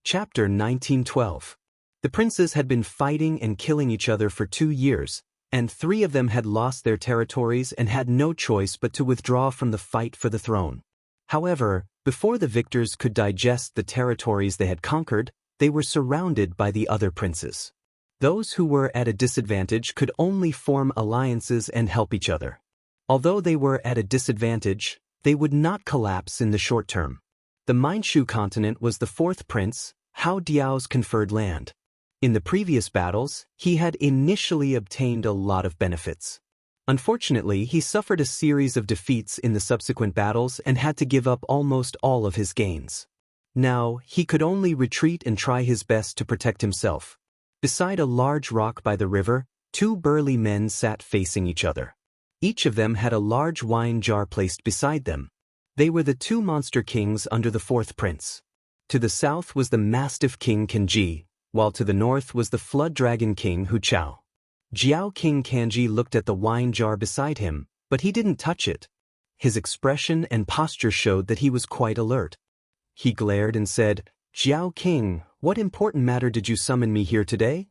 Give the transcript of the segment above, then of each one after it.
Chapter 1912. The princes had been fighting and killing each other for 2 years, and 3 of them had lost their territories and had no choice but to withdraw from the fight for the throne. However, before the victors could digest the territories they had conquered, they were surrounded by the other princes. Those who were at a disadvantage could only form alliances and help each other. Although they were at a disadvantage, they would not collapse in the short term. The Manchu continent was the 4th prince, Hao Diao's conferred land. In the previous battles, he had initially obtained a lot of benefits. Unfortunately, he suffered a series of defeats in the subsequent battles and had to give up almost all of his gains. Now, he could only retreat and try his best to protect himself. Beside a large rock by the river, 2 burly men sat facing each other. Each of them had a large wine jar placed beside them. They were the 2 monster kings under the 4th prince. To the south was the mastiff king Kenji, while to the north was the flood dragon king Hu Chao. Jiao King Kanji looked at the wine jar beside him, but he didn't touch it. His expression and posture showed that he was quite alert. He glared and said, "Jiao King, what important matter did you summon me here today?"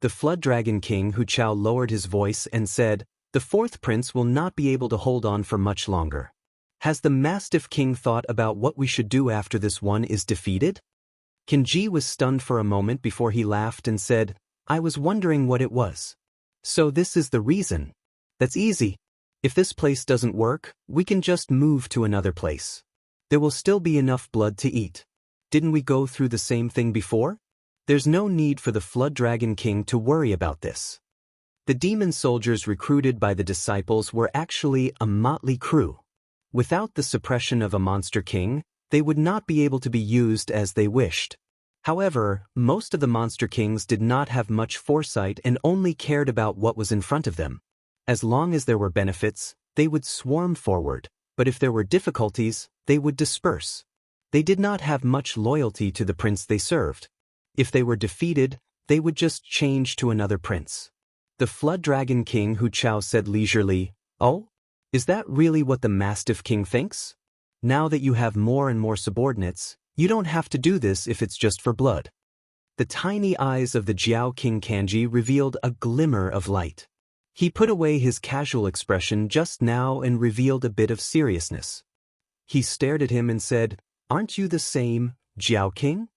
The flood dragon king Hu Chao lowered his voice and said, "The 4th prince will not be able to hold on for much longer. Has the Mastiff King thought about what we should do after this one is defeated?" Kenji was stunned for a moment before he laughed and said, "I was wondering what it was." "So this is the reason. That's easy. If this place doesn't work, we can just move to another place. There will still be enough blood to eat. Didn't we go through the same thing before? There's no need for the Flood Dragon King to worry about this." The demon soldiers recruited by the disciples were actually a motley crew. Without the suppression of a monster king, they would not be able to be used as they wished. However, most of the monster kings did not have much foresight and only cared about what was in front of them. As long as there were benefits, they would swarm forward, but if there were difficulties, they would disperse. They did not have much loyalty to the prince they served. If they were defeated, they would just change to another prince. The Flood Dragon King Hu Chao said leisurely, "Oh? Is that really what the Mastiff King thinks? Now that you have more and more subordinates, you don't have to do this if it's just for blood." The tiny eyes of the Jiao King Kanji revealed a glimmer of light. He put away his casual expression just now and revealed a bit of seriousness. He stared at him and said, "Aren't you the same, Jiao King?"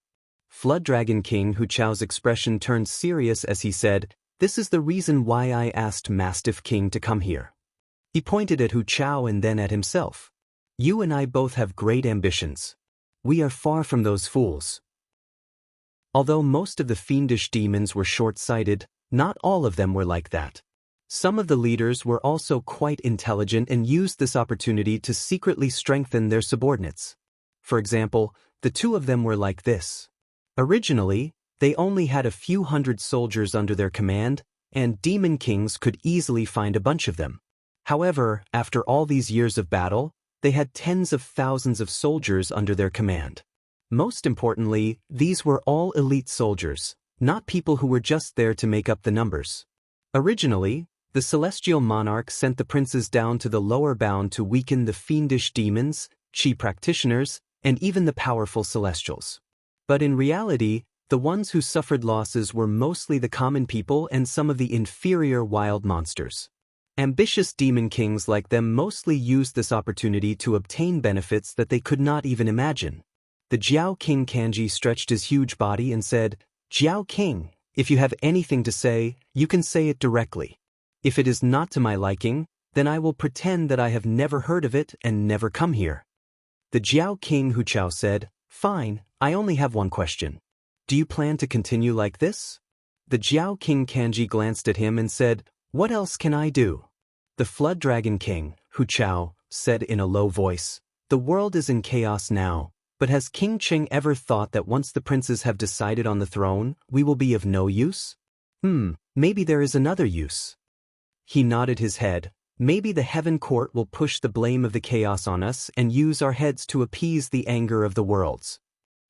Flood Dragon King Hu Chao's expression turned serious as he said, "This is the reason why I asked Mastiff King to come here." He pointed at Hu Chao and then at himself. "You and I both have great ambitions. We are far from those fools." Although most of the fiendish demons were short-sighted, not all of them were like that. Some of the leaders were also quite intelligent and used this opportunity to secretly strengthen their subordinates. For example, the 2 of them were like this. Originally, they only had a few hundred soldiers under their command, and demon kings could easily find a bunch of them. However, after all these years of battle, they had tens of thousands of soldiers under their command. Most importantly, these were all elite soldiers, not people who were just there to make up the numbers. Originally, the celestial monarch sent the princes down to the lower bound to weaken the fiendish demons, chi practitioners, and even the powerful celestials. But in reality, the ones who suffered losses were mostly the common people and some of the inferior wild monsters. Ambitious demon kings like them mostly used this opportunity to obtain benefits that they could not even imagine. The Jiao King Kanji stretched his huge body and said, "Jiao King, if you have anything to say, you can say it directly. If it is not to my liking, then I will pretend that I have never heard of it and never come here." The Jiao King Hu Chao said, "Fine, I only have one question. Do you plan to continue like this?" The Jiao King Kanji glanced at him and said, "What else can I do?" The Flood Dragon King, Hu Chao, said in a low voice, "The world is in chaos now, but has King Cheng ever thought that once the princes have decided on the throne, we will be of no use? Maybe there is another use." He nodded his head. "Maybe the Heaven Court will push the blame of the chaos on us and use our heads to appease the anger of the worlds."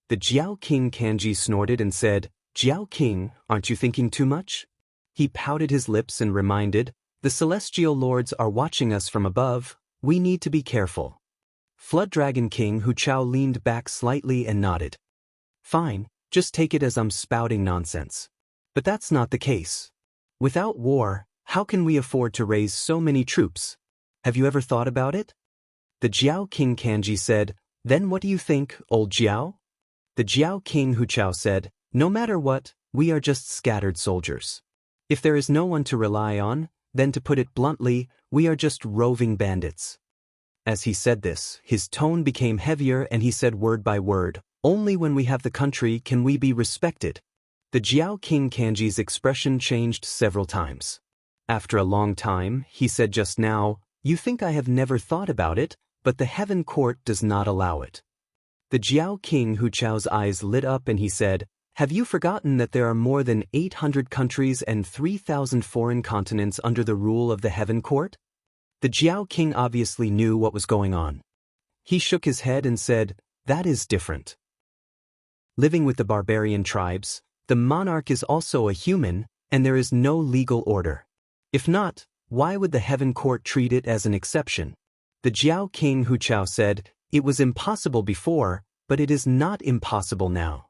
The Jiao King Kanji snorted and said, "Jiao King, aren't you thinking too much?" He pouted his lips and reminded, "The celestial lords are watching us from above. We need to be careful." Flood Dragon King Hu Chao leaned back slightly and nodded. "Fine, just take it as I'm spouting nonsense. But that's not the case. Without war, how can we afford to raise so many troops? Have you ever thought about it? The Jiao King Kanji said, "Then what do you think, old Jiao?" The Jiao King Huqiao said, "No matter what, we are just scattered soldiers. If there is no one to rely on, then to put it bluntly, we are just roving bandits." As he said this, his tone became heavier and he said word by word, "Only when we have the country can we be respected." The Jiao King Kanji's expression changed several times. After a long time, he said just now, "You think I have never thought about it, but the heaven court does not allow it." The Jiao King Huqiao's eyes lit up and he said, "Have you forgotten that there are more than 800 countries and 3,000 foreign continents under the rule of the heaven court?" The Jiao King obviously knew what was going on. He shook his head and said, "That is different. Living with the barbarian tribes, the monarch is also a human, and there is no legal order. If not, why would the heaven court treat it as an exception?" The Jiao King Huqiao said, "It was impossible before, but it is not impossible now."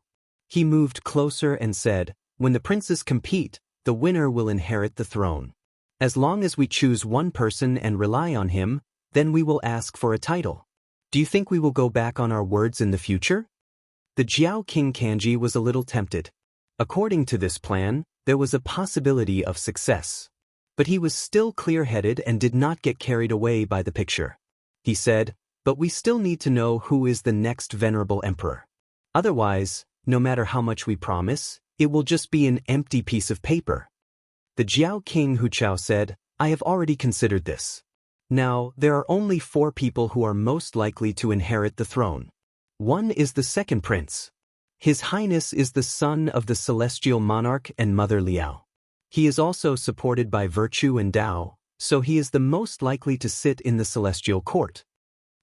He moved closer and said, "When the princes compete, the winner will inherit the throne. As long as we choose one person and rely on him, then we will ask for a title. Do you think we will go back on our words in the future?" The Jiao King Kanji was a little tempted. According to this plan, there was a possibility of success. But he was still clear-headed and did not get carried away by the picture. He said, "But we still need to know who is the next venerable emperor. Otherwise, no matter how much we promise, it will just be an empty piece of paper." The Jiao King Huqiao said, "I have already considered this. Now, there are only 4 people who are most likely to inherit the throne. One is the second prince. His Highness is the son of the celestial monarch and Mother Liao. He is also supported by virtue and Tao, so he is the most likely to sit in the celestial court."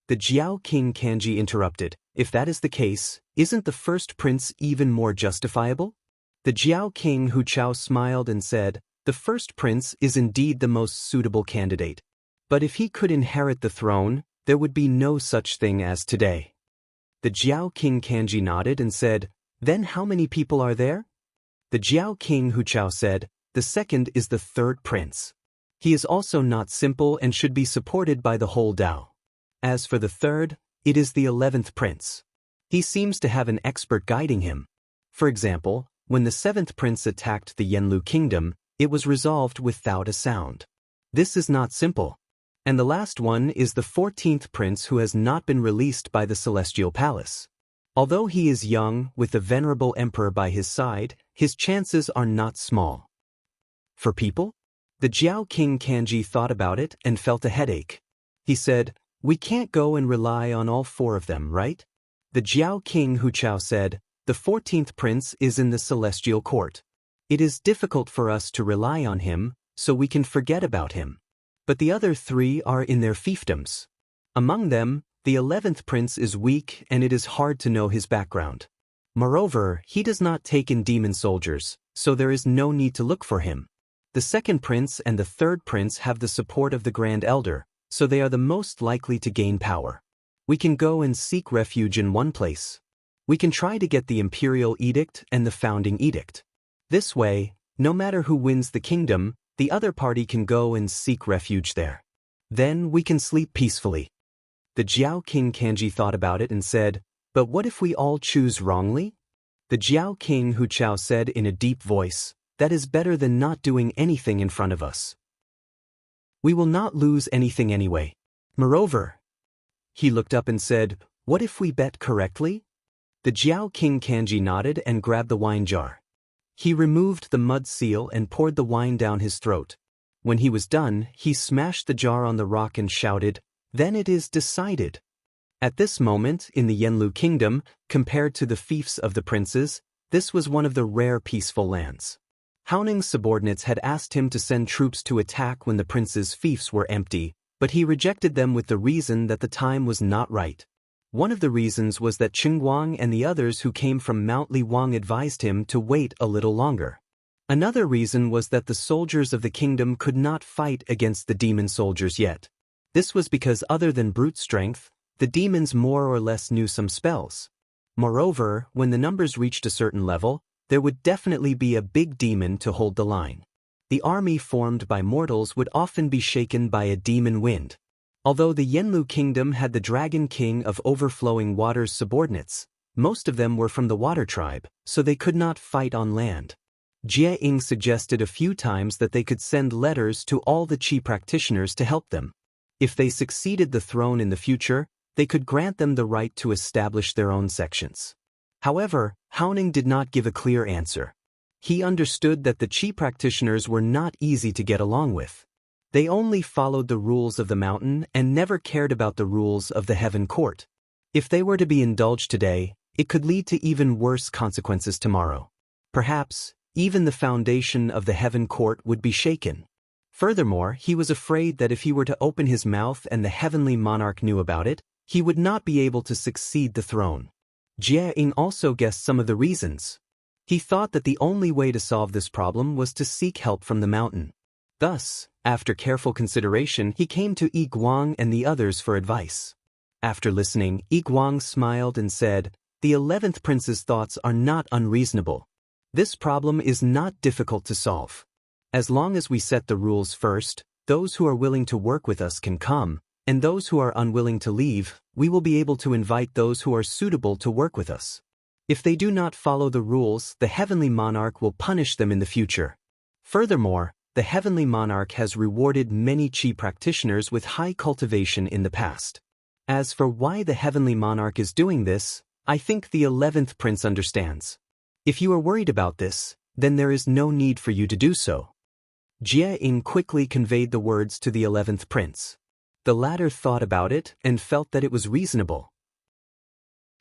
The Jiao King Kanji interrupted, "If that is the case, isn't the first prince even more justifiable?" The Jiao King Huqiao smiled and said, "The first prince is indeed the most suitable candidate. But if he could inherit the throne, there would be no such thing as today." The Jiao King Kanji nodded and said, "Then how many people are there?" The Jiao King Huqiao said, "The second is the third prince. He is also not simple and should be supported by the whole Tao. As for the third, it is the 11th prince. He seems to have an expert guiding him. For example, when the 7th prince attacked the Yanlu kingdom, it was resolved without a sound. This is not simple. And the last one is the 14th prince who has not been released by the celestial palace. Although he is young, with the venerable emperor by his side, his chances are not small." For people? The Jiao King Kanji thought about it and felt a headache. He said, "We can't go and rely on all 4 of them, right?" The Jiao King Huqiao said, "The 14th prince is in the celestial court. It is difficult for us to rely on him, so we can forget about him. But the other 3 are in their fiefdoms. Among them, the 11th prince is weak and it is hard to know his background. Moreover, he does not take in demon soldiers, so there is no need to look for him. The second prince and the third prince have the support of the Grand Elder, so they are the most likely to gain power. We can go and seek refuge in one place. We can try to get the Imperial Edict and the Founding Edict. This way, no matter who wins the kingdom, the other party can go and seek refuge there. Then we can sleep peacefully." The Jiao King Kanji thought about it and said, "But what if we all choose wrongly?" The Jiao King Huqiao said in a deep voice, "That is better than not doing anything in front of us. We will not lose anything anyway. Moreover," he looked up and said, "What if we bet correctly?" The Jiao King Kanji nodded and grabbed the wine jar. He removed the mud seal and poured the wine down his throat. When he was done, he smashed the jar on the rock and shouted, "Then it is decided." At this moment, in the Yanlu kingdom, compared to the fiefs of the princes, this was one of the rare peaceful lands. Haoning's subordinates had asked him to send troops to attack when the prince's fiefs were empty, but he rejected them with the reason that the time was not right. One of the reasons was that Qingguang and the others who came from Mount Liwang advised him to wait a little longer. Another reason was that the soldiers of the kingdom could not fight against the demon soldiers yet. This was because other than brute strength, the demons more or less knew some spells. Moreover, when the numbers reached a certain level, there would definitely be a big demon to hold the line. The army formed by mortals would often be shaken by a demon wind. Although the Yenlu kingdom had the Dragon King of Overflowing Water's subordinates, most of them were from the Water tribe, so they could not fight on land. Jie Ying suggested a few times that they could send letters to all the Qi practitioners to help them. If they succeeded the throne in the future, they could grant them the right to establish their own sections. However, Haoning did not give a clear answer. He understood that the Qi practitioners were not easy to get along with. They only followed the rules of the mountain and never cared about the rules of the heaven court. If they were to be indulged today, it could lead to even worse consequences tomorrow. Perhaps, even the foundation of the heaven court would be shaken. Furthermore, he was afraid that if he were to open his mouth and the heavenly monarch knew about it, he would not be able to succeed the throne. Jie Ying also guessed some of the reasons. He thought that the only way to solve this problem was to seek help from the mountain. Thus, after careful consideration, he came to Yi Guang and the others for advice. After listening, Yi Guang smiled and said, "The 11th prince's thoughts are not unreasonable. This problem is not difficult to solve. As long as we set the rules first, those who are willing to work with us can come, and those who are unwilling to leave, we will be able to invite those who are suitable to work with us. If they do not follow the rules, the heavenly monarch will punish them in the future. Furthermore, the heavenly monarch has rewarded many Qi practitioners with high cultivation in the past. As for why the heavenly monarch is doing this, I think the 11th prince understands. If you are worried about this, then there is no need for you to do so." Jie Ying quickly conveyed the words to the 11th prince. The latter thought about it and felt that it was reasonable.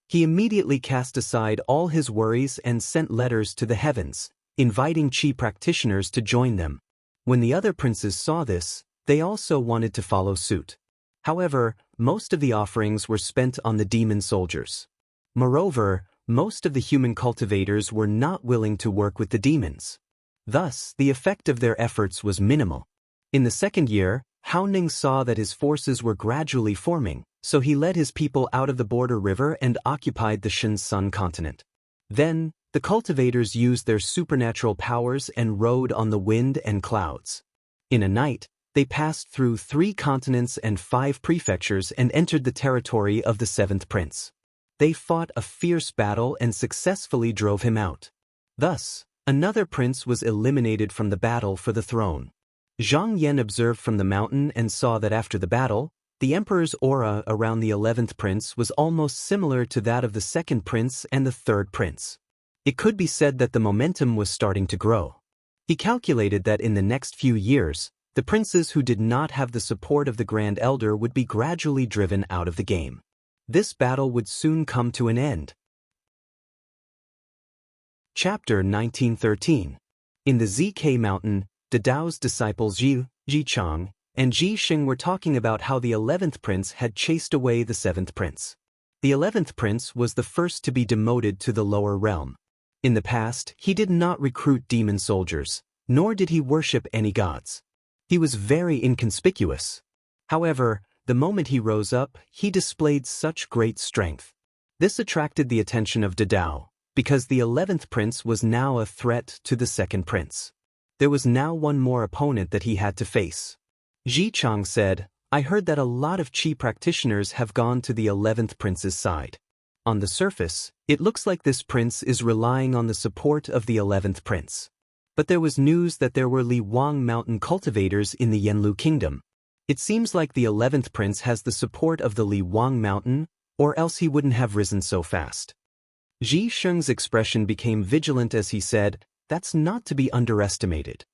He immediately cast aside all his worries and sent letters to the heavens, inviting Qi practitioners to join them. When the other princes saw this, they also wanted to follow suit. However, most of the offerings were spent on the demon soldiers. Moreover, most of the human cultivators were not willing to work with the demons. Thus, the effect of their efforts was minimal. In the second year, Haoning saw that his forces were gradually forming, so he led his people out of the border river and occupied the Shensun continent. Then, the cultivators used their supernatural powers and rode on the wind and clouds. In a night, they passed through 3 continents and 5 prefectures and entered the territory of the 7th prince. They fought a fierce battle and successfully drove him out. Thus, another prince was eliminated from the battle for the throne. Zhang Yan observed from the mountain and saw that after the battle, the emperor's aura around the 11th prince was almost similar to that of the 2nd prince and the 3rd prince. It could be said that the momentum was starting to grow. He calculated that in the next few years, the princes who did not have the support of the Grand Elder would be gradually driven out of the game. This battle would soon come to an end. Chapter 1913. In the ZK Mountain, Dao's disciples Ji Chang and Ji Xing were talking about how the 11th prince had chased away the 7th prince. The 11th prince was the first to be demoted to the lower realm. In the past, he did not recruit demon soldiers, nor did he worship any gods. He was very inconspicuous. However, the moment he rose up, he displayed such great strength. This attracted the attention of Dao, because the 11th prince was now a threat to the 2nd prince. There was now one more opponent that he had to face. Ji Chang said, "I heard that a lot of Qi practitioners have gone to the 11th prince's side. On the surface, it looks like this prince is relying on the support of the 11th prince. But there was news that there were Li Wang mountain cultivators in the Yenlu kingdom. It seems like the 11th prince has the support of the Li Wang mountain, or else he wouldn't have risen so fast." Ji Sheng's expression became vigilant as he said, "That's not to be underestimated.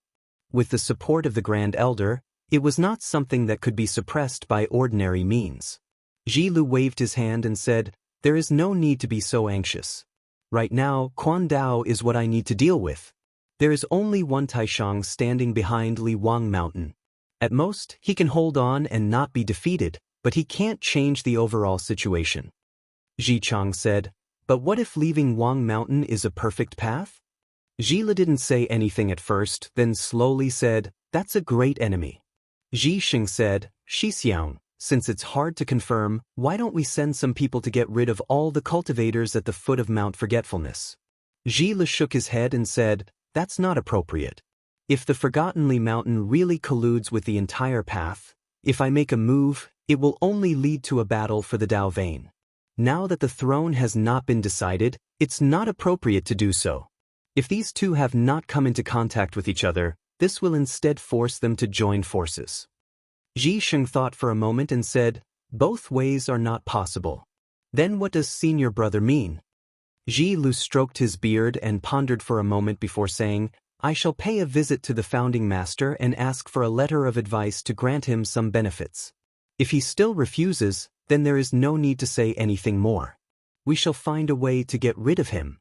With the support of the Grand Elder, it was not something that could be suppressed by ordinary means." Ji Lu waved his hand and said, "There is no need to be so anxious. Right now, Quan Dao is what I need to deal with. There is only one Taishang standing behind Li Wang mountain. At most, he can hold on and not be defeated, but he can't change the overall situation." Ji Chang said, "But what if leaving Wang mountain is a perfect path?" Zhila didn't say anything at first, then slowly said, "That's a great enemy." Ji Xing said, "Shixiang, since it's hard to confirm, why don't we send some people to get rid of all the cultivators at the foot of Mount Forgetfulness? Gilles shook his head and said, that's not appropriate. If the Forgottenly Mountain really colludes with the entire path, if I make a move, it will only lead to a battle for the Dao vein. Now that the throne has not been decided, it's not appropriate to do so. If these two have not come into contact with each other, this will instead force them to join forces. Ji Sheng thought for a moment and said, both ways are not possible. Then what does senior brother mean? Ji Lu stroked his beard and pondered for a moment before saying, I shall pay a visit to the founding master and ask for a letter of advice to grant him some benefits. If he still refuses, then there is no need to say anything more. We shall find a way to get rid of him.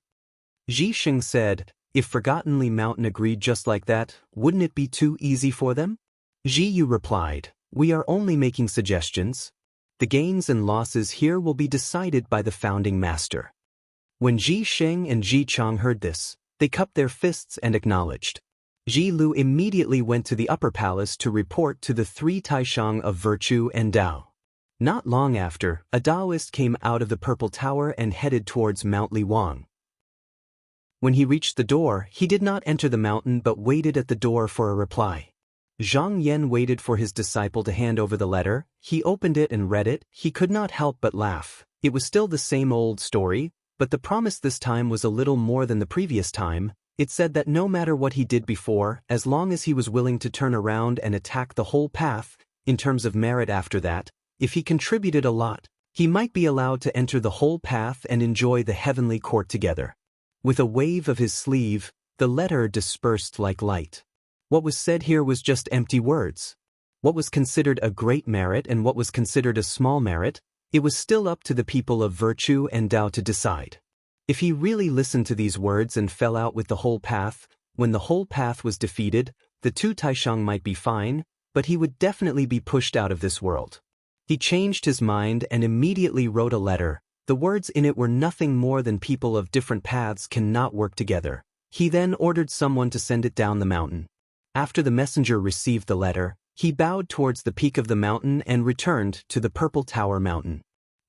Ji Sheng said, if Forgottenly Mountain agreed just like that, wouldn't it be too easy for them? Ji Yu replied, we are only making suggestions. The gains and losses here will be decided by the founding master. When Ji Sheng and Ji Chang heard this, they cupped their fists and acknowledged. Ji Lu immediately went to the upper palace to report to the three Taishang of virtue and Dao. Not long after, a Taoist came out of the Purple Tower and headed towards Mount Li Wang. When he reached the door, he did not enter the mountain but waited at the door for a reply. Zhang Yan waited for his disciple to hand over the letter. He opened it and read it. He could not help but laugh. It was still the same old story, but the promise this time was a little more than the previous time. It said that no matter what he did before, as long as he was willing to turn around and attack the whole path, in terms of merit after that, if he contributed a lot, he might be allowed to enter the whole path and enjoy the heavenly court together. With a wave of his sleeve, the letter dispersed like light. What was said here was just empty words. What was considered a great merit and what was considered a small merit, it was still up to the people of virtue and Tao to decide. If he really listened to these words and fell out with the whole path, when the whole path was defeated, the two Taishang might be fine, but he would definitely be pushed out of this world. He changed his mind and immediately wrote a letter. The words in it were nothing more than people of different paths cannot work together. He then ordered someone to send it down the mountain. After the messenger received the letter, he bowed towards the peak of the mountain and returned to the Purple Tower Mountain.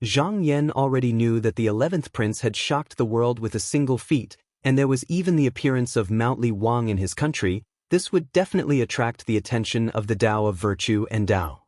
Zhang Yan already knew that the 11th prince had shocked the world with a single feat, and there was even the appearance of Mount Li Wang in his country. This would definitely attract the attention of the Tao of virtue and Tao.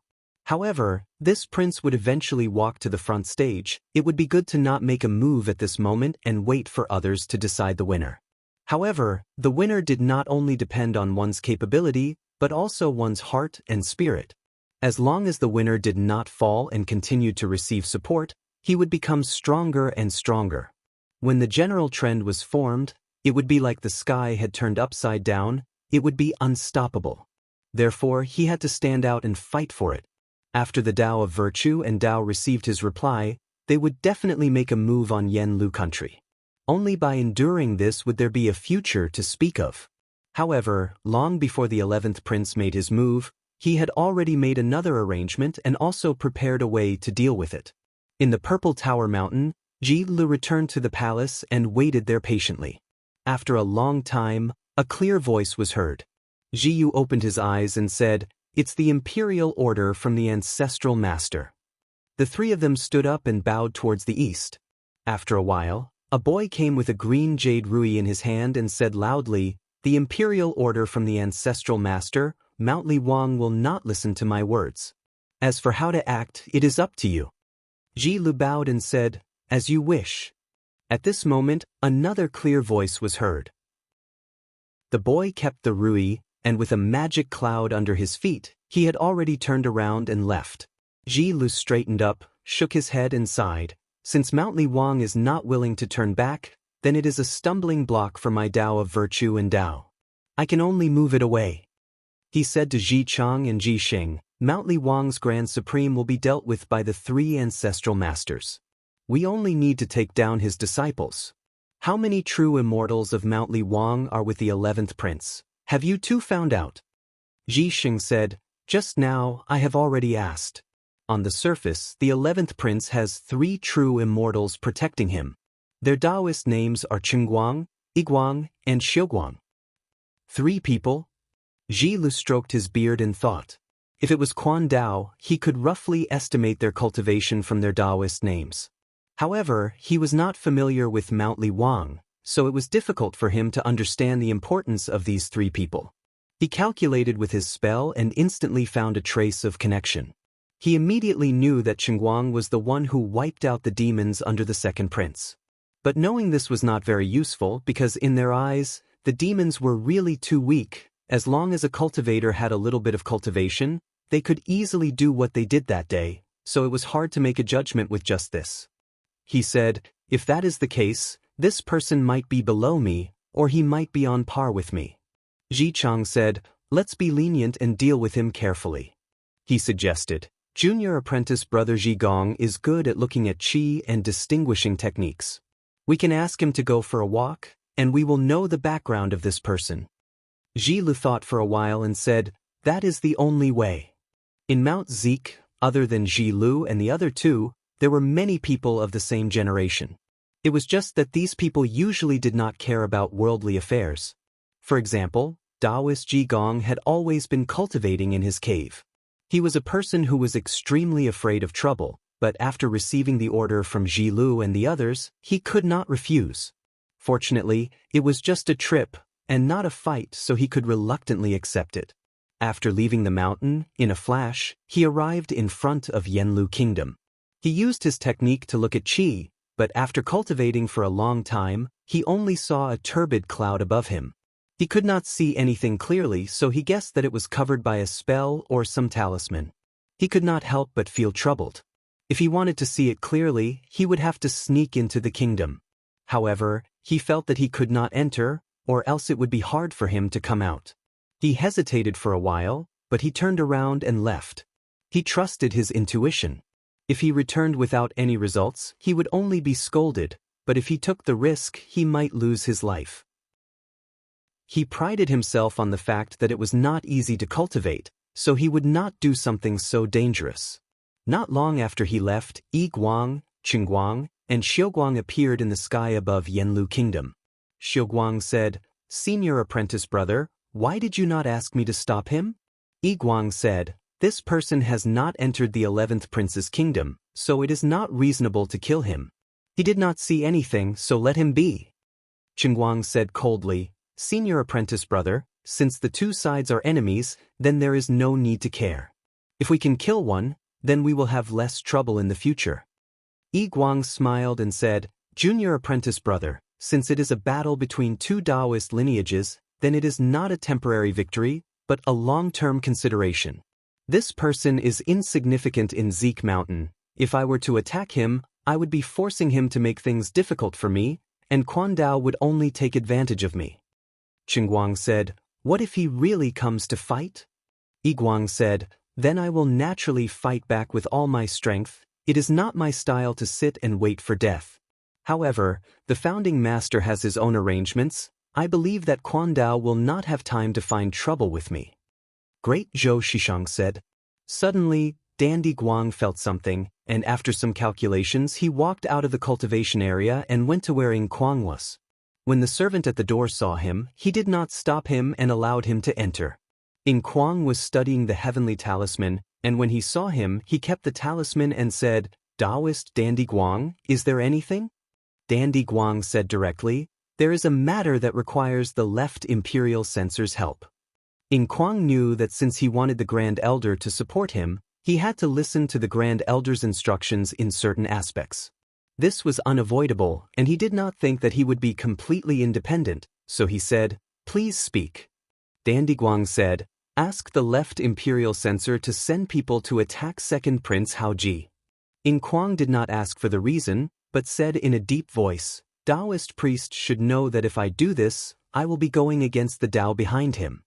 However, this prince would eventually walk to the front stage. It would be good to not make a move at this moment and wait for others to decide the winner. However, the winner did not only depend on one's capability, but also one's heart and spirit. As long as the winner did not fall and continued to receive support, he would become stronger and stronger. When the general trend was formed, it would be like the sky had turned upside down. It would be unstoppable. Therefore, he had to stand out and fight for it. After the Tao of virtue and Tao received his reply, they would definitely make a move on Yen Lu country. Only by enduring this would there be a future to speak of. However, long before the 11th prince made his move, he had already made another arrangement and also prepared a way to deal with it. In the Purple Tower Mountain, Ji Lu returned to the palace and waited there patiently. After a long time, a clear voice was heard. Ji Yu opened his eyes and said, "It's the imperial order from the ancestral master." The three of them stood up and bowed towards the east. After a while, a boy came with a green jade rui in his hand and said loudly, "The imperial order from the ancestral master, Mount Li Wang, will not listen to my words. As for how to act, it is up to you." Ji Lu bowed and said, "As you wish." At this moment, another clear voice was heard. The boy kept the rui, and with a magic cloud under his feet, he had already turned around and left. Ji Lu straightened up, shook his head and sighed. Since Mount Li Wang is not willing to turn back, then it is a stumbling block for my Tao of virtue and Tao. I can only move it away. He said to Ji Chang and Ji Xing, "Mount Li Wang's Grand Supreme will be dealt with by the three ancestral masters. We only need to take down his disciples. How many true immortals of Mount Li Wang are with the 11th prince? Have you two found out?" Ji Xing said, "Just now, I have already asked. On the surface, the 11th prince has 3 true immortals protecting him. Their Taoist names are Qingguang, Yiguang, and Xiuguang." 3 people? Ji Lu stroked his beard in thought. If it was Quan Dao, he could roughly estimate their cultivation from their Taoist names. However, he was not familiar with Mount Li Wang, so it was difficult for him to understand the importance of these three people. He calculated with his spell and instantly found a trace of connection. He immediately knew that Chengguang was the one who wiped out the demons under the second prince. But knowing this was not very useful because in their eyes, the demons were really too weak. As long as a cultivator had a little bit of cultivation, they could easily do what they did that day, so it was hard to make a judgment with just this. He said, if that is the case, this person might be below me, or he might be on par with me. Ji Chang said, let's be lenient and deal with him carefully. He suggested, junior apprentice brother Ji Gong is good at looking at qi and distinguishing techniques. We can ask him to go for a walk, and we will know the background of this person. Ji Lu thought for a while and said, that is the only way. In Mount Zik, other than Ji Lu and the other two, there were many people of the same generation. It was just that these people usually did not care about worldly affairs. For example, Taoist Ji Gong had always been cultivating in his cave. He was a person who was extremely afraid of trouble, but after receiving the order from Ji Lu and the others, he could not refuse. Fortunately, it was just a trip, and not a fight, so he could reluctantly accept it. After leaving the mountain, in a flash, he arrived in front of Yanlu Kingdom. He used his technique to look at qi, but after cultivating for a long time, he only saw a turbid cloud above him. He could not see anything clearly, so he guessed that it was covered by a spell or some talisman. He could not help but feel troubled. If he wanted to see it clearly, he would have to sneak into the kingdom. However, he felt that he could not enter, or else it would be hard for him to come out. He hesitated for a while, but he turned around and left. He trusted his intuition. If he returned without any results, he would only be scolded, but if he took the risk, he might lose his life. He prided himself on the fact that it was not easy to cultivate, so he would not do something so dangerous. Not long after he left, Yi Guang, Chengguang, and Xiuguang appeared in the sky above Yanlu Kingdom. Xiuguang said, "Senior apprentice brother, why did you not ask me to stop him?" Yi Guang said, "This person has not entered the 11th prince's kingdom, so it is not reasonable to kill him. He did not see anything, so let him be." Chengguang said coldly, "Senior apprentice brother, since the two sides are enemies, then there is no need to care. If we can kill one, then we will have less trouble in the future." Yi Guang smiled and said, "Junior apprentice brother, since it is a battle between two Taoist lineages, then it is not a temporary victory, but a long-term consideration. This person is insignificant in Zik Mountain. If I were to attack him, I would be forcing him to make things difficult for me, and Quan Dao would only take advantage of me." Chengguang said, "What if he really comes to fight?" Yi Guang said, "Then I will naturally fight back with all my strength. It is not my style to sit and wait for death. However, the founding master has his own arrangements. I believe that Quan Dao will not have time to find trouble with me." Great Zhou Shishang said. Suddenly, Dandy Guang felt something, and after some calculations he walked out of the cultivation area and went to where Ying Kuang was. When the servant at the door saw him, he did not stop him and allowed him to enter. Ying Kuang was studying the heavenly talisman, and when he saw him, he kept the talisman and said, "Taoist Dandy Guang, is there anything?" Dandy Guang said directly, "There is a matter that requires the left imperial censor's help." Ying Kuang knew that since he wanted the Grand Elder to support him, he had to listen to the Grand Elder's instructions in certain aspects. This was unavoidable, and he did not think that he would be completely independent, so he said, "Please speak." Dandy Guang said, "Ask the left imperial censor to send people to attack second Prince Haoji." Ying Kuang did not ask for the reason, but said in a deep voice, "Taoist priest should know that if I do this, I will be going against the Tao behind him."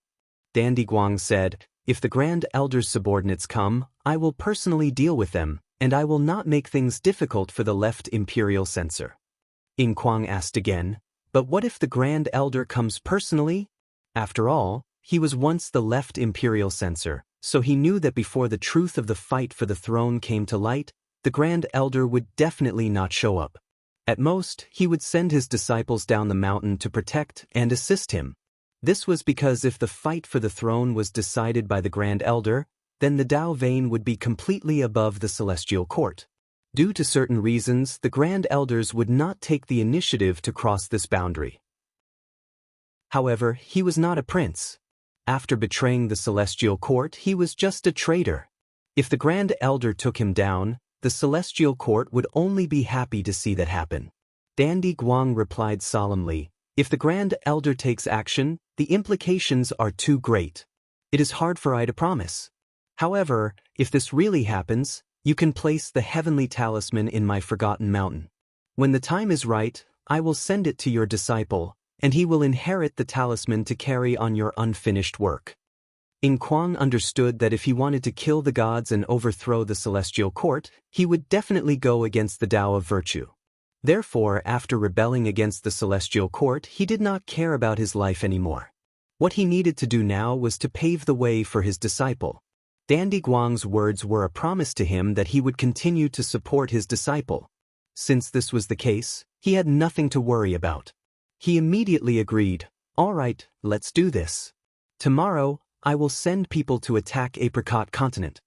Dandy Guang said, "If the Grand Elder's subordinates come, I will personally deal with them, and I will not make things difficult for the left imperial censor." Ying Kuang asked again, "But what if the Grand Elder comes personally?" After all, he was once the left imperial censor, so he knew that before the truth of the fight for the throne came to light, the Grand Elder would definitely not show up. At most, he would send his disciples down the mountain to protect and assist him. This was because if the fight for the throne was decided by the Grand Elder, then the Dao vein would be completely above the celestial court. Due to certain reasons, the Grand Elders would not take the initiative to cross this boundary. However, he was not a prince. After betraying the celestial court, he was just a traitor. If the Grand Elder took him down, the celestial court would only be happy to see that happen. Dandy Guang replied solemnly, "If the Grand Elder takes action, the implications are too great. It is hard for I to promise. However, if this really happens, you can place the heavenly talisman in my forgotten mountain. When the time is right, I will send it to your disciple, and he will inherit the talisman to carry on your unfinished work." In Kuang understood that if he wanted to kill the gods and overthrow the celestial court, he would definitely go against the Tao of virtue. Therefore, after rebelling against the celestial court, he did not care about his life anymore. What he needed to do now was to pave the way for his disciple. Dandy Guang's words were a promise to him that he would continue to support his disciple. Since this was the case, he had nothing to worry about. He immediately agreed, "All right, let's do this. Tomorrow, I will send people to attack Apricot Continent."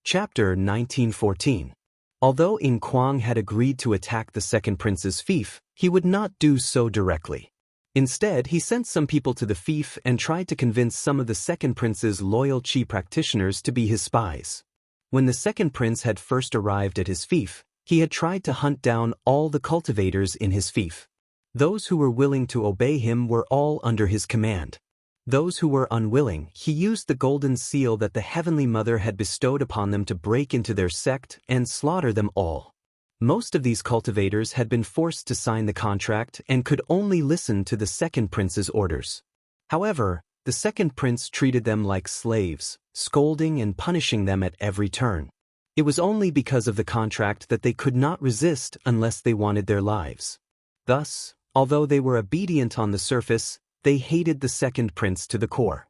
Chapter 1914. Although Ying Kuang had agreed to attack the second prince's fief, he would not do so directly. Instead, he sent some people to the fief and tried to convince some of the second prince's loyal Qi practitioners to be his spies. When the second prince had first arrived at his fief, he had tried to hunt down all the cultivators in his fief. Those who were willing to obey him were all under his command. Those who were unwilling, he used the golden seal that the Heavenly Mother had bestowed upon them to break into their sect and slaughter them all. Most of these cultivators had been forced to sign the contract and could only listen to the second prince's orders. However, the second prince treated them like slaves, scolding and punishing them at every turn. It was only because of the contract that they could not resist unless they wanted their lives. Thus, although they were obedient on the surface, they hated the second prince to the core.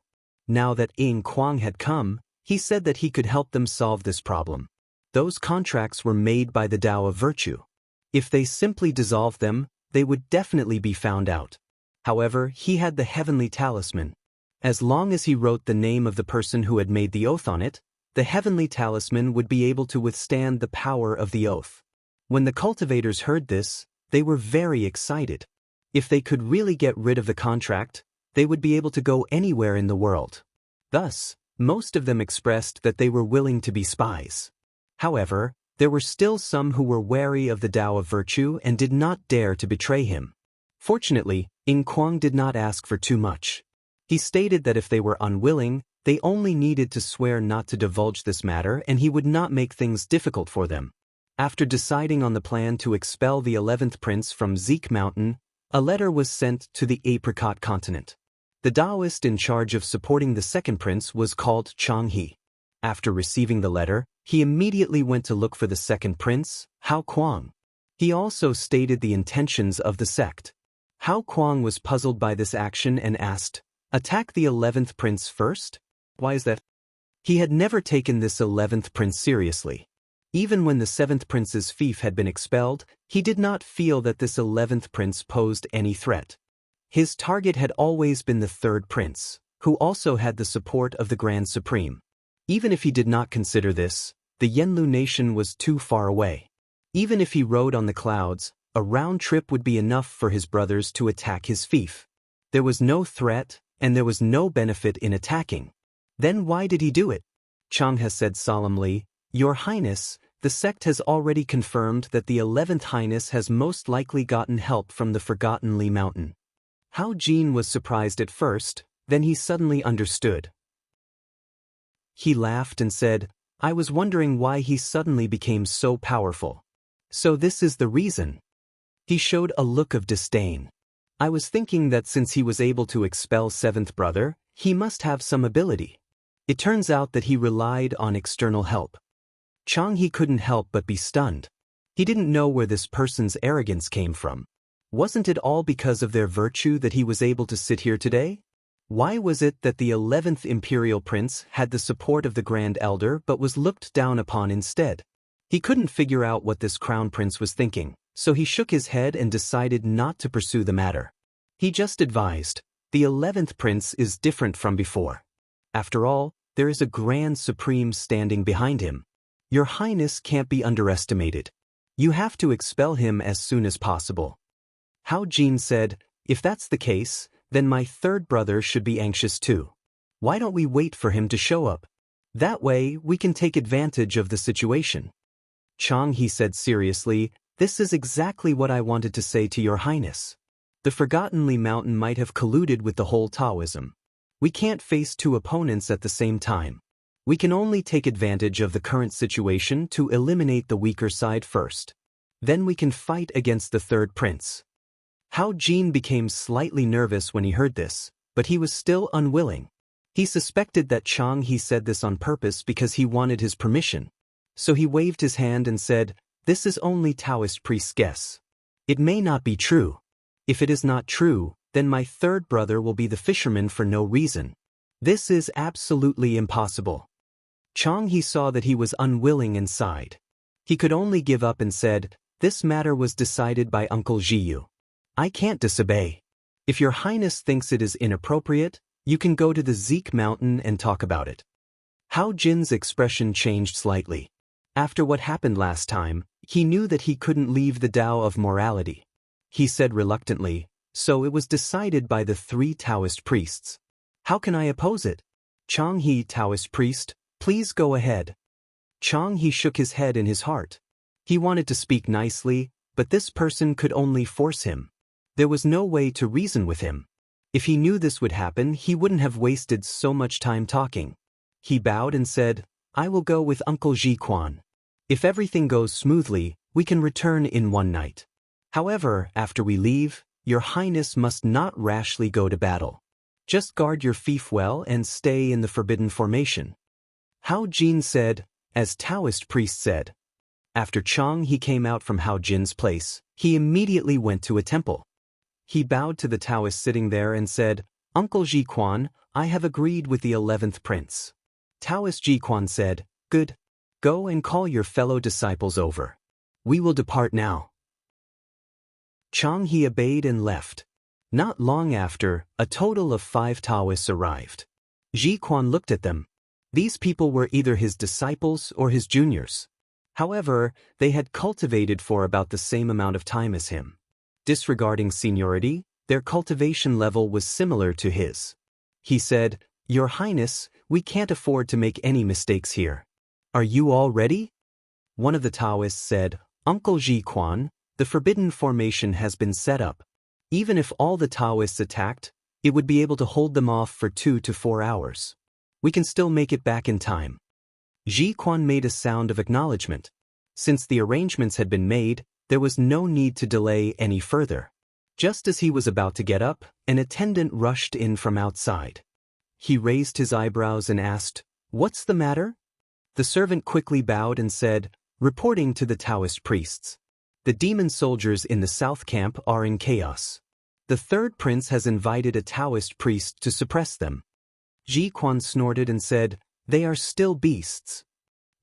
Now that Ying Kuang had come, he said that he could help them solve this problem. Those contracts were made by the Tao of virtue. If they simply dissolved them, they would definitely be found out. However, he had the heavenly talisman. As long as he wrote the name of the person who had made the oath on it, the heavenly talisman would be able to withstand the power of the oath. When the cultivators heard this, they were very excited. If they could really get rid of the contract, they would be able to go anywhere in the world. Thus, most of them expressed that they were willing to be spies. However, there were still some who were wary of the Tao of virtue and did not dare to betray him. Fortunately, Ying Kuang did not ask for too much. He stated that if they were unwilling, they only needed to swear not to divulge this matter and he would not make things difficult for them. After deciding on the plan to expel the 11th prince from Zeke Mountain, a letter was sent to the Apricot Continent. The Taoist in charge of supporting the second prince was called Chang He. After receiving the letter, he immediately went to look for the second prince, Hao Kuang. He also stated the intentions of the sect. Hao Kuang was puzzled by this action and asked, "Attack the 11th prince first? Why is that?" He had never taken this 11th prince seriously. Even when the 7th prince's fief had been expelled, he did not feel that this 11th prince posed any threat. His target had always been the 3rd prince, who also had the support of the Grand Supreme. Even if he did not consider this, the Yenlu nation was too far away. Even if he rode on the clouds, a round trip would be enough for his brothers to attack his fief. There was no threat, and there was no benefit in attacking. Then why did he do it? Chang has said solemnly, "Your Highness, the sect has already confirmed that the 11th Highness has most likely gotten help from the Forgotten Li Mountain." Hao Jin was surprised at first, then he suddenly understood. He laughed and said, "I was wondering why he suddenly became so powerful. So this is the reason." He showed a look of disdain. "I was thinking that since he was able to expel 7th brother, he must have some ability. It turns out that he relied on external help." Chang He couldn't help but be stunned. He didn't know where this person's arrogance came from. Wasn't it all because of their virtue that he was able to sit here today? Why was it that the 11th imperial prince had the support of the Grand Elder but was looked down upon instead? He couldn't figure out what this crown prince was thinking, so he shook his head and decided not to pursue the matter. He just advised, "The 11th prince is different from before. After all, there is a Grand Supreme standing behind him. Your Highness can't be underestimated. You have to expel him as soon as possible. Hao Jin said, if that's the case, then my third brother should be anxious too. Why don't we wait for him to show up? That way, we can take advantage of the situation. Chang He said seriously, this is exactly what I wanted to say to your Highness. The Forgotten Li Mountain might have colluded with the whole Taoism. We can't face two opponents at the same time. We can only take advantage of the current situation to eliminate the weaker side first. Then we can fight against the third prince. Hao Jin became slightly nervous when he heard this, but he was still unwilling. He suspected that Chang He said this on purpose because he wanted his permission. So he waved his hand and said, this is only Taoist priest's guess. It may not be true. If it is not true, then my third brother will be the fisherman for no reason. This is absolutely impossible. Chang He saw that he was unwilling and sighed. He could only give up and said, this matter was decided by Uncle Jiyu. I can't disobey. If your Highness thinks it is inappropriate, you can go to the Zeke Mountain and talk about it. Hao Jin's expression changed slightly. After what happened last time, he knew that he couldn't leave the Tao of morality. He said reluctantly, so it was decided by the 3 Taoist priests. How can I oppose it? Chang He, Taoist priest, please go ahead. Chang He shook his head in his heart. He wanted to speak nicely, but this person could only force him. There was no way to reason with him. If he knew this would happen, he wouldn't have wasted so much time talking. He bowed and said, I will go with Uncle Ji Quan. If everything goes smoothly, we can return in one night. However, after we leave, your Highness must not rashly go to battle. Just guard your fief well and stay in the forbidden formation. Hao Jin said, as Taoist priest said. After Chang He came out from Hao Jin's place, he immediately went to a temple. He bowed to the Taoist sitting there and said, Uncle Ji Quan, I have agreed with the 11th prince. Taoist Ji Quan said, good. Go and call your fellow disciples over. We will depart now. Chang He obeyed and left. Not long after, a total of 5 Taoists arrived. Ji Quan looked at them. These people were either his disciples or his juniors. However, they had cultivated for about the same amount of time as him. Disregarding seniority, their cultivation level was similar to his. He said, Your Highness, we can't afford to make any mistakes here. Are you all ready? One of the Taoists said, Uncle Ji Quan, the forbidden formation has been set up. Even if all the Taoists attacked, it would be able to hold them off for 2 to 4 hours. We can still make it back in time. Ji Quan made a sound of acknowledgement. Since the arrangements had been made, there was no need to delay any further. Just as he was about to get up, an attendant rushed in from outside. He raised his eyebrows and asked, What's the matter? The servant quickly bowed and said, Reporting to the Taoist priests. The demon soldiers in the south camp are in chaos. The third prince has invited a Taoist priest to suppress them. Ji Quan snorted and said, They are still beasts.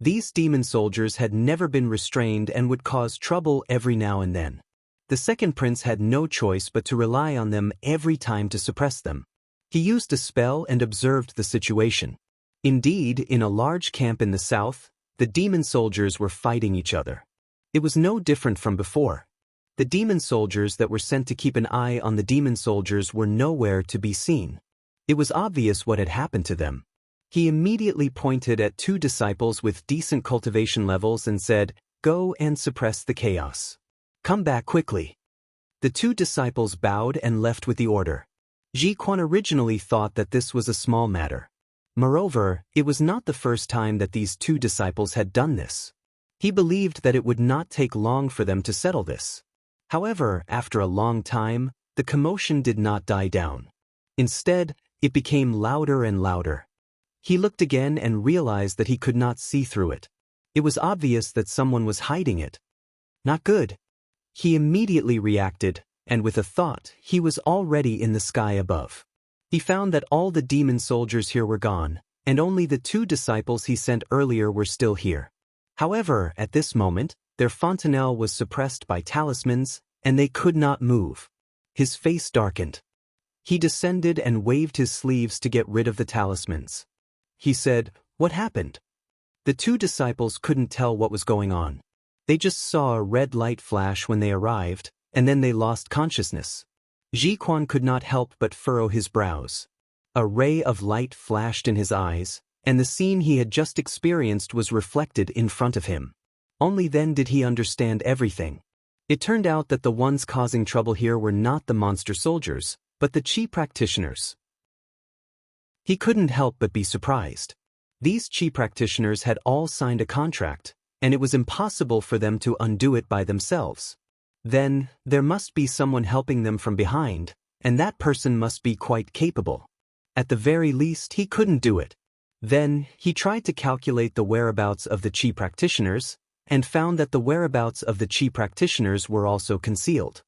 These demon soldiers had never been restrained and would cause trouble every now and then. The second prince had no choice but to rely on them every time to suppress them. He used a spell and observed the situation. Indeed, in a large camp in the south, the demon soldiers were fighting each other. It was no different from before. The demon soldiers that were sent to keep an eye on the demon soldiers were nowhere to be seen. It was obvious what had happened to them. He immediately pointed at 2 disciples with decent cultivation levels and said, Go and suppress the chaos. Come back quickly. The 2 disciples bowed and left with the order. Ji Quan originally thought that this was a small matter. Moreover, it was not the first time that these 2 disciples had done this. He believed that it would not take long for them to settle this. However, after a long time, the commotion did not die down. Instead, it became louder and louder. He looked again and realized that he could not see through it. It was obvious that someone was hiding it. Not good. He immediately reacted, and with a thought, he was already in the sky above. He found that all the demon soldiers here were gone, and only the 2 disciples he sent earlier were still here. However, at this moment, their fontanelle was suppressed by talismans, and they could not move. His face darkened. He descended and waved his sleeves to get rid of the talismans. He said, "What happened?" The two disciples couldn't tell what was going on. They just saw a red light flash when they arrived, and then they lost consciousness. Ji Quan could not help but furrow his brows. A ray of light flashed in his eyes, and the scene he had just experienced was reflected in front of him. Only then did he understand everything. It turned out that the ones causing trouble here were not the monster soldiers, but the Qi practitioners. He couldn't help but be surprised. These Qi practitioners had all signed a contract, and it was impossible for them to undo it by themselves. Then, there must be someone helping them from behind, and that person must be quite capable. At the very least, he couldn't do it. Then, he tried to calculate the whereabouts of the Qi practitioners, and found that the whereabouts of the Qi practitioners were also concealed.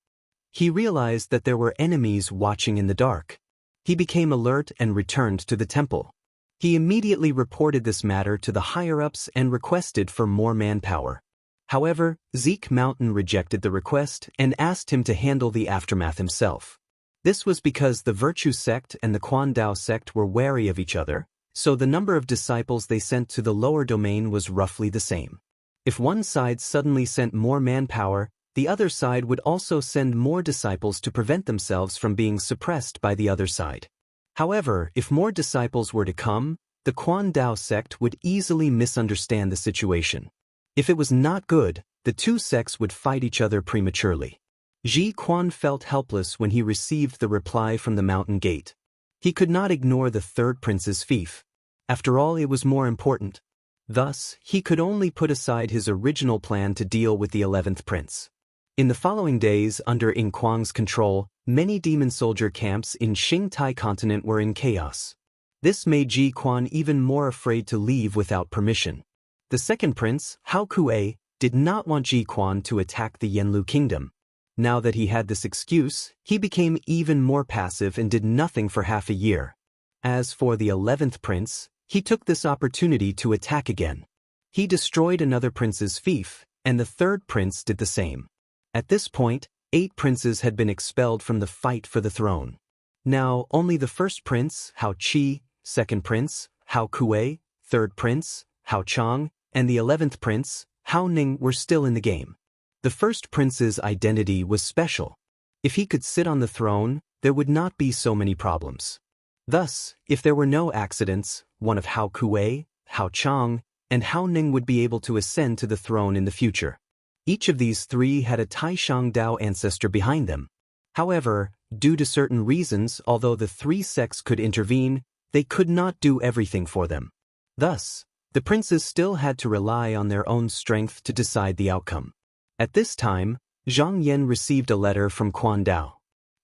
He realized that there were enemies watching in the dark. He became alert and returned to the temple. He immediately reported this matter to the higher-ups and requested for more manpower. However, Zeke Mountain rejected the request and asked him to handle the aftermath himself. This was because the Virtue Sect and the Quan Dao Sect were wary of each other, so the number of disciples they sent to the lower domain was roughly the same. If one side suddenly sent more manpower, the other side would also send more disciples to prevent themselves from being suppressed by the other side. However, if more disciples were to come, the Quan Dao Sect would easily misunderstand the situation. If it was not good, the two sects would fight each other prematurely. Ji Quan felt helpless when he received the reply from the mountain gate. He could not ignore the third prince's fief. After all, it was more important. Thus, he could only put aside his original plan to deal with the 11th prince. In the following days, under Ing Kuang's control, many demon soldier camps in Qingtai continent were in chaos. This made Ji Quan even more afraid to leave without permission. The second prince, Hao Kuei, did not want Ji Quan to attack the Yanlu kingdom. Now that he had this excuse, he became even more passive and did nothing for half a year. As for the 11th prince, he took this opportunity to attack again. He destroyed another prince's fief, and the third prince did the same. At this point, 8 princes had been expelled from the fight for the throne. Now, only the first prince, Hao Qi, second prince, Hao Kuei, third prince, Hao Chang, and the 11th prince, Hao Ning, were still in the game. The first prince's identity was special. If he could sit on the throne, there would not be so many problems. Thus, if there were no accidents, one of Hao Kuei, Hao Chang, and Hao Ning would be able to ascend to the throne in the future. Each of these 3 had a Taishang Dao ancestor behind them. However, due to certain reasons, although the 3 sects could intervene, they could not do everything for them. Thus, the princes still had to rely on their own strength to decide the outcome. At this time, Zhang Yan received a letter from Quan Dao.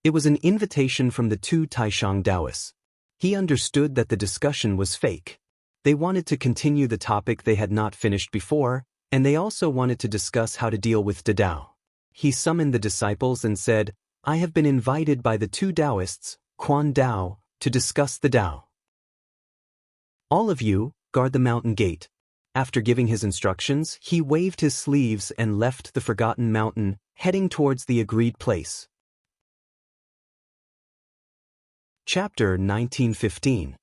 It was an invitation from the 2 Taishang Daoists. He understood that the discussion was fake. They wanted to continue the topic they had not finished before, and they also wanted to discuss how to deal with the Dao. He summoned the disciples and said, "I have been invited by the 2 Daoists, Quan Dao, to discuss the Dao. All of you, guard the mountain gate." After giving his instructions, he waved his sleeves and left the forgotten mountain, heading towards the agreed place. Chapter 1915.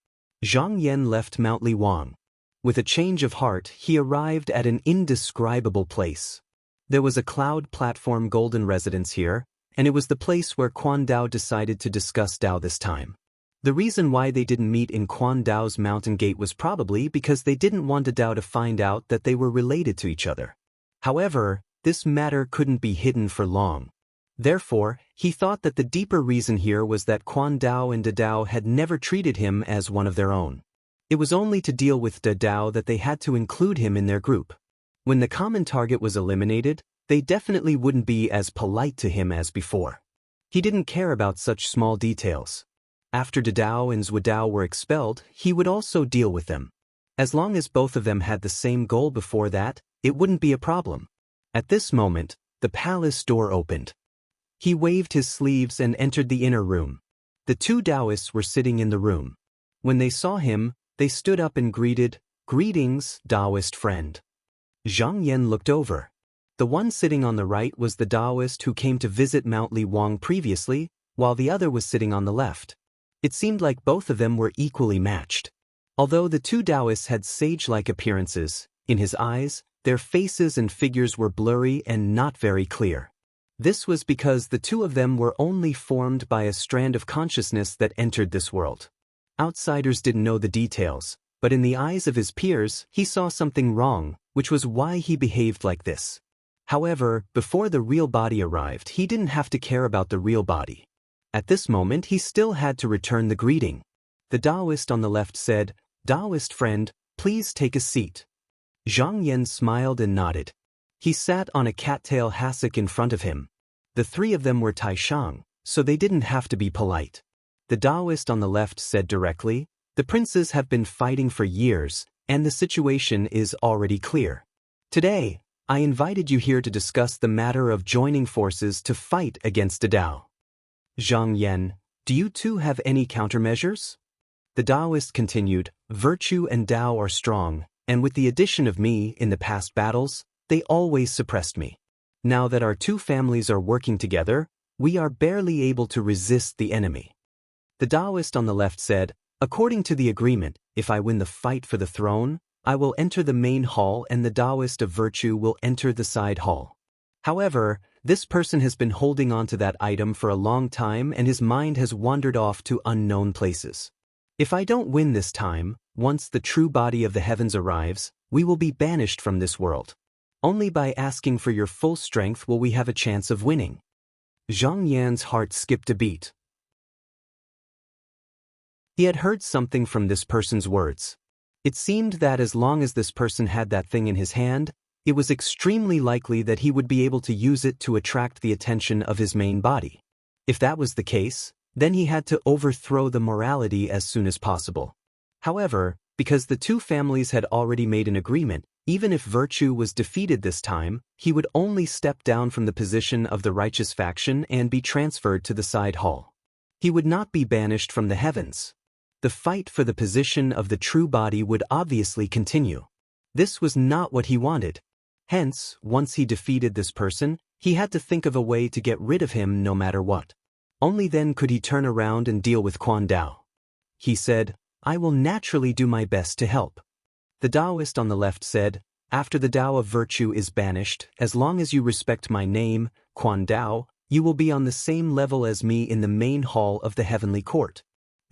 Zhang Yan left Mount Liwang. With a change of heart, he arrived at an indescribable place. There was a cloud platform golden residence here, and it was the place where Quan Dao decided to discuss Dao this time. The reason why they didn't meet in Quan Dao's mountain gate was probably because they didn't want the Dao to find out that they were related to each other. However, this matter couldn't be hidden for long. Therefore, he thought that the deeper reason here was that Quan Dao and Da Dao had never treated him as one of their own. It was only to deal with Da Dao that they had to include him in their group. When the common target was eliminated, they definitely wouldn't be as polite to him as before. He didn't care about such small details. After Da Dao and Zhu Dao were expelled, he would also deal with them. As long as both of them had the same goal before that, it wouldn't be a problem. At this moment, the palace door opened. He waved his sleeves and entered the inner room. The 2 Daoists were sitting in the room. When they saw him, they stood up and greeted, "Greetings, Daoist friend." Zhang Yan looked over. The one sitting on the right was the Daoist who came to visit Mount Liwang previously, while the other was sitting on the left. It seemed like both of them were equally matched. Although the two Taoists had sage-like appearances, in his eyes, their faces and figures were blurry and not very clear. This was because the two of them were only formed by a strand of consciousness that entered this world. Outsiders didn't know the details, but in the eyes of his peers, he saw something wrong, which was why he behaved like this. However, before the real body arrived, he didn't have to care about the real body. At this moment, he still had to return the greeting. The Taoist on the left said, "Taoist friend, please take a seat." Zhang Yan smiled and nodded. He sat on a cattail hassock in front of him. The three of them were Taishang, so they didn't have to be polite. The Taoist on the left said directly, "The princes have been fighting for years, and the situation is already clear. Today, I invited you here to discuss the matter of joining forces to fight against the Tao." Zhang Yan, do you two have any countermeasures? The Taoist continued, "Virtue and Tao are strong, and with the addition of me in the past battles, they always suppressed me. Now that our two families are working together, we are barely able to resist the enemy." The Taoist on the left said, "According to the agreement, if I win the fight for the throne, I will enter the main hall and the Taoist of virtue will enter the side hall. However, this person has been holding on to that item for a long time and his mind has wandered off to unknown places. If I don't win this time, once the true body of the heavens arrives, we will be banished from this world. Only by asking for your full strength will we have a chance of winning." Zhang Yan's heart skipped a beat. He had heard something from this person's words. It seemed that as long as this person had that thing in his hand, it was extremely likely that he would be able to use it to attract the attention of his main body. If that was the case, then he had to overthrow the morality as soon as possible. However, because the two families had already made an agreement, even if virtue was defeated this time, he would only step down from the position of the righteous faction and be transferred to the side hall. He would not be banished from the heavens. The fight for the position of the true body would obviously continue. This was not what he wanted. Hence, once he defeated this person, he had to think of a way to get rid of him no matter what. Only then could he turn around and deal with Quan Dao. He said, "I will naturally do my best to help." The Taoist on the left said, "After the Tao of virtue is banished, as long as you respect my name, Quan Dao, you will be on the same level as me in the main hall of the heavenly court."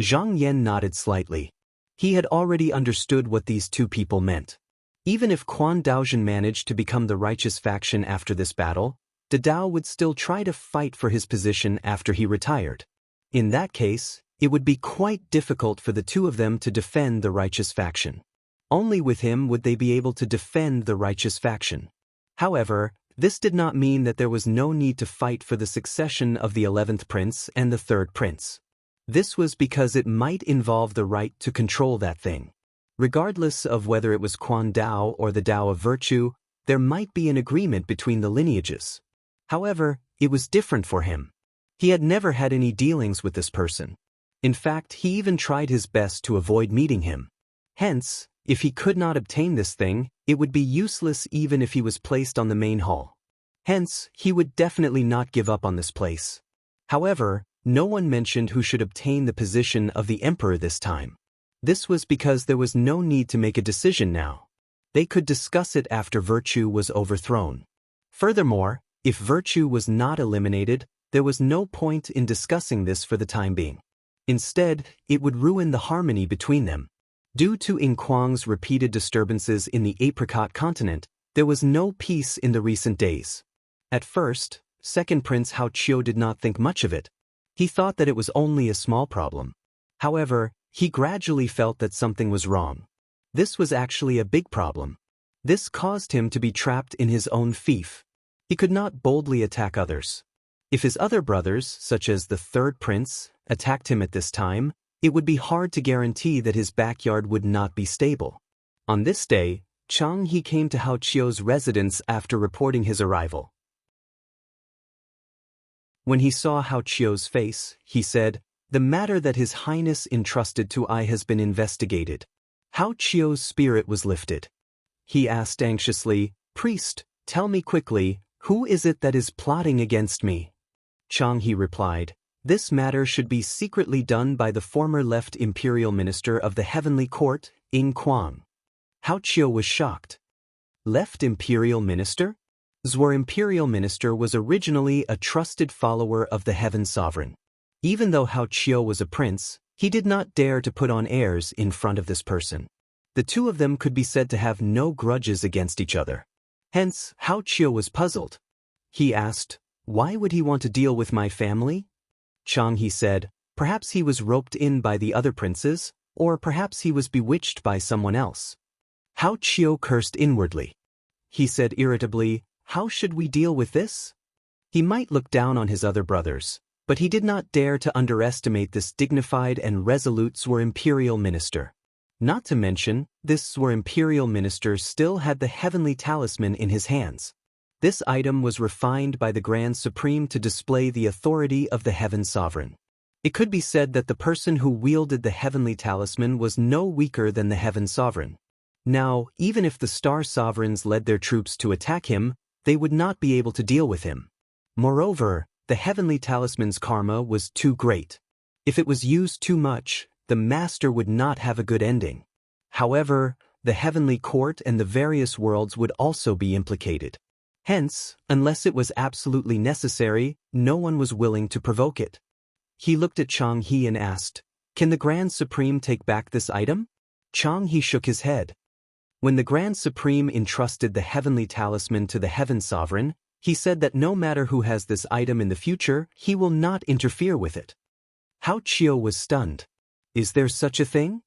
Zhang Yan nodded slightly. He had already understood what these two people meant. Even if Quan Daozhen managed to become the righteous faction after this battle, the Tao would still try to fight for his position after he retired. In that case, it would be quite difficult for the two of them to defend the righteous faction. Only with him would they be able to defend the righteous faction. However, this did not mean that there was no need to fight for the succession of the 11th prince and the 3rd prince. This was because it might involve the right to control that thing. Regardless of whether it was Quan Dao or the Tao of virtue, there might be an agreement between the lineages. However, it was different for him. He had never had any dealings with this person. In fact, he even tried his best to avoid meeting him. Hence, if he could not obtain this thing, it would be useless even if he was placed on the main hall. Hence, he would definitely not give up on this place. However, no one mentioned who should obtain the position of the emperor this time. This was because there was no need to make a decision now. They could discuss it after virtue was overthrown. Furthermore, if virtue was not eliminated, there was no point in discussing this for the time being. Instead, it would ruin the harmony between them. Due to Yin Kuang's repeated disturbances in the apricot continent, there was no peace in the recent days. At first, second Prince Hao Qiu did not think much of it. He thought that it was only a small problem. However, he gradually felt that something was wrong. This was actually a big problem. This caused him to be trapped in his own fief. He could not boldly attack others. If his other brothers, such as the 3rd prince, attacked him at this time, it would be hard to guarantee that his backyard would not be stable. On this day, Chang He came to Hao Qiu's residence after reporting his arrival. When he saw Hao Qiu's face, he said, "The matter that His Highness entrusted to I has been investigated." Hao Qiu's spirit was lifted. He asked anxiously, "Priest, tell me quickly, who is it that is plotting against me?" Chang He replied, This matter should be secretly done by the former left imperial minister of the heavenly court, Ying Kuang. Hao Qiu was shocked. Left imperial minister? Zwar imperial minister was originally a trusted follower of the heaven sovereign. Even though Hao Qiu was a prince, he did not dare to put on airs in front of this person. The two of them could be said to have no grudges against each other. Hence, Hao Qiu was puzzled. He asked, "Why would he want to deal with my family?" Chang He said, "Perhaps he was roped in by the other princes, or perhaps he was bewitched by someone else." Hao Qiu cursed inwardly. He said irritably, "How should we deal with this?" He might look down on his other brothers, but he did not dare to underestimate this dignified and resolute Zwar imperial minister. Not to mention, this Zwar imperial minister still had the heavenly talisman in his hands. This item was refined by the Grand Supreme to display the authority of the heaven sovereign. It could be said that the person who wielded the heavenly talisman was no weaker than the heaven sovereign. Now, even if the star sovereigns led their troops to attack him, they would not be able to deal with him. Moreover, the heavenly talisman's karma was too great. If it was used too much, the master would not have a good ending. However, the heavenly court and the various worlds would also be implicated. Hence, unless it was absolutely necessary, no one was willing to provoke it. He looked at Chang He and asked, "Can the Grand Supreme take back this item?" Chang He shook his head. When the Grand Supreme entrusted the heavenly talisman to the heaven sovereign, he said that no matter who has this item in the future, he will not interfere with it. Hao Qiu was stunned. "Is there such a thing?"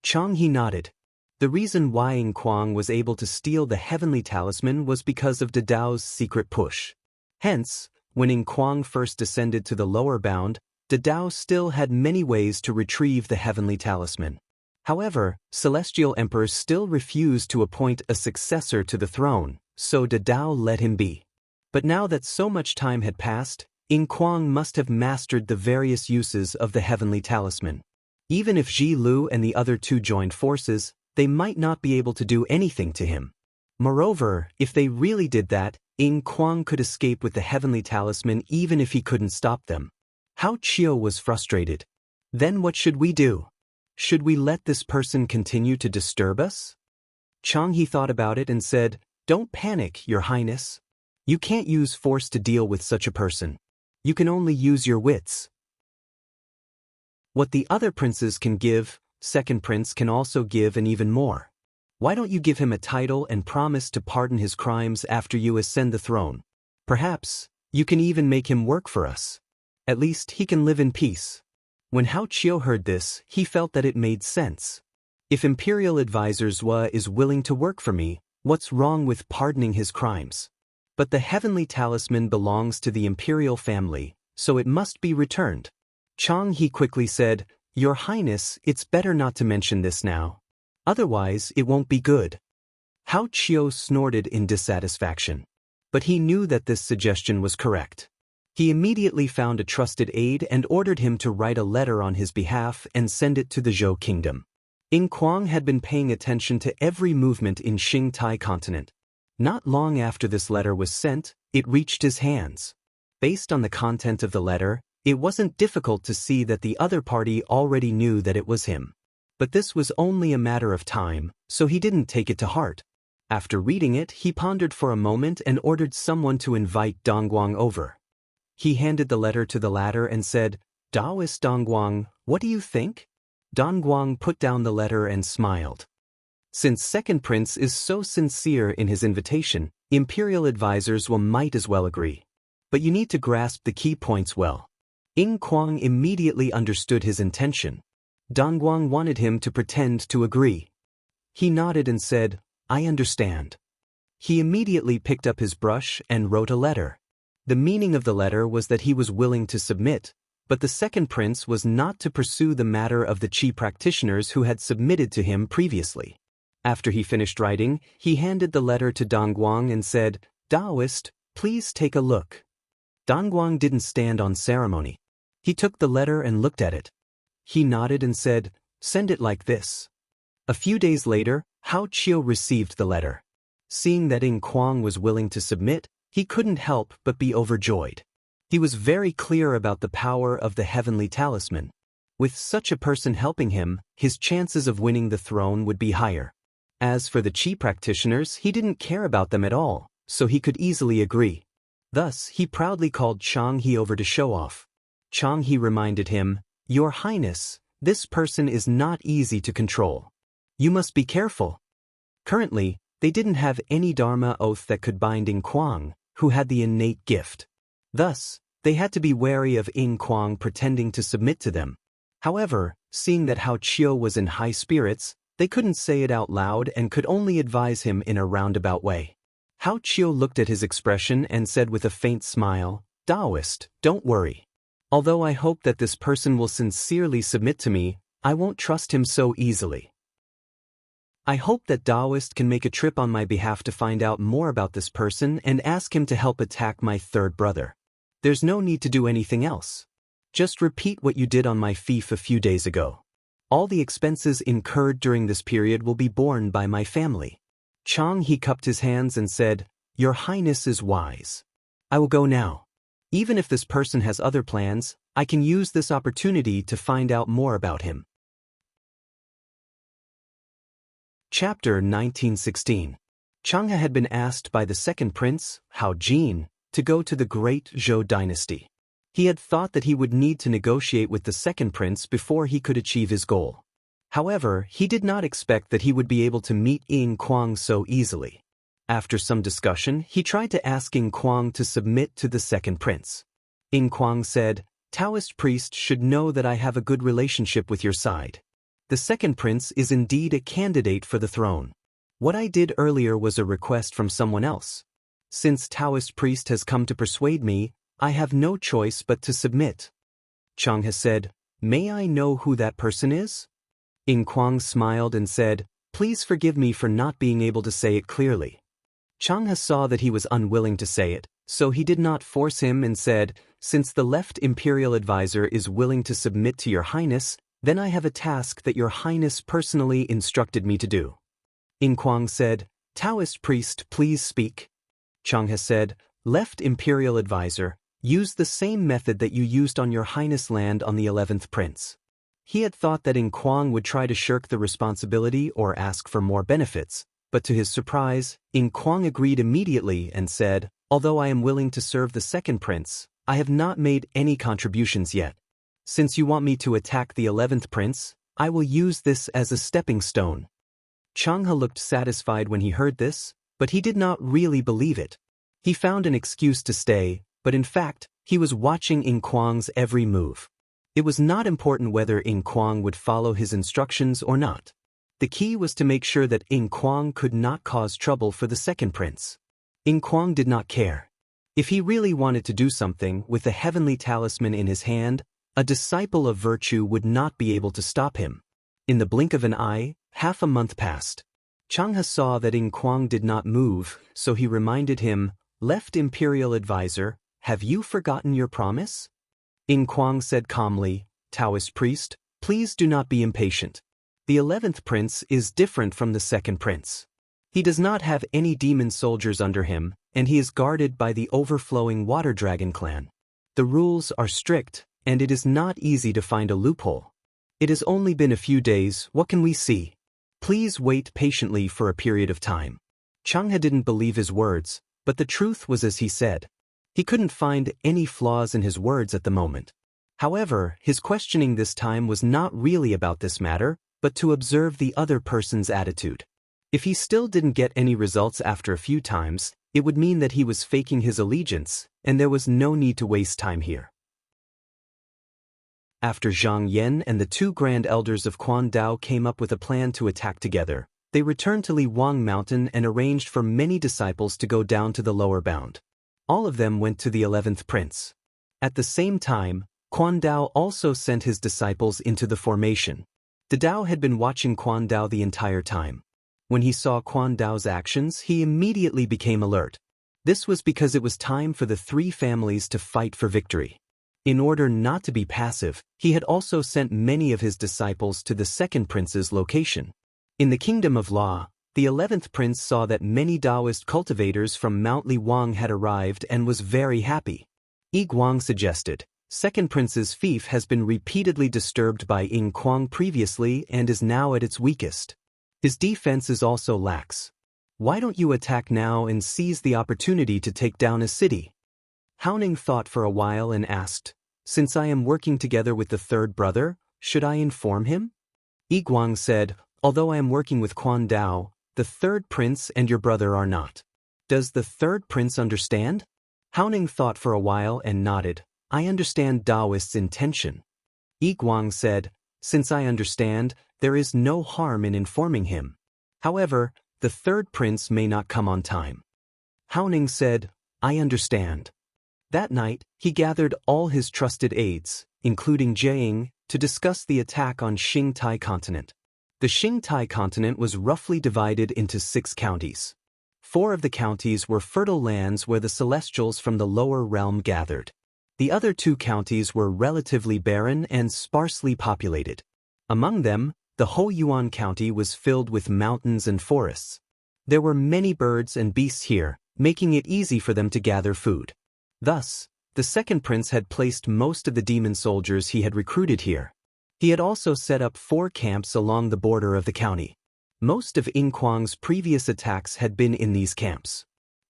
Chang He nodded. The reason why Ying Kuang was able to steal the heavenly talisman was because of Dao's secret push. Hence, when Ying Kuang first descended to the lower bound, Dao still had many ways to retrieve the heavenly talisman. However, celestial emperors still refused to appoint a successor to the throne, so Dao let him be. But now that so much time had passed, Ying Kuang must have mastered the various uses of the heavenly talisman. Even if Ji Lu and the other two joined forces, they might not be able to do anything to him. Moreover, if they really did that, Ying Kuang could escape with the heavenly talisman even if he couldn't stop them. Hao Qiu was frustrated. Then what should we do? Should we let this person continue to disturb us? Chang He thought about it and said, "Don't panic, Your Highness. You can't use force to deal with such a person. You can only use your wits. What the other princes can give, second prince can also give and even more. Why don't you give him a title and promise to pardon his crimes after you ascend the throne? Perhaps, you can even make him work for us. At least he can live in peace." When Hao Qiu heard this, he felt that it made sense. If Imperial Advisor Zhua is willing to work for me, what's wrong with pardoning his crimes? But the heavenly talisman belongs to the imperial family, so it must be returned. Chang He quickly said, "Your Highness, it's better not to mention this now. Otherwise, it won't be good." Hao Qiu snorted in dissatisfaction. But he knew that this suggestion was correct. He immediately found a trusted aide and ordered him to write a letter on his behalf and send it to the Zhou kingdom. Ying Kuang had been paying attention to every movement in Qingtai continent. Not long after this letter was sent, it reached his hands. Based on the content of the letter, it wasn't difficult to see that the other party already knew that it was him. But this was only a matter of time, so he didn't take it to heart. After reading it, he pondered for a moment and ordered someone to invite Dongguang over. He handed the letter to the latter and said, "Taoist Dongguang, what do you think?" Dongguang put down the letter and smiled. Since second prince is so sincere in his invitation, imperial advisors might as well agree. But you need to grasp the key points well. Ying Kuang immediately understood his intention. Dongguang wanted him to pretend to agree. He nodded and said, "I understand." He immediately picked up his brush and wrote a letter. The meaning of the letter was that he was willing to submit, but the second prince was not to pursue the matter of the Qi practitioners who had submitted to him previously. After he finished writing, he handed the letter to Dongguang and said, "Taoist, please take a look." Dongguang didn't stand on ceremony. He took the letter and looked at it. He nodded and said, "Send it like this." A few days later, Hao Qiu received the letter. Seeing that Ying Kuang was willing to submit, he couldn't help but be overjoyed. He was very clear about the power of the heavenly talisman. With such a person helping him, his chances of winning the throne would be higher. As for the Qi practitioners, he didn't care about them at all, so he could easily agree. Thus, he proudly called Chang He over to show off. Chang He reminded him, "Your Highness, this person is not easy to control. You must be careful." Currently, they didn't have any Dharma oath that could bind Ying Kuang, who had the innate gift. Thus, they had to be wary of Ying Kuang pretending to submit to them. However, seeing that Hao Qiu was in high spirits, they couldn't say it out loud and could only advise him in a roundabout way. Hao Qiu looked at his expression and said with a faint smile, "Taoist, don't worry. Although I hope that this person will sincerely submit to me, I won't trust him so easily. I hope that Taoist can make a trip on my behalf to find out more about this person and ask him to help attack my third brother. There's no need to do anything else. Just repeat what you did on my fief a few days ago. All the expenses incurred during this period will be borne by my family." Chang He cupped his hands and said, "Your Highness is wise. I will go now. Even if this person has other plans, I can use this opportunity to find out more about him." Chapter 1916. Chang He had been asked by the second prince, Hao Jin, to go to the great Zhou dynasty. He had thought that he would need to negotiate with the second prince before he could achieve his goal. However, he did not expect that he would be able to meet Ying Kuang so easily. After some discussion, he tried to ask Ying Kuang to submit to the second prince. Ying Kuang said, "Taoist priest should know that I have a good relationship with your side. The second prince is indeed a candidate for the throne. What I did earlier was a request from someone else. Since Taoist priest has come to persuade me, I have no choice but to submit." Chang He said, "May I know who that person is?" Ying Kuang smiled and said, "Please forgive me for not being able to say it clearly." Chang He saw that he was unwilling to say it, so he did not force him and said, "Since the left imperial advisor is willing to submit to your Highness, then I have a task that your Highness personally instructed me to do." Ying Kuang said, "Taoist priest, please speak." Chang He said, "Left imperial advisor, use the same method that you used on your Highness land on the 11th prince." He had thought that Ying Kuang would try to shirk the responsibility or ask for more benefits, but to his surprise, Ying Kuang agreed immediately and said, "Although I am willing to serve the second prince, I have not made any contributions yet. Since you want me to attack the 11th prince, I will use this as a stepping stone." Chang He looked satisfied when he heard this, but he did not really believe it. He found an excuse to stay, but in fact, he was watching Ying Kuang's every move. It was not important whether Ying Kuang would follow his instructions or not. The key was to make sure that Ying Kuang could not cause trouble for the second prince. Ying Kuang did not care. If he really wanted to do something with the heavenly talisman in his hand, a disciple of virtue would not be able to stop him. In the blink of an eye, half a month passed. Chang He saw that Ying Kuang did not move, so he reminded him, "Left imperial advisor, have you forgotten your promise?" Ying Kuang said calmly, "Taoist priest, please do not be impatient. The 11th prince is different from the second prince. He does not have any demon soldiers under him, and he is guarded by the overflowing water dragon clan. The rules are strict, and it is not easy to find a loophole. It has only been a few days, what can we see? Please wait patiently for a period of time." Chang He didn't believe his words, but the truth was as he said. He couldn't find any flaws in his words at the moment. However, his questioning this time was not really about this matter, but to observe the other person's attitude. If he still didn't get any results after a few times, it would mean that he was faking his allegiance, and there was no need to waste time here. After Zhang Yan and the two grand elders of Quan Dao came up with a plan to attack together, they returned to Li Wang Mountain and arranged for many disciples to go down to the lower bound. All of them went to the 11th prince. At the same time, Quan Dao also sent his disciples into the formation. The Dao had been watching Quan Dao the entire time. When he saw Quan Dao's actions, he immediately became alert. This was because it was time for the three families to fight for victory. In order not to be passive, he had also sent many of his disciples to the second prince's location. In the kingdom of Law, the 11th prince saw that many Taoist cultivators from Mount Li Wang had arrived and was very happy. Yi Guang suggested. Second Prince's fief has been repeatedly disturbed by Ying Kuang previously and is now at its weakest. His defense is also lax. Why don't you attack now and seize the opportunity to take down a city? Haoning thought for a while and asked, since I am working together with the third brother, should I inform him? Yi Guang said, although I am working with Quan Dao, the third prince and your brother are not. Does the third prince understand? Haoning thought for a while and nodded. I understand Daoist's intention. Yi Guang said, since I understand, there is no harm in informing him. However, the third prince may not come on time. Haoning said, I understand. That night, he gathered all his trusted aides, including Jiaying, to discuss the attack on Qingtai continent. The Qingtai continent was roughly divided into 6 counties. 4 of the counties were fertile lands where the celestials from the lower realm gathered. The other 2 counties were relatively barren and sparsely populated. Among them, the Hoyuan County was filled with mountains and forests. There were many birds and beasts here, making it easy for them to gather food. Thus, the second prince had placed most of the demon soldiers he had recruited here. He had also set up 4 camps along the border of the county. Most of Ying Kuang's previous attacks had been in these camps.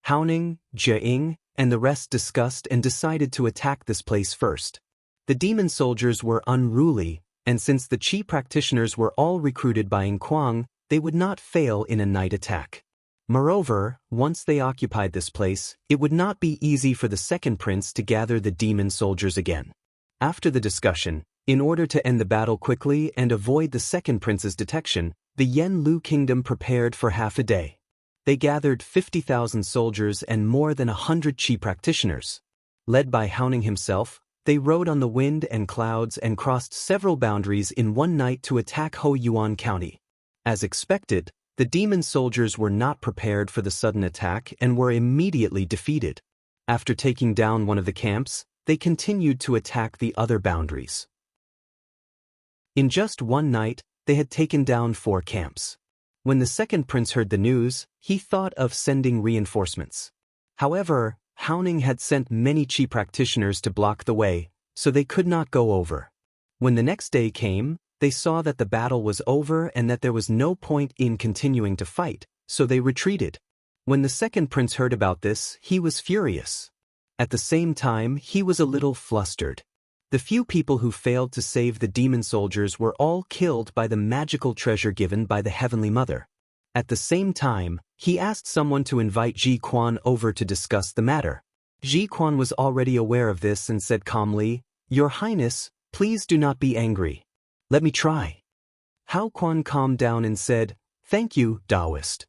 Haoning, Jiaying, and the rest discussed and decided to attack this place first. The demon soldiers were unruly, and since the Qi practitioners were all recruited by Ying Kuang, they would not fail in a night attack. Moreover, once they occupied this place, it would not be easy for the second prince to gather the demon soldiers again. After the discussion, in order to end the battle quickly and avoid the second prince's detection, the Yen Lu kingdom prepared for half a day. They gathered 50,000 soldiers and more than 100 Qi practitioners. Led by Haoning himself, they rode on the wind and clouds and crossed several boundaries in one night to attack Hoyuan County. As expected, the demon soldiers were not prepared for the sudden attack and were immediately defeated. After taking down one of the camps, they continued to attack the other boundaries. In just one night, they had taken down 4 camps. When the second prince heard the news, he thought of sending reinforcements. However, Haoning had sent many Qi practitioners to block the way, so they could not go over. When the next day came, they saw that the battle was over and that there was no point in continuing to fight, so they retreated. When the second prince heard about this, he was furious. At the same time, he was a little flustered. The few people who failed to save the demon soldiers were all killed by the magical treasure given by the Heavenly Mother. At the same time, he asked someone to invite Ji Quan over to discuss the matter. Ji Quan was already aware of this and said calmly, Your Highness, please do not be angry. Let me try. Hao Quan calmed down and said, Thank you, Daoist.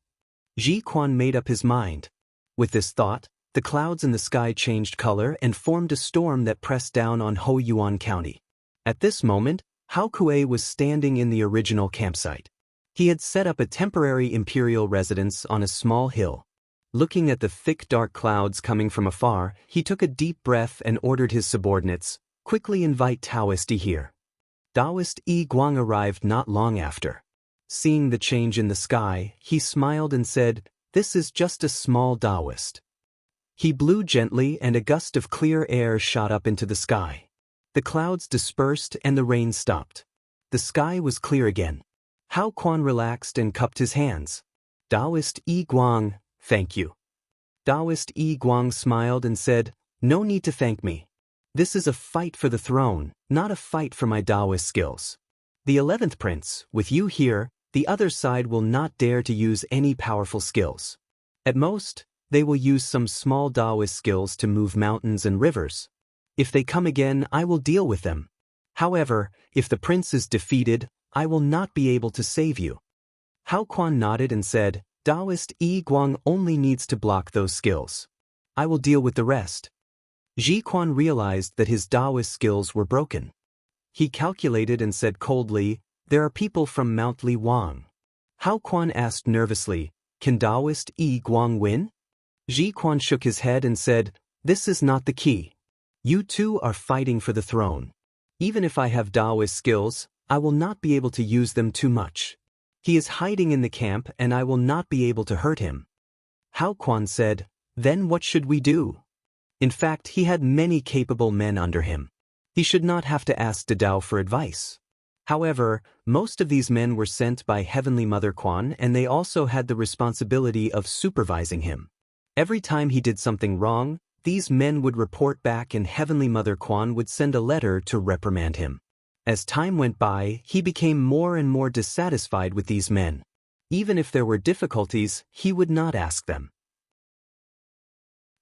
Ji Quan made up his mind. With this thought, the clouds in the sky changed color and formed a storm that pressed down on Hoyuan County. At this moment, Hao Kuei was standing in the original campsite. He had set up a temporary imperial residence on a small hill. Looking at the thick dark clouds coming from afar, he took a deep breath and ordered his subordinates, quickly invite Taoist here. Daoist Yi Guang arrived not long after. Seeing the change in the sky, he smiled and said, This is just a small Daoist. He blew gently and a gust of clear air shot up into the sky. The clouds dispersed and the rain stopped. The sky was clear again. Hao Quan relaxed and cupped his hands. Daoist Yi Guang, thank you. Daoist Yi Guang smiled and said, No need to thank me. This is a fight for the throne, not a fight for my Daoist skills. The 11th prince, with you here, the other side will not dare to use any powerful skills. At most, they will use some small Daoist skills to move mountains and rivers. If they come again, I will deal with them. However, if the prince is defeated, I will not be able to save you. Hao Quan nodded and said, Daoist Yi Guang only needs to block those skills. I will deal with the rest. Ji Quan realized that his Daoist skills were broken. He calculated and said coldly, There are people from Mount Li Wang. Hao Quan asked nervously, Can Daoist Yi Guang win? Ji Quan shook his head and said, This is not the key. You two are fighting for the throne. Even if I have Daoist skills, I will not be able to use them too much. He is hiding in the camp and I will not be able to hurt him. Hao Quan said, Then what should we do? In fact, he had many capable men under him. He should not have to ask Dao for advice. However, most of these men were sent by Heavenly Mother Quan, and they also had the responsibility of supervising him. Every time he did something wrong, these men would report back and Heavenly Mother Quan would send a letter to reprimand him. As time went by, he became more and more dissatisfied with these men. Even if there were difficulties, he would not ask them.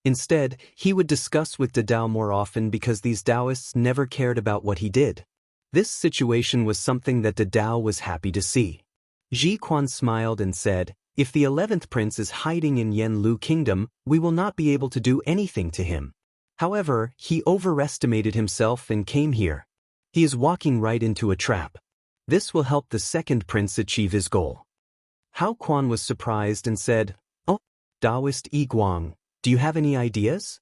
Instead, he would discuss with Dao more often because these Taoists never cared about what he did. This situation was something that Dao was happy to see. Ji Quan smiled and said, "If the 11th prince is hiding in Yanlu Kingdom, we will not be able to do anything to him. However, he overestimated himself and came here. He is walking right into a trap. This will help the second prince achieve his goal." Hao Quan was surprised and said, "Oh, Taoist Yi Guang, do you have any ideas?"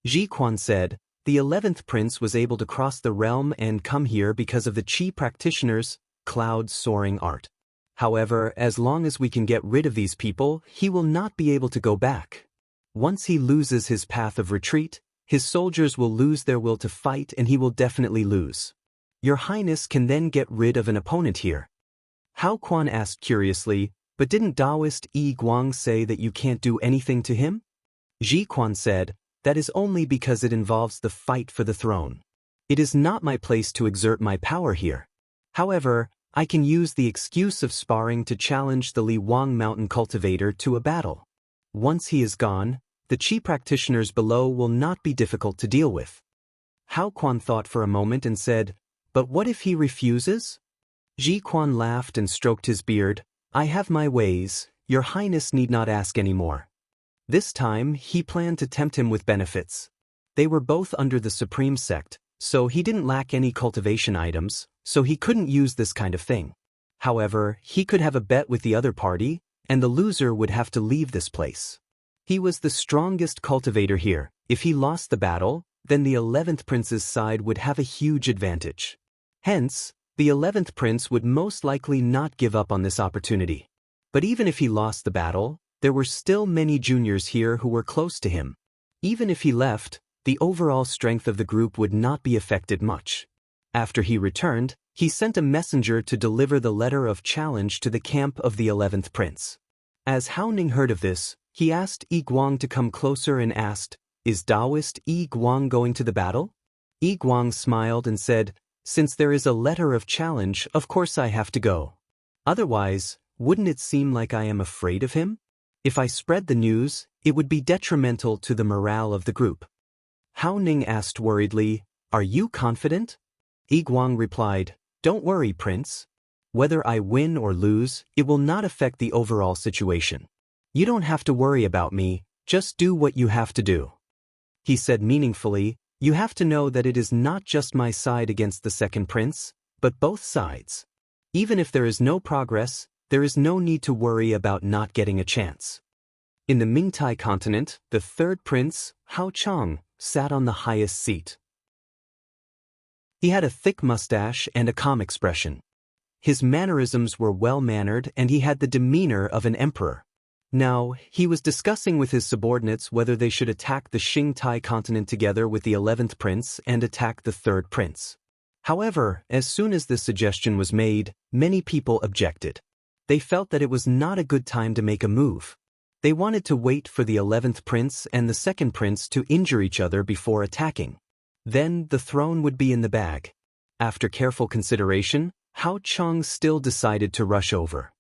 Ji Quan said, "The 11th prince was able to cross the realm and come here because of the Qi practitioners' cloud soaring art. However, as long as we can get rid of these people, he will not be able to go back. Once he loses his path of retreat, his soldiers will lose their will to fight and he will definitely lose. Your Highness can then get rid of an opponent here." Hao Quan asked curiously, "But didn't Taoist Yi Guang say that you can't do anything to him?" Ji Quan said, "That is only because it involves the fight for the throne. It is not my place to exert my power here. However, I can use the excuse of sparring to challenge the Li Wang mountain cultivator to a battle. Once he is gone, the Qi practitioners below will not be difficult to deal with." Hao Quan thought for a moment and said, "But what if he refuses?" Ji Quan laughed and stroked his beard. "I have my ways, Your Highness need not ask any more." This time, he planned to tempt him with benefits. They were both under the Supreme Sect, so he didn't lack any cultivation items, so he couldn't use this kind of thing. However, he could have a bet with the other party, and the loser would have to leave this place. He was the strongest cultivator here. If he lost the battle, then the 11th prince's side would have a huge advantage. Hence, the 11th prince would most likely not give up on this opportunity. But even if he lost the battle, there were still many juniors here who were close to him. Even if he left, the overall strength of the group would not be affected much. After he returned, he sent a messenger to deliver the letter of challenge to the camp of the 11th prince. As Hao Ning heard of this, he asked Yi Guang to come closer and asked, "Is Taoist Yi Guang going to the battle?" Yi Guang smiled and said, "Since there is a letter of challenge, of course I have to go. Otherwise, wouldn't it seem like I am afraid of him? If I spread the news, it would be detrimental to the morale of the group." Hao Ning asked worriedly, "Are you confident?" Yi Guang replied, "Don't worry, Prince. Whether I win or lose, it will not affect the overall situation. You don't have to worry about me, just do what you have to do." He said meaningfully, "You have to know that it is not just my side against the second prince, but both sides. Even if there is no progress, there is no need to worry about not getting a chance." In the Mingtai continent, the third prince, Hao Chang, sat on the highest seat. He had a thick mustache and a calm expression. His mannerisms were well-mannered and he had the demeanor of an emperor. Now, he was discussing with his subordinates whether they should attack the Qingtai continent together with the 11th prince and attack the third prince. However, as soon as this suggestion was made, many people objected. They felt that it was not a good time to make a move. They wanted to wait for the 11th prince and the second prince to injure each other before attacking. Then the throne would be in the bag. After careful consideration, Hao Chang still decided to rush over.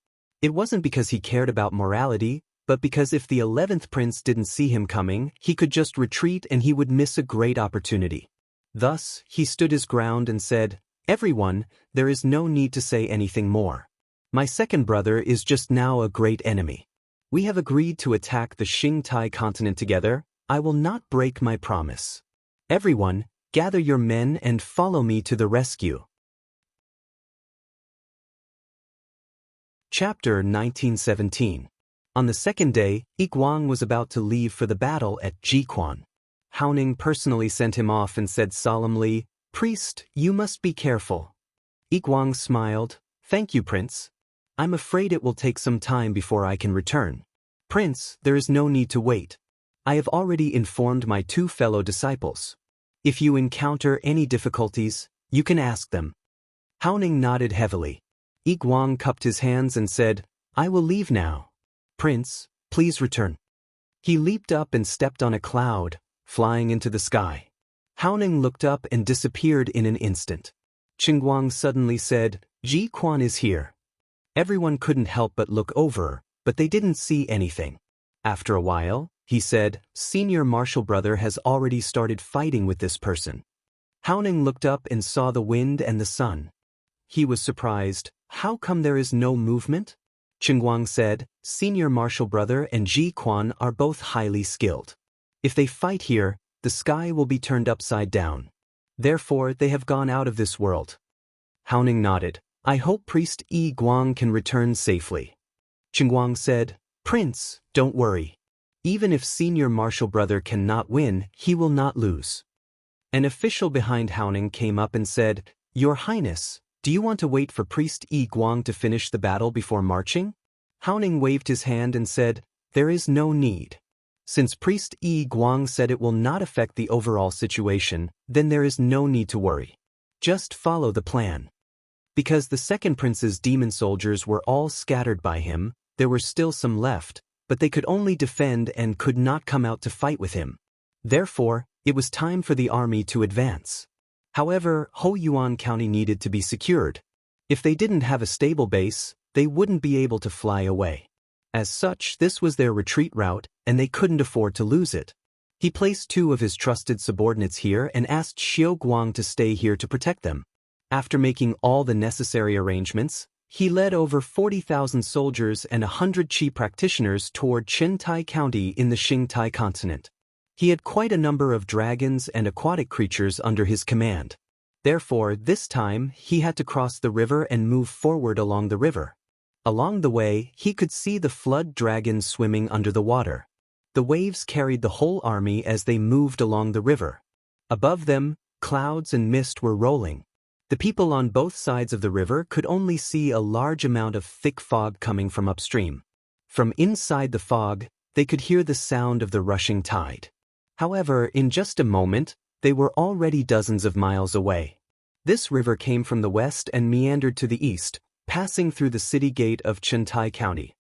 It wasn't because he cared about morality, but because if the 11th prince didn't see him coming, he could just retreat and he would miss a great opportunity. Thus, he stood his ground and said, "Everyone, there is no need to say anything more. My second brother is just now a great enemy. We have agreed to attack the Qingtai continent together. I will not break my promise. Everyone, gather your men and follow me to the rescue." Chapter 1917. On the second day, Yi Guang was about to leave for the battle at Jiquan. Hao Ning personally sent him off and said solemnly, "Priest, you must be careful." Yi Guang smiled, "Thank you, Prince. I'm afraid it will take some time before I can return." "Prince, there is no need to wait. I have already informed my 2 fellow disciples. If you encounter any difficulties, you can ask them." Haoning nodded heavily. Yi Guang cupped his hands and said, "I will leave now. Prince, please return." He leaped up and stepped on a cloud, flying into the sky. Haoning looked up and disappeared in an instant. Qingguang suddenly said, "Ji Quan is here." Everyone couldn't help but look over, but they didn't see anything. After a while, he said, "Senior Marshal Brother has already started fighting with this person." Haoning looked up and saw the wind and the sun. He was surprised. "How come there is no movement?" Qingguang said, "Senior Marshal Brother and Ji Quan are both highly skilled. If they fight here, the sky will be turned upside down. Therefore, they have gone out of this world." Haoning nodded. "I hope Priest Yi Guang can return safely." Qingguang said, "Prince, don't worry. Even if Senior Marshal Brother cannot win, he will not lose." An official behind Haoning came up and said, "Your Highness, do you want to wait for Priest Yi Guang to finish the battle before marching?" Haoning waved his hand and said, "There is no need. Since Priest Yi Guang said it will not affect the overall situation, then there is no need to worry. Just follow the plan." Because the second prince's demon soldiers were all scattered by him, there were still some left, but they could only defend and could not come out to fight with him. Therefore, it was time for the army to advance. However, Hoyuan County needed to be secured. If they didn't have a stable base, they wouldn't be able to fly away. As such, this was their retreat route, and they couldn't afford to lose it. He placed 2 of his trusted subordinates here and asked Xiao Guang to stay here to protect them. After making all the necessary arrangements, he led over 40,000 soldiers and 100 Qi practitioners toward Chentai County in the Qingtai continent. He had quite a number of dragons and aquatic creatures under his command. Therefore, this time, he had to cross the river and move forward along the river. Along the way, he could see the flood dragons swimming under the water. The waves carried the whole army as they moved along the river. Above them, clouds and mist were rolling. The people on both sides of the river could only see a large amount of thick fog coming from upstream. From inside the fog, they could hear the sound of the rushing tide. However, in just a moment, they were already dozens of miles away. This river came from the west and meandered to the east, passing through the city gate of Chentai County.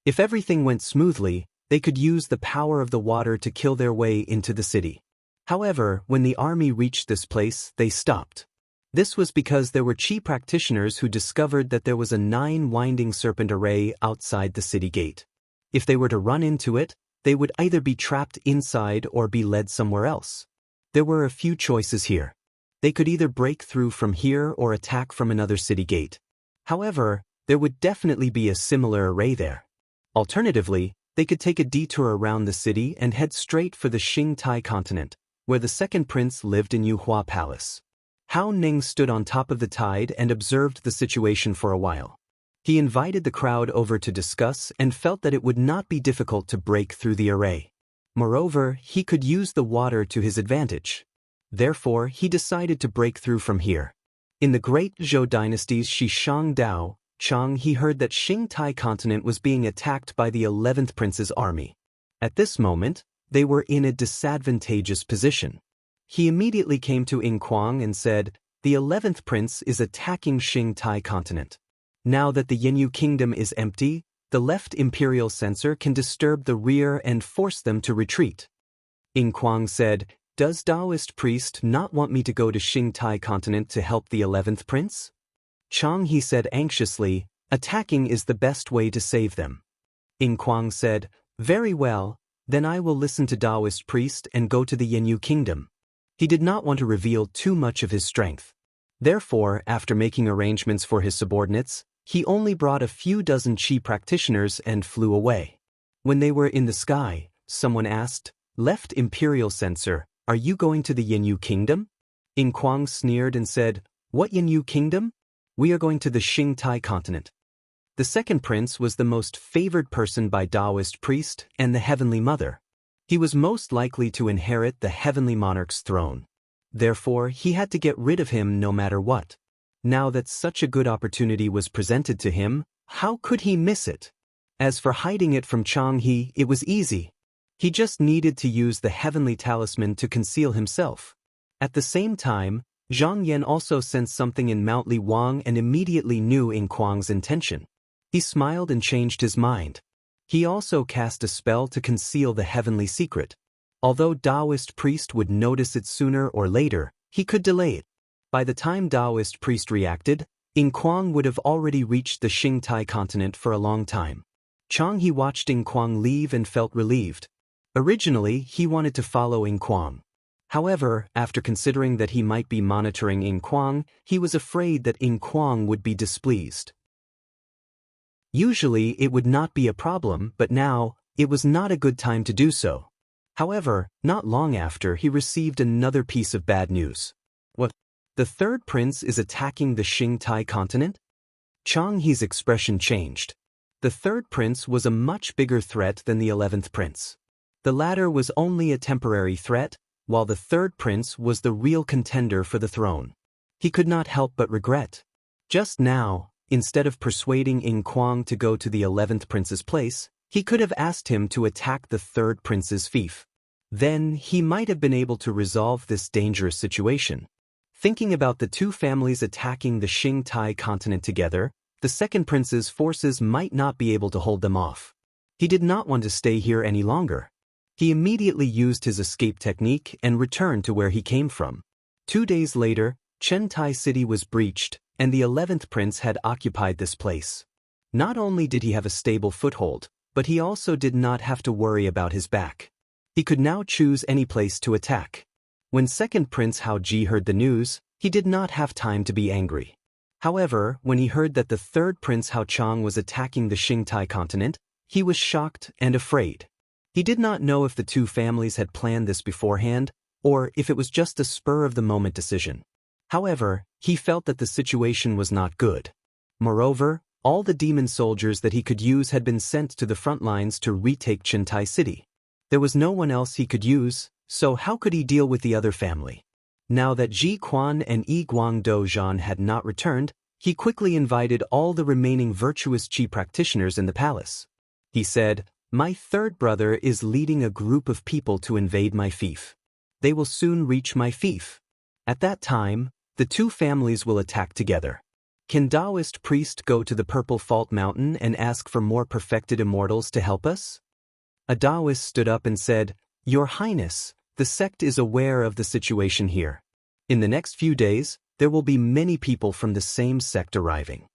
If everything went smoothly, they could use the power of the water to kill their way into the city. However, when the army reached this place, they stopped. This was because there were Qi practitioners who discovered that there was a 9-winding serpent array outside the city gate. If they were to run into it, they would either be trapped inside or be led somewhere else. There were a few choices here. They could either break through from here or attack from another city gate. However, there would definitely be a similar array there. Alternatively, they could take a detour around the city and head straight for the Qingtai continent, where the second prince lived in Yuhua Palace. Hao Ning stood on top of the tide and observed the situation for a while. He invited the crowd over to discuss and felt that it would not be difficult to break through the array. Moreover, he could use the water to his advantage. Therefore, he decided to break through from here. In the great Zhou dynasty's Shishang Dao, Chang, he heard that Qingtai continent was being attacked by the 11th prince's army. At this moment, they were in a disadvantageous position. He immediately came to Ying Kuang and said, "The 11th prince is attacking Qingtai continent. Now that the Yanyu kingdom is empty, the left imperial censor can disturb the rear and force them to retreat." Ying Kuang said, "Does Taoist priest not want me to go to Qingtai continent to help the 11th prince?" Chang, he said anxiously, "Attacking is the best way to save them." Ying Kuang said, "Very well, then I will listen to Taoist priest and go to the Yanyu kingdom." He did not want to reveal too much of his strength. Therefore, after making arrangements for his subordinates, he only brought a few dozen Qi practitioners and flew away. When they were in the sky, someone asked, "Left imperial censor, are you going to the Yanyu kingdom?" Ying Kuang sneered and said, "What Yanyu kingdom? We are going to the Qingtai continent." The second prince was the most favored person by Taoist priest and the Heavenly Mother. He was most likely to inherit the Heavenly Monarch's throne. Therefore, he had to get rid of him no matter what. Now that such a good opportunity was presented to him, how could he miss it? As for hiding it from Changhe, it was easy. He just needed to use the heavenly talisman to conceal himself. At the same time, Zhang Yan also sensed something in Mount Li Wang and immediately knew Ying Kuang's intention. He smiled and changed his mind. He also cast a spell to conceal the heavenly secret. Although Taoist priest would notice it sooner or later, he could delay it. By the time Taoist priest reacted, Ying Kuang would have already reached the Qingtai continent for a long time. Changhe watched Ying Kuang leave and felt relieved. Originally, he wanted to follow Ying Kuang. However, after considering that he might be monitoring Ying Kuang, he was afraid that Ying Kuang would be displeased. Usually, it would not be a problem, but now, it was not a good time to do so. However, not long after, he received another piece of bad news. What? The third prince is attacking the Qingtai continent? Changhe's expression changed. The third prince was a much bigger threat than the 11th prince. The latter was only a temporary threat, while the third prince was the real contender for the throne. He could not help but regret. Just now, instead of persuading Ying Kuang to go to the 11th prince's place, he could have asked him to attack the third prince's fief. Then, he might have been able to resolve this dangerous situation. Thinking about the two families attacking the Qingtai continent together, the second prince's forces might not be able to hold them off. He did not want to stay here any longer. He immediately used his escape technique and returned to where he came from. 2 days later, Qingtai city was breached, and the 11th prince had occupied this place. Not only did he have a stable foothold, but he also did not have to worry about his back. He could now choose any place to attack. When second prince Hao Ji heard the news, he did not have time to be angry. However, when he heard that the third prince Hao Chang was attacking the Qingtai continent, he was shocked and afraid. He did not know if the two families had planned this beforehand, or if it was just a spur-of-the-moment decision. However, he felt that the situation was not good. Moreover, all the demon soldiers that he could use had been sent to the front lines to retake Qingtai city. There was no one else he could use, so how could he deal with the other family? Now that Ji Quan and Yi Guangdou had not returned, he quickly invited all the remaining virtuous Qi practitioners in the palace. He said, "My third brother is leading a group of people to invade my fief. They will soon reach my fief. At that time, the two families will attack together. Can Taoist priest go to the Purple Fault Mountain and ask for more perfected immortals to help us?" A Taoist stood up and said, "Your Highness, the sect is aware of the situation here. In the next few days, there will be many people from the same sect arriving."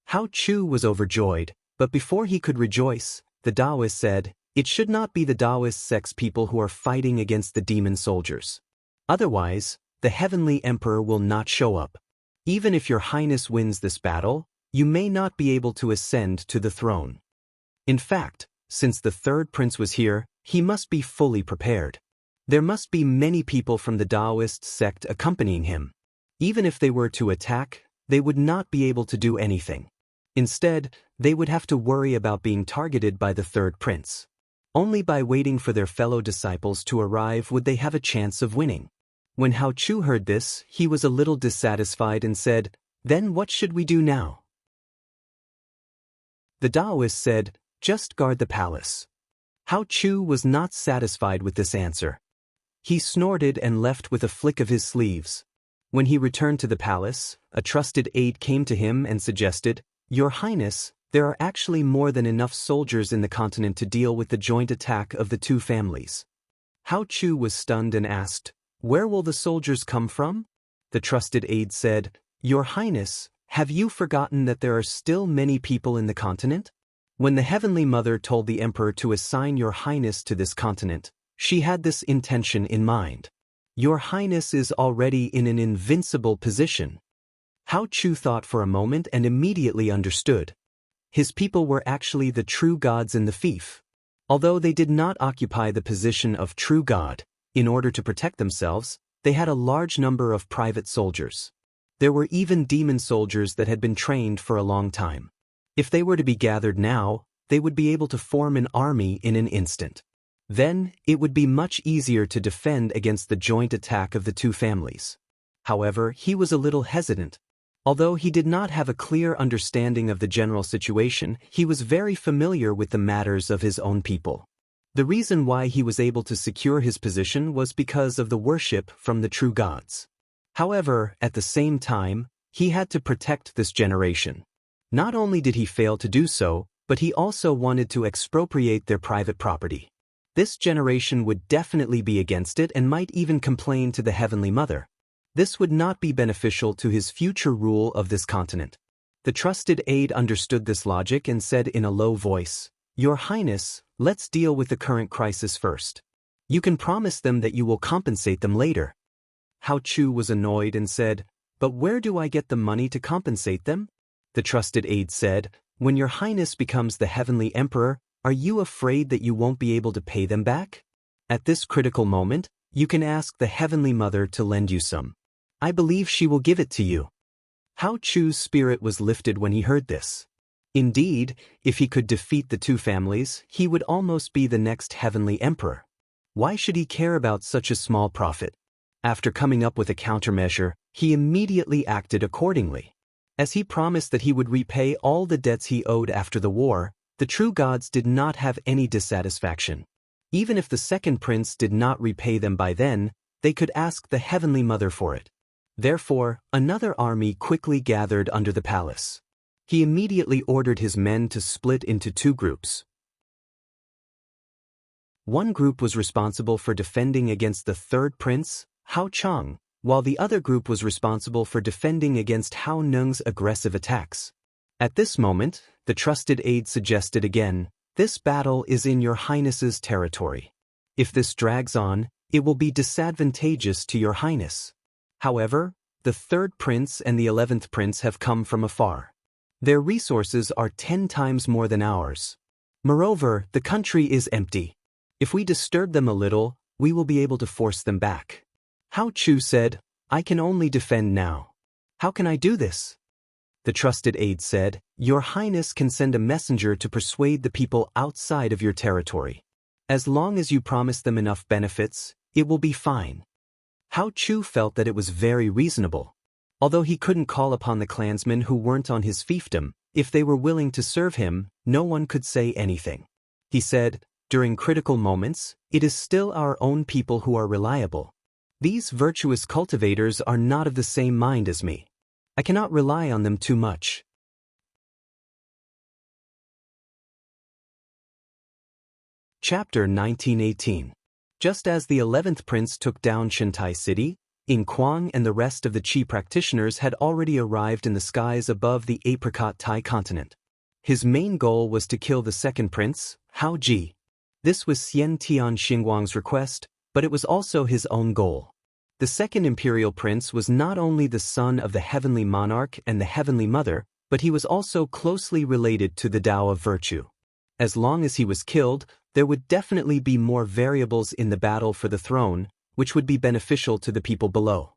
Hao Chu was overjoyed, but before he could rejoice, the Taoist said, "It should not be the Taoist sect's people who are fighting against the demon soldiers. Otherwise, the Heavenly Emperor will not show up. Even if your Highness wins this battle, you may not be able to ascend to the throne. In fact, since the third prince was here, he must be fully prepared. There must be many people from the Taoist sect accompanying him. Even if they were to attack, they would not be able to do anything. Instead, they would have to worry about being targeted by the third prince. Only by waiting for their fellow disciples to arrive would they have a chance of winning." When Hao Chu heard this, he was a little dissatisfied and said, "Then what should we do now?" The Taoist said, "Just guard the palace." Hao Chu was not satisfied with this answer. He snorted and left with a flick of his sleeves. When he returned to the palace, a trusted aide came to him and suggested, "Your Highness, there are actually more than enough soldiers in the continent to deal with the joint attack of the two families." Hao Chu was stunned and asked, "Where will the soldiers come from?" The trusted aide said, "Your Highness, have you forgotten that there are still many people in the continent? When the Heavenly Mother told the Emperor to assign Your Highness to this continent, she had this intention in mind. Your Highness is already in an invincible position." Hao Chu thought for a moment and immediately understood. His people were actually the true gods in the fief. Although they did not occupy the position of true god, in order to protect themselves, they had a large number of private soldiers. There were even demon soldiers that had been trained for a long time. If they were to be gathered now, they would be able to form an army in an instant. Then, it would be much easier to defend against the joint attack of the two families. However, he was a little hesitant. Although he did not have a clear understanding of the general situation, he was very familiar with the matters of his own people. The reason why he was able to secure his position was because of the worship from the true gods. However, at the same time, he had to protect this generation. Not only did he fail to do so, but he also wanted to expropriate their private property. This generation would definitely be against it and might even complain to the Heavenly Mother. This would not be beneficial to his future rule of this continent. The trusted aide understood this logic and said in a low voice, "Your Highness, let's deal with the current crisis first. You can promise them that you will compensate them later." Hao Chu was annoyed and said, "But where do I get the money to compensate them?" The trusted aide said, "When your Highness becomes the Heavenly Emperor, are you afraid that you won't be able to pay them back? At this critical moment, you can ask the Heavenly Mother to lend you some. I believe she will give it to you." Hao Chu's spirit was lifted when he heard this. Indeed, if he could defeat the two families, he would almost be the next Heavenly Emperor. Why should he care about such a small profit? After coming up with a countermeasure, he immediately acted accordingly. As he promised that he would repay all the debts he owed after the war, the true gods did not have any dissatisfaction. Even if the second prince did not repay them by then, they could ask the Heavenly Mother for it. Therefore, another army quickly gathered under the palace. He immediately ordered his men to split into two groups. One group was responsible for defending against the third prince, Hao Chang, while the other group was responsible for defending against Hao Nung's aggressive attacks. At this moment, the trusted aide suggested again, "This battle is in your Highness's territory. If this drags on, it will be disadvantageous to your Highness." However, the third prince and the 11th prince have come from afar. Their resources are 10 times more than ours. Moreover, the country is empty. If we disturb them a little, we will be able to force them back. Hao Chu said, "I can only defend now. How can I do this?" The trusted aide said, "Your Highness can send a messenger to persuade the people outside of your territory. As long as you promise them enough benefits, it will be fine." Hao Chu felt that it was very reasonable. Although he couldn't call upon the clansmen who weren't on his fiefdom, if they were willing to serve him, no one could say anything. He said, "During critical moments, it is still our own people who are reliable. These virtuous cultivators are not of the same mind as me. I cannot rely on them too much." Chapter 1918. Just as the 11th prince took down Shantai City, Ying Kuang and the rest of the Qi practitioners had already arrived in the skies above the apricot Tai continent. His main goal was to kill the second prince, Hao Ji. This was Xian Tian Xingguang's request, but it was also his own goal. The second imperial prince was not only the son of the heavenly monarch and the Heavenly Mother, but he was also closely related to the Tao of virtue. As long as he was killed, there would definitely be more variables in the battle for the throne, which would be beneficial to the people below.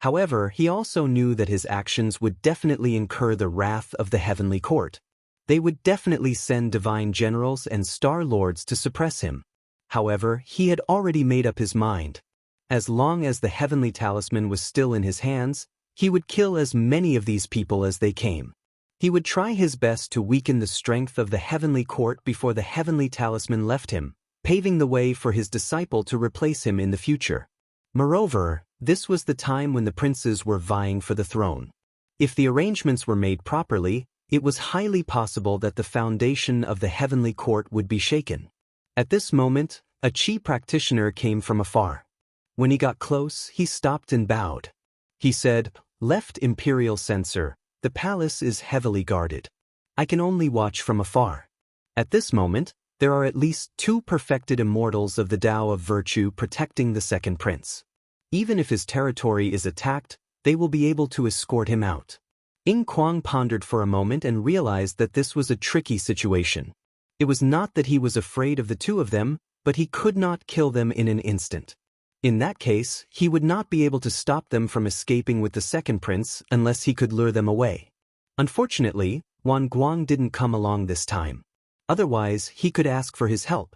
However, he also knew that his actions would definitely incur the wrath of the heavenly court. They would definitely send divine generals and star lords to suppress him. However, he had already made up his mind. As long as the heavenly talisman was still in his hands, he would kill as many of these people as they came. He would try his best to weaken the strength of the heavenly court before the heavenly talisman left him, paving the way for his disciple to replace him in the future. Moreover, this was the time when the princes were vying for the throne. If the arrangements were made properly, it was highly possible that the foundation of the heavenly court would be shaken. At this moment, a Qi practitioner came from afar. When he got close, he stopped and bowed. He said, "Left imperial censor, the palace is heavily guarded. I can only watch from afar." At this moment, there are at least 2 perfected immortals of the Tao of virtue protecting the second prince. Even if his territory is attacked, they will be able to escort him out. Ying Kuang pondered for a moment and realized that this was a tricky situation. It was not that he was afraid of the 2 of them, but he could not kill them in an instant. In that case, he would not be able to stop them from escaping with the second prince unless he could lure them away. Unfortunately, Wan Guang didn't come along this time. Otherwise, he could ask for his help.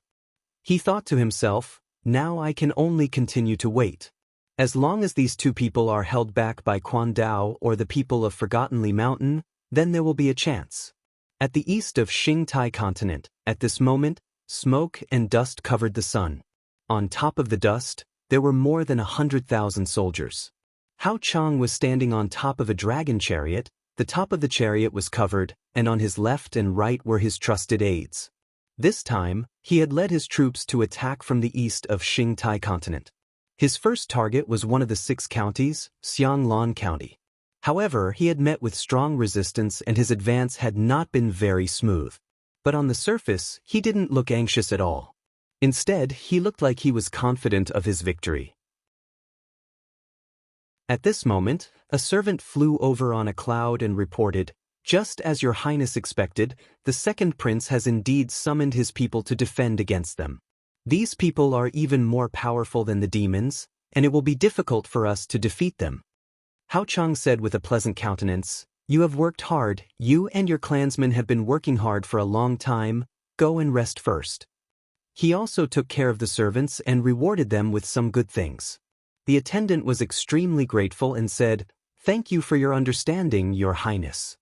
He thought to himself, "Now I can only continue to wait." As long as these two people are held back by Quan Dao or the people of Forgotten Li Mountain, then there will be a chance. At the east of Qingtai continent, at this moment, smoke and dust covered the sun. On top of the dust, there were more than 100,000 soldiers. Hao Chang was standing on top of a dragon chariot. The top of the chariot was covered, and on his left and right were his trusted aides. This time, he had led his troops to attack from the east of Qingtai continent. His first target was one of the 6 counties, Xianglan County. However, he had met with strong resistance and his advance had not been very smooth. But on the surface, he didn't look anxious at all. Instead, he looked like he was confident of his victory. At this moment, a servant flew over on a cloud and reported, "Just as your highness expected, the second prince has indeed summoned his people to defend against them. These people are even more powerful than the demons, and it will be difficult for us to defeat them." Hao Chang said with a pleasant countenance, "You have worked hard, you and your clansmen have been working hard for a long time, go and rest first." He also took care of the servants and rewarded them with some good things. The attendant was extremely grateful and said, "Thank you for your understanding, your highness."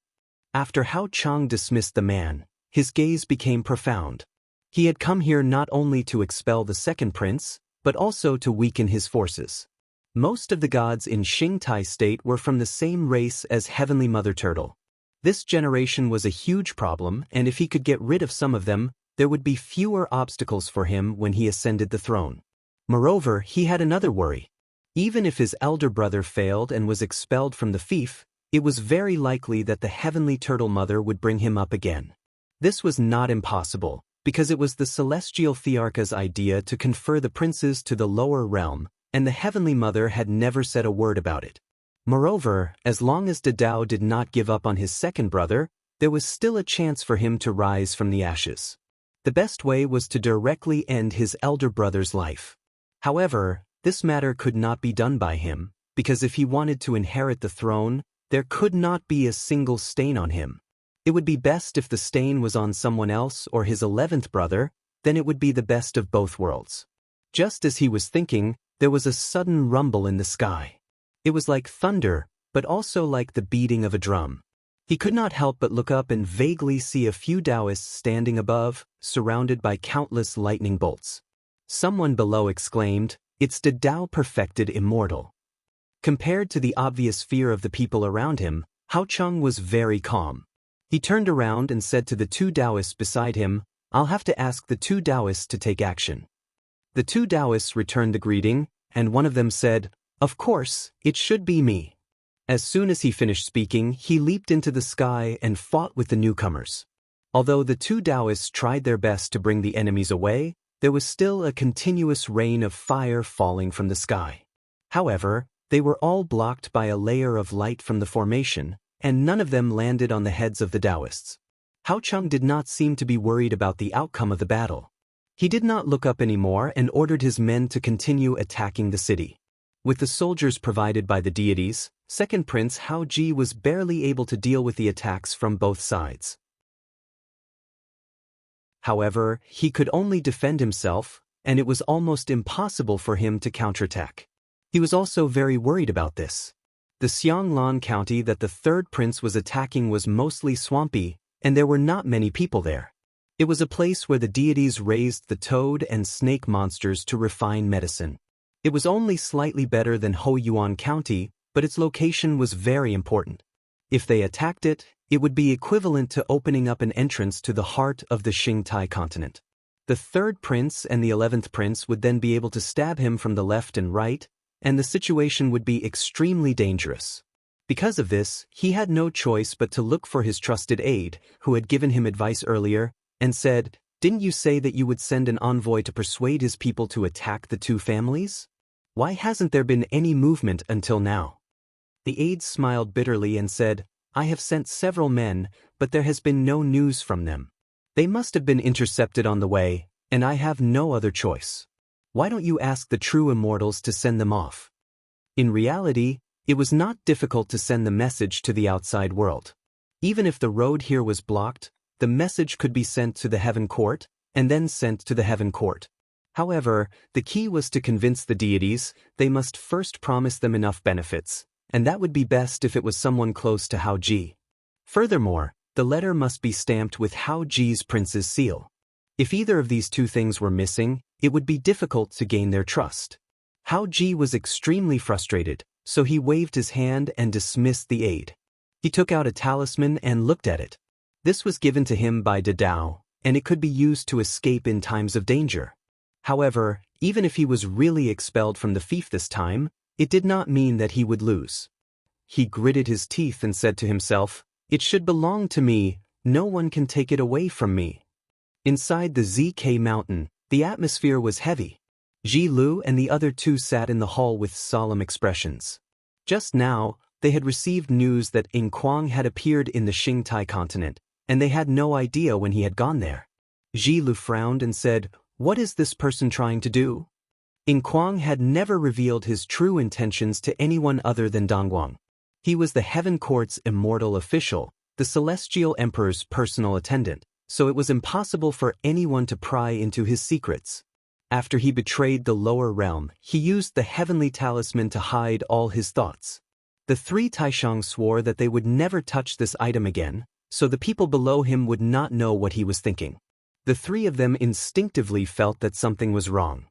After Hao Chang dismissed the man, his gaze became profound. He had come here not only to expel the second prince, but also to weaken his forces. Most of the gods in Qingtai state were from the same race as Heavenly Mother Turtle. This generation was a huge problem, and if he could get rid of some of them, there would be fewer obstacles for him when he ascended the throne. Moreover, he had another worry. Even if his elder brother failed and was expelled from the fief, it was very likely that the Heavenly Turtle Mother would bring him up again. This was not impossible, because it was the Celestial Thearcha's idea to confer the princes to the lower realm, and the Heavenly Mother had never said a word about it. Moreover, as long as Dao did not give up on his second brother, there was still a chance for him to rise from the ashes. The best way was to directly end his elder brother's life. However, this matter could not be done by him, because if he wanted to inherit the throne, there could not be a single stain on him. It would be best if the stain was on someone else or his 11th brother, then it would be the best of both worlds. Just as he was thinking, there was a sudden rumble in the sky. It was like thunder, but also like the beating of a drum. He could not help but look up and vaguely see a few Taoists standing above, surrounded by countless lightning bolts. Someone below exclaimed, "It's the Tao perfected immortal." Compared to the obvious fear of the people around him, Hao Chang was very calm. He turned around and said to the 2 Taoists beside him, "I'll have to ask the 2 Taoists to take action." The 2 Taoists returned the greeting, and one of them said, "Of course, it should be me." As soon as he finished speaking, he leaped into the sky and fought with the newcomers. Although the 2 Taoists tried their best to bring the enemies away, there was still a continuous rain of fire falling from the sky. However, they were all blocked by a layer of light from the formation, and none of them landed on the heads of the Taoists. Hao Chang did not seem to be worried about the outcome of the battle. He did not look up anymore and ordered his men to continue attacking the city. With the soldiers provided by the deities, second prince Hao Ji was barely able to deal with the attacks from both sides. However, he could only defend himself, and it was almost impossible for him to counterattack. He was also very worried about this. The Xianglan county that the third prince was attacking was mostly swampy, and there were not many people there. It was a place where the deities raised the toad and snake monsters to refine medicine. It was only slightly better than Hoyuan County, but its location was very important. If they attacked it, it would be equivalent to opening up an entrance to the heart of the Qingtai continent. The third prince and the 11th prince would then be able to stab him from the left and right, and the situation would be extremely dangerous. Because of this, he had no choice but to look for his trusted aide, who had given him advice earlier, and said, "Didn't you say that you would send an envoy to persuade his people to attack the 2 families? Why hasn't there been any movement until now?" The aide smiled bitterly and said, "I have sent several men, but there has been no news from them. They must have been intercepted on the way, and I have no other choice. Why don't you ask the true immortals to send them off?" In reality, it was not difficult to send the message to the outside world. Even if the road here was blocked, the message could be sent to the Heaven Court, and then sent to the Heaven Court. However, the key was to convince the deities they must first promise them enough benefits, and that would be best if it was someone close to Hao Ji. Furthermore, the letter must be stamped with Hao Ji's prince's seal. If either of these two things were missing, it would be difficult to gain their trust. Hao Ji was extremely frustrated, so he waved his hand and dismissed the aide. He took out a talisman and looked at it. This was given to him by Dao, and it could be used to escape in times of danger. However, even if he was really expelled from the fief this time, it did not mean that he would lose. He gritted his teeth and said to himself, "It should belong to me, no one can take it away from me." Inside the ZK mountain, the atmosphere was heavy. Ji Lu and the other two sat in the hall with solemn expressions. Just now, they had received news that Ing Kuang had appeared in the Qingtai continent, and they had no idea when he had gone there. Ji Lu frowned and said, "What is this person trying to do?" Ing Kuang had never revealed his true intentions to anyone other than Dongguang. He was the Heaven Court's immortal official, the Celestial Emperor's personal attendant, so it was impossible for anyone to pry into his secrets. After he betrayed the lower realm, he used the heavenly talisman to hide all his thoughts. The three Taishang swore that they would never touch this item again, so the people below him would not know what he was thinking. The three of them instinctively felt that something was wrong.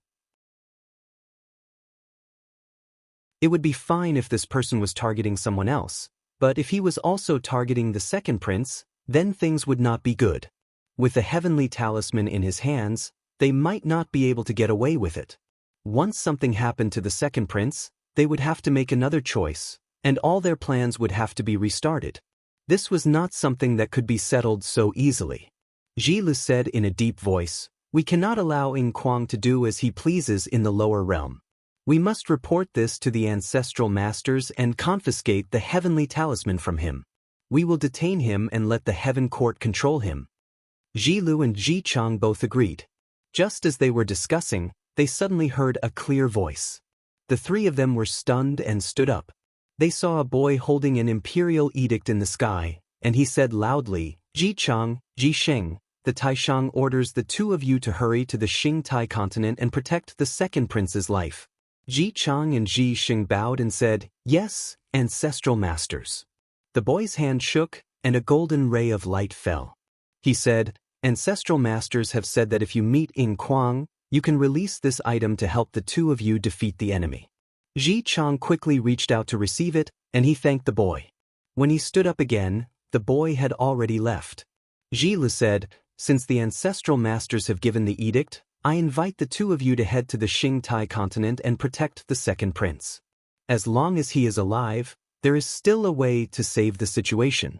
It would be fine if this person was targeting someone else, but if he was also targeting the second prince, then things would not be good. With the heavenly talisman in his hands, they might not be able to get away with it. Once something happened to the second prince, they would have to make another choice, and all their plans would have to be restarted. This was not something that could be settled so easily. Ji Lu said in a deep voice, "We cannot allow Ing Kuang to do as he pleases in the lower realm. We must report this to the ancestral masters and confiscate the heavenly talisman from him. We will detain him and let the Heaven Court control him." Ji Lu and Ji Chang both agreed. Just as they were discussing, they suddenly heard a clear voice. The three of them were stunned and stood up. They saw a boy holding an imperial edict in the sky, and he said loudly, "Ji Chang, Ji Sheng, the Taishang orders the two of you to hurry to the Qingtai continent and protect the second prince's life." Ji Chang and Ji Sheng bowed and said, "Yes, ancestral masters." The boy's hand shook, and a golden ray of light fell. He said, "Ancestral masters have said that if you meet Ing Kuang, you can release this item to help the two of you defeat the enemy." Ji Chang quickly reached out to receive it, and he thanked the boy. When he stood up again, the boy had already left. Ji Lu said, "Since the ancestral masters have given the edict, I invite the two of you to head to the Qingtai continent and protect the second prince. As long as he is alive, there is still a way to save the situation."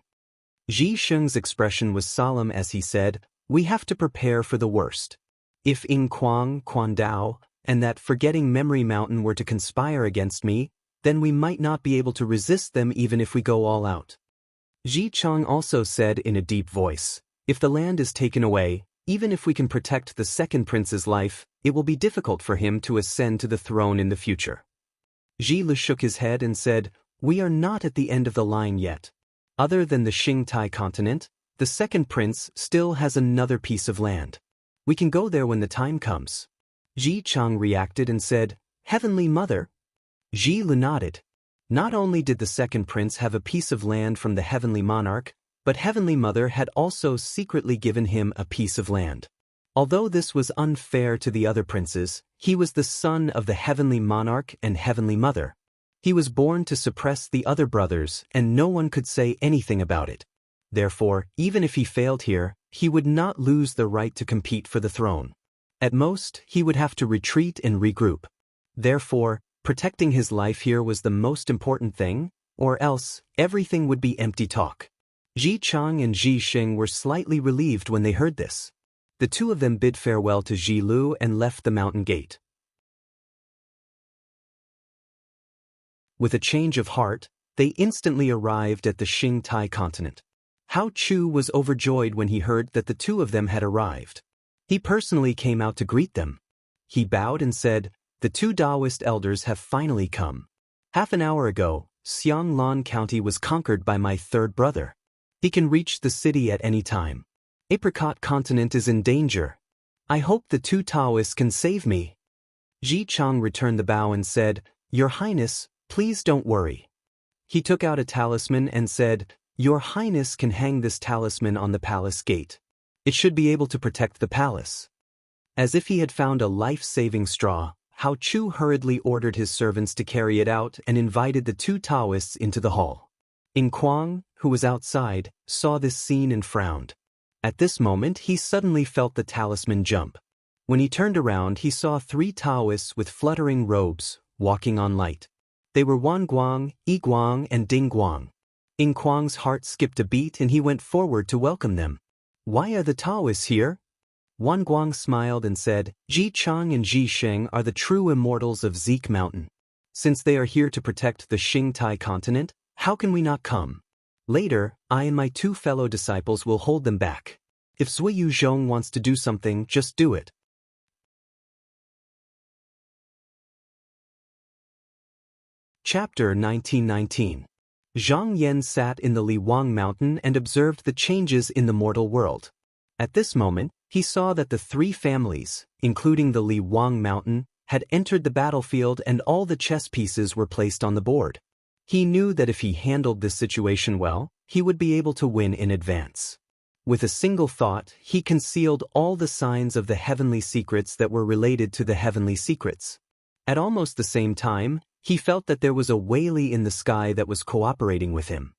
Ji Sheng's expression was solemn as he said, "We have to prepare for the worst. If Ing Kuang, Quan Dao, and that forgetting memory mountain were to conspire against me, then we might not be able to resist them even if we go all out." Ji Chang also said in a deep voice, "If the land is taken away, even if we can protect the second prince's life, it will be difficult for him to ascend to the throne in the future." Ji Lu shook his head and said, "We are not at the end of the line yet. Other than the Qingtai continent, the second prince still has another piece of land. We can go there when the time comes." Ji Chang reacted and said, "Heavenly Mother?" Ji Lu nodded. Not only did the second prince have a piece of land from the heavenly monarch, but Heavenly Mother had also secretly given him a piece of land. Although this was unfair to the other princes, he was the son of the heavenly monarch and Heavenly Mother. He was born to suppress the other brothers, and no one could say anything about it. Therefore, even if he failed here, he would not lose the right to compete for the throne. At most, he would have to retreat and regroup. Therefore, protecting his life here was the most important thing, or else, everything would be empty talk. Ji Chang and Ji Sheng were slightly relieved when they heard this. The two of them bid farewell to Ji Lu and left the mountain gate. With a change of heart, they instantly arrived at the Qingtai continent. Hao Chu was overjoyed when he heard that the two of them had arrived. He personally came out to greet them. He bowed and said, "The two Taoist elders have finally come. Half an hour ago, Xianglan County was conquered by my third brother. He can reach the city at any time. Apricot Continent is in danger. I hope the two Taoists can save me. Ji Chang returned the bow and said, Your Highness, please don't worry. He took out a talisman and said, Your Highness can hang this talisman on the palace gate. It should be able to protect the palace. As if he had found a life-saving straw, Hao Chu hurriedly ordered his servants to carry it out and invited the two Taoists into the hall. In Kuang, who was outside, saw this scene and frowned. At this moment he suddenly felt the talisman jump. When he turned around he saw 3 Taoists with fluttering robes, walking on light. They were Wan Guang, Yi Guang and Ding Guang. In Kuang's heart skipped a beat and he went forward to welcome them. Why are the Taoists here? Wan Guang smiled and said, Ji Chang and Ji Sheng are the true immortals of Zeke Mountain. Since they are here to protect the Qingtai continent, how can we not come? Later, I and my 2 fellow disciples will hold them back. If Zui Yuzhong wants to do something, just do it. Chapter 1919. Zhang Yan sat in the Li Wang Mountain and observed the changes in the mortal world. At this moment, he saw that the 3 families, including the Li Wang Mountain, had entered the battlefield and all the chess pieces were placed on the board. He knew that if he handled this situation well, he would be able to win in advance. With a single thought, he concealed all the signs of the heavenly secrets that were related to the heavenly secrets. At almost the same time, he felt that there was a Weili in the sky that was cooperating with him.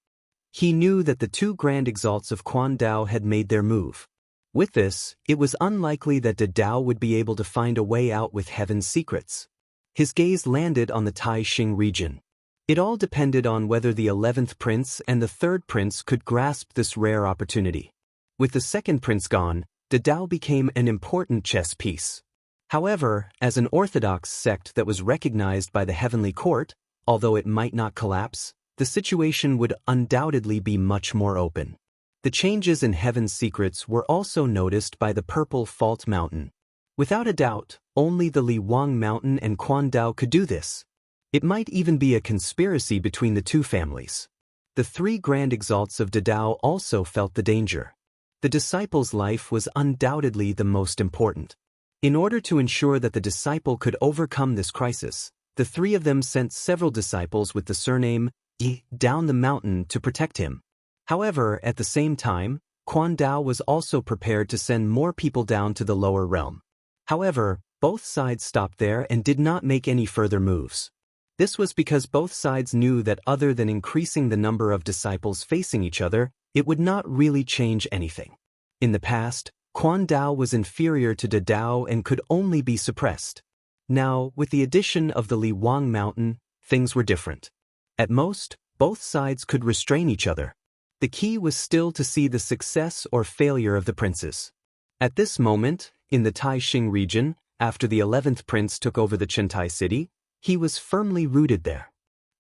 He knew that the 2 grand exalts of Quan Dao had made their move. With this, it was unlikely that De Dao would be able to find a way out with heaven's secrets. His gaze landed on the Tai Xing region. It all depended on whether the 11th prince and the 3rd prince could grasp this rare opportunity. With the 2nd prince gone, De Dao became an important chess piece. However, as an orthodox sect that was recognized by the heavenly court, although it might not collapse, the situation would undoubtedly be much more open. The changes in heaven's secrets were also noticed by the Purple Fault Mountain. Without a doubt, only the Li Wang Mountain and Quan Dao could do this. It might even be a conspiracy between the 2 families. The 3 grand exalts of De Dao also felt the danger. The disciple's life was undoubtedly the most important. In order to ensure that the disciple could overcome this crisis, the 3 of them sent several disciples with the surname Yi down the mountain to protect him. However, at the same time, Quan Dao was also prepared to send more people down to the lower realm. However, both sides stopped there and did not make any further moves. This was because both sides knew that other than increasing the number of disciples facing each other, it would not really change anything. In the past, Quan Dao was inferior to De Dao and could only be suppressed. Now, with the addition of the Li Wang Mountain, things were different. At most, both sides could restrain each other. The key was still to see the success or failure of the princes. At this moment, in the Tai Xing region, after the 11th prince took over the Qingtai city, he was firmly rooted there.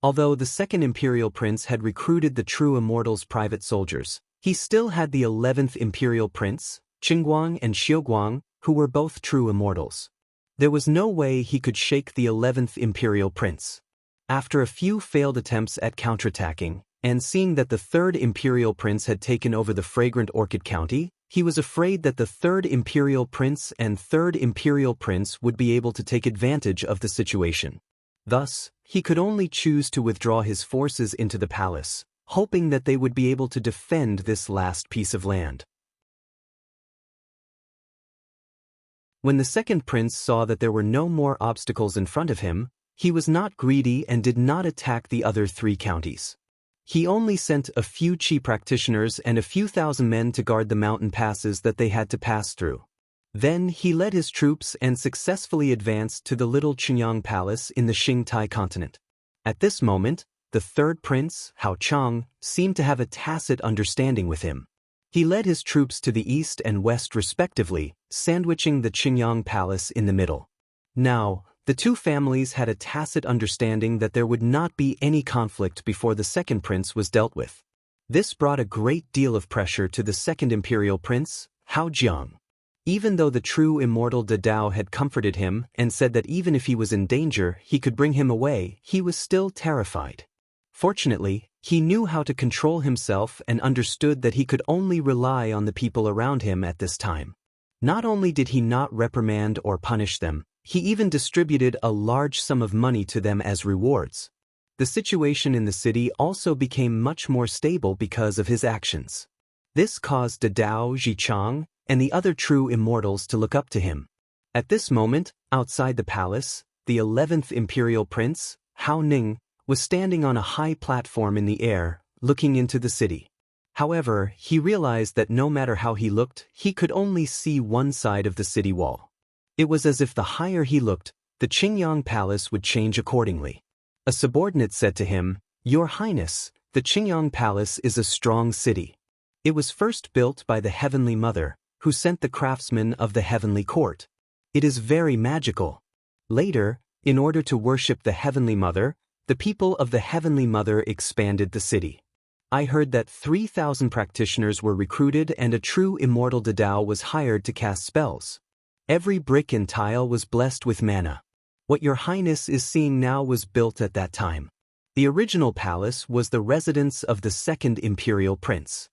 Although the 2nd imperial prince had recruited the true immortals' private soldiers, he still had the 11th imperial prince, Qingguang and Xiuguang, who were both true immortals. There was no way he could shake the 11th imperial prince. After a few failed attempts at counterattacking, and seeing that the 3rd imperial prince had taken over the fragrant orchid county, he was afraid that the 3rd imperial prince and 3rd imperial prince would be able to take advantage of the situation. Thus, he could only choose to withdraw his forces into the palace, hoping that they would be able to defend this last piece of land. When the 2nd prince saw that there were no more obstacles in front of him, he was not greedy and did not attack the other 3 counties. He only sent a few Qi practitioners and a few thousand men to guard the mountain passes that they had to pass through. Then he led his troops and successfully advanced to the little Qinyang Palace in the Qingtai continent. At this moment, the 3rd prince, Hao Chang, seemed to have a tacit understanding with him. He led his troops to the east and west respectively, sandwiching the Qingyang Palace in the middle. Now, the 2 families had a tacit understanding that there would not be any conflict before the 2nd prince was dealt with. This brought a great deal of pressure to the 2nd imperial prince, Hao Jiang. Even though the true immortal De Dao had comforted him and said that even if he was in danger he could bring him away, he was still terrified. Fortunately, he knew how to control himself and understood that he could only rely on the people around him at this time. Not only did he not reprimand or punish them, he even distributed a large sum of money to them as rewards. The situation in the city also became much more stable because of his actions. This caused Dao Zhichang and the other true immortals to look up to him. At this moment, outside the palace, the 11th imperial prince, Hao Ning, was standing on a high platform in the air, looking into the city. However, he realized that no matter how he looked, he could only see one side of the city wall. It was as if the higher he looked, the Qingyang Palace would change accordingly. A subordinate said to him, "Your Highness, the Qingyang Palace is a strong city. It was first built by the Heavenly Mother, who sent the craftsmen of the Heavenly Court. It is very magical. Later, in order to worship the Heavenly Mother, the people of the Heavenly Mother expanded the city. I heard that 3,000 practitioners were recruited and a true immortal Dao was hired to cast spells. Every brick and tile was blessed with mana. What your Highness is seeing now was built at that time. The original palace was the residence of the second imperial prince."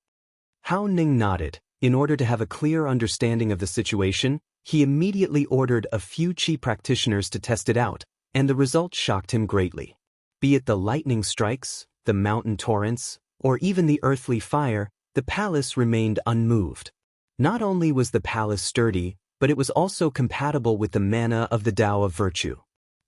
Hao Ning nodded. In order to have a clear understanding of the situation, he immediately ordered a few Qi practitioners to test it out, and the result shocked him greatly. Be it the lightning strikes, the mountain torrents, or even the earthly fire, the palace remained unmoved. Not only was the palace sturdy, but it was also compatible with the mana of the Tao of virtue.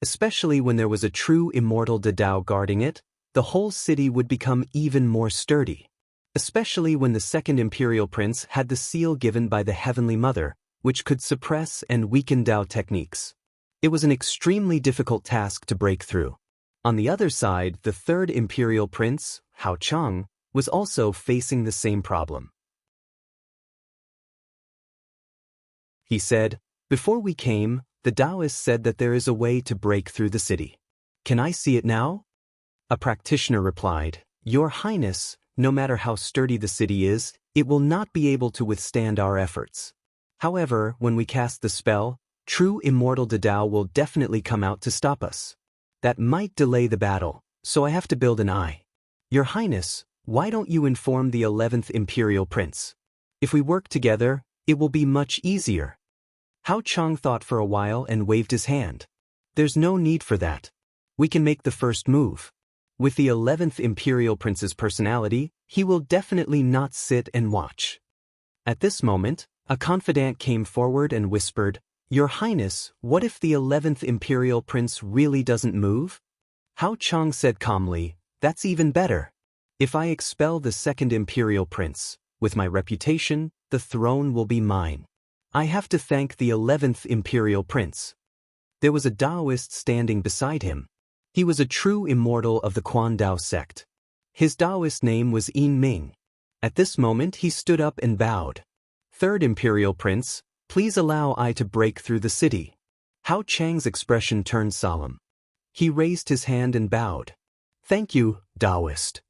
Especially when there was a true immortal Dao guarding it, the whole city would become even more sturdy. Especially when the second imperial prince had the seal given by the Heavenly Mother, which could suppress and weaken Tao techniques. It was an extremely difficult task to break through. On the other side, the third imperial prince, Hao Chang, was also facing the same problem. He said, "Before we came, the Taoists said that there is a way to break through the city. Can I see it now?" A practitioner replied, "Your Highness, no matter how sturdy the city is, it will not be able to withstand our efforts. However, when we cast the spell, true immortal Dao will definitely come out to stop us. That might delay the battle, so I have to build an eye. Your Highness, why don't you inform the 11th imperial prince? If we work together, it will be much easier." Hao Chang thought for a while and waved his hand. "There's no need for that. We can make the first move. With the 11th imperial prince's personality, he will definitely not sit and watch." At this moment, a confidant came forward and whispered, "Your Highness, what if the 11th imperial prince really doesn't move?" Hao Chang said calmly, "That's even better. If I expel the second imperial prince, with my reputation, the throne will be mine. I have to thank the 11th imperial prince." There was a Taoist standing beside him. He was a true immortal of the Quan Dao sect. His Taoist name was Yin Ming. At this moment he stood up and bowed. "Third imperial prince, please allow I to break through the city." Hao Chang's expression turned solemn. He raised his hand and bowed. "Thank you, Taoist."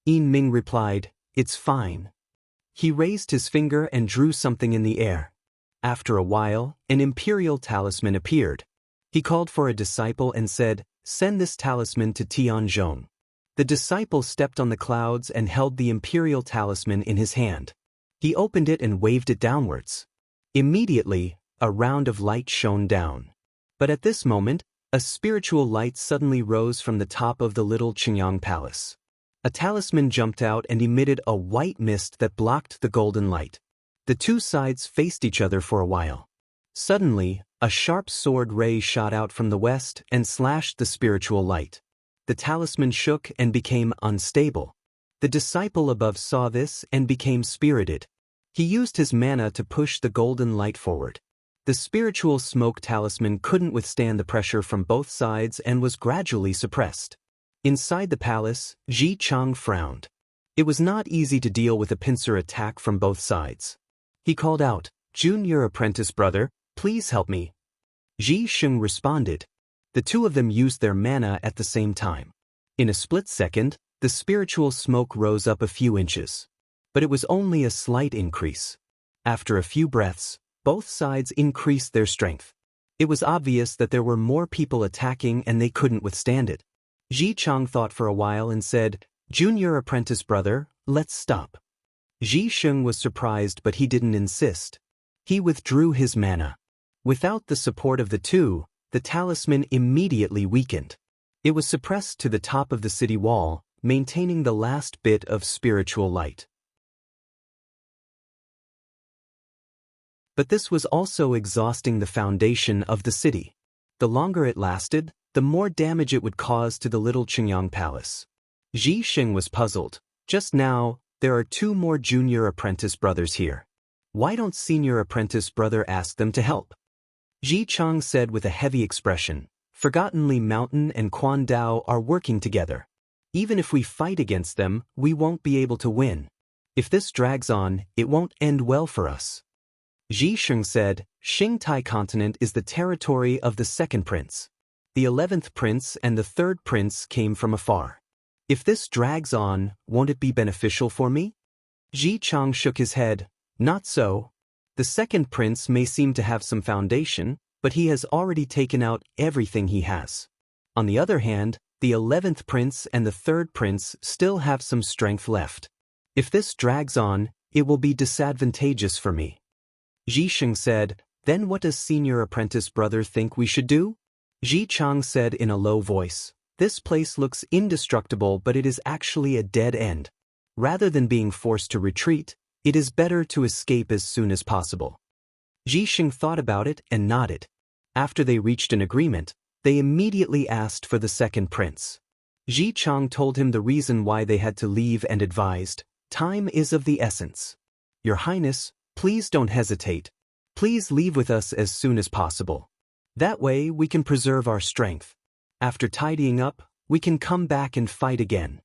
Yin Ming replied, "It's fine." He raised his finger and drew something in the air. After a while, an imperial talisman appeared. He called for a disciple and said, "Send this talisman to Tianzhong." The disciple stepped on the clouds and held the imperial talisman in his hand. He opened it and waved it downwards. Immediately, a round of light shone down. But at this moment, a spiritual light suddenly rose from the top of the little Qingyang Palace. A talisman jumped out and emitted a white mist that blocked the golden light. The two sides faced each other for a while. Suddenly, a sharp sword ray shot out from the west and slashed the spiritual light. The talisman shook and became unstable. The disciple above saw this and became spirited. He used his mana to push the golden light forward. The spiritual smoke talisman couldn't withstand the pressure from both sides and was gradually suppressed. Inside the palace, Ji Chang frowned. It was not easy to deal with a pincer attack from both sides. He called out, "Junior apprentice brother, please help me." Ji Sheng responded. The two of them used their mana at the same time. In a split second, the spiritual smoke rose up a few inches. But it was only a slight increase. After a few breaths, both sides increased their strength. It was obvious that there were more people attacking and they couldn't withstand it. Ji Chang thought for a while and said, "Junior apprentice brother, let's stop." Ji Sheng was surprised but he didn't insist. He withdrew his mana. Without the support of the two, the talisman immediately weakened. It was suppressed to the top of the city wall, maintaining the last bit of spiritual light. But this was also exhausting the foundation of the city. The longer it lasted, the more damage it would cause to the little Qingyang Palace. Ji Xing was puzzled. Just now, there are 2 more junior apprentice brothers here. Why don't senior apprentice brother ask them to help? Ji Chang said with a heavy expression, "Forgottenly Mountain and Quan Dao are working together. Even if we fight against them, we won't be able to win. If this drags on, it won't end well for us." Ji Xing said, "Qingtai continent is the territory of the second prince. The 11th prince and the 3rd prince came from afar. If this drags on, won't it be beneficial for me?" Ji Chang shook his head. "Not so. The second prince may seem to have some foundation, but he has already taken out everything he has. On the other hand, the 11th prince and the 3rd prince still have some strength left. If this drags on, it will be disadvantageous for me." Ji Xing said, "Then what does senior apprentice brother think we should do?" Ji Chang said in a low voice, "This place looks indestructible, but it is actually a dead end. Rather than being forced to retreat, it is better to escape as soon as possible." Ji Xing thought about it and nodded. After they reached an agreement, they immediately asked for the second prince. Ji Chang told him the reason why they had to leave and advised, "Time is of the essence. Your Highness, please don't hesitate. Please leave with us as soon as possible. That way we can preserve our strength. After tidying up, we can come back and fight again."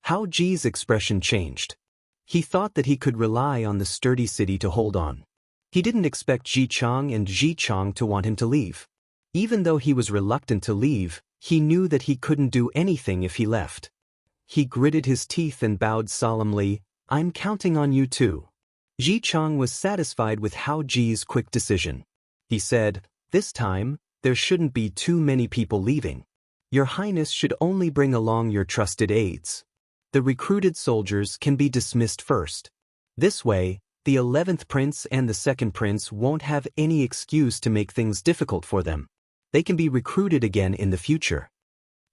Hao Ji's expression changed. He thought that he could rely on the sturdy city to hold on. He didn't expect Ji Chang and Ji Chang to want him to leave. Even though he was reluctant to leave, he knew that he couldn't do anything if he left. He gritted his teeth and bowed solemnly, "I'm counting on you too." Ji Chang was satisfied with Hao Ji's quick decision. He said, "This time, there shouldn't be too many people leaving. Your Highness should only bring along your trusted aides. The recruited soldiers can be dismissed first. This way, the 11th prince and the second prince won't have any excuse to make things difficult for them. They can be recruited again in the future."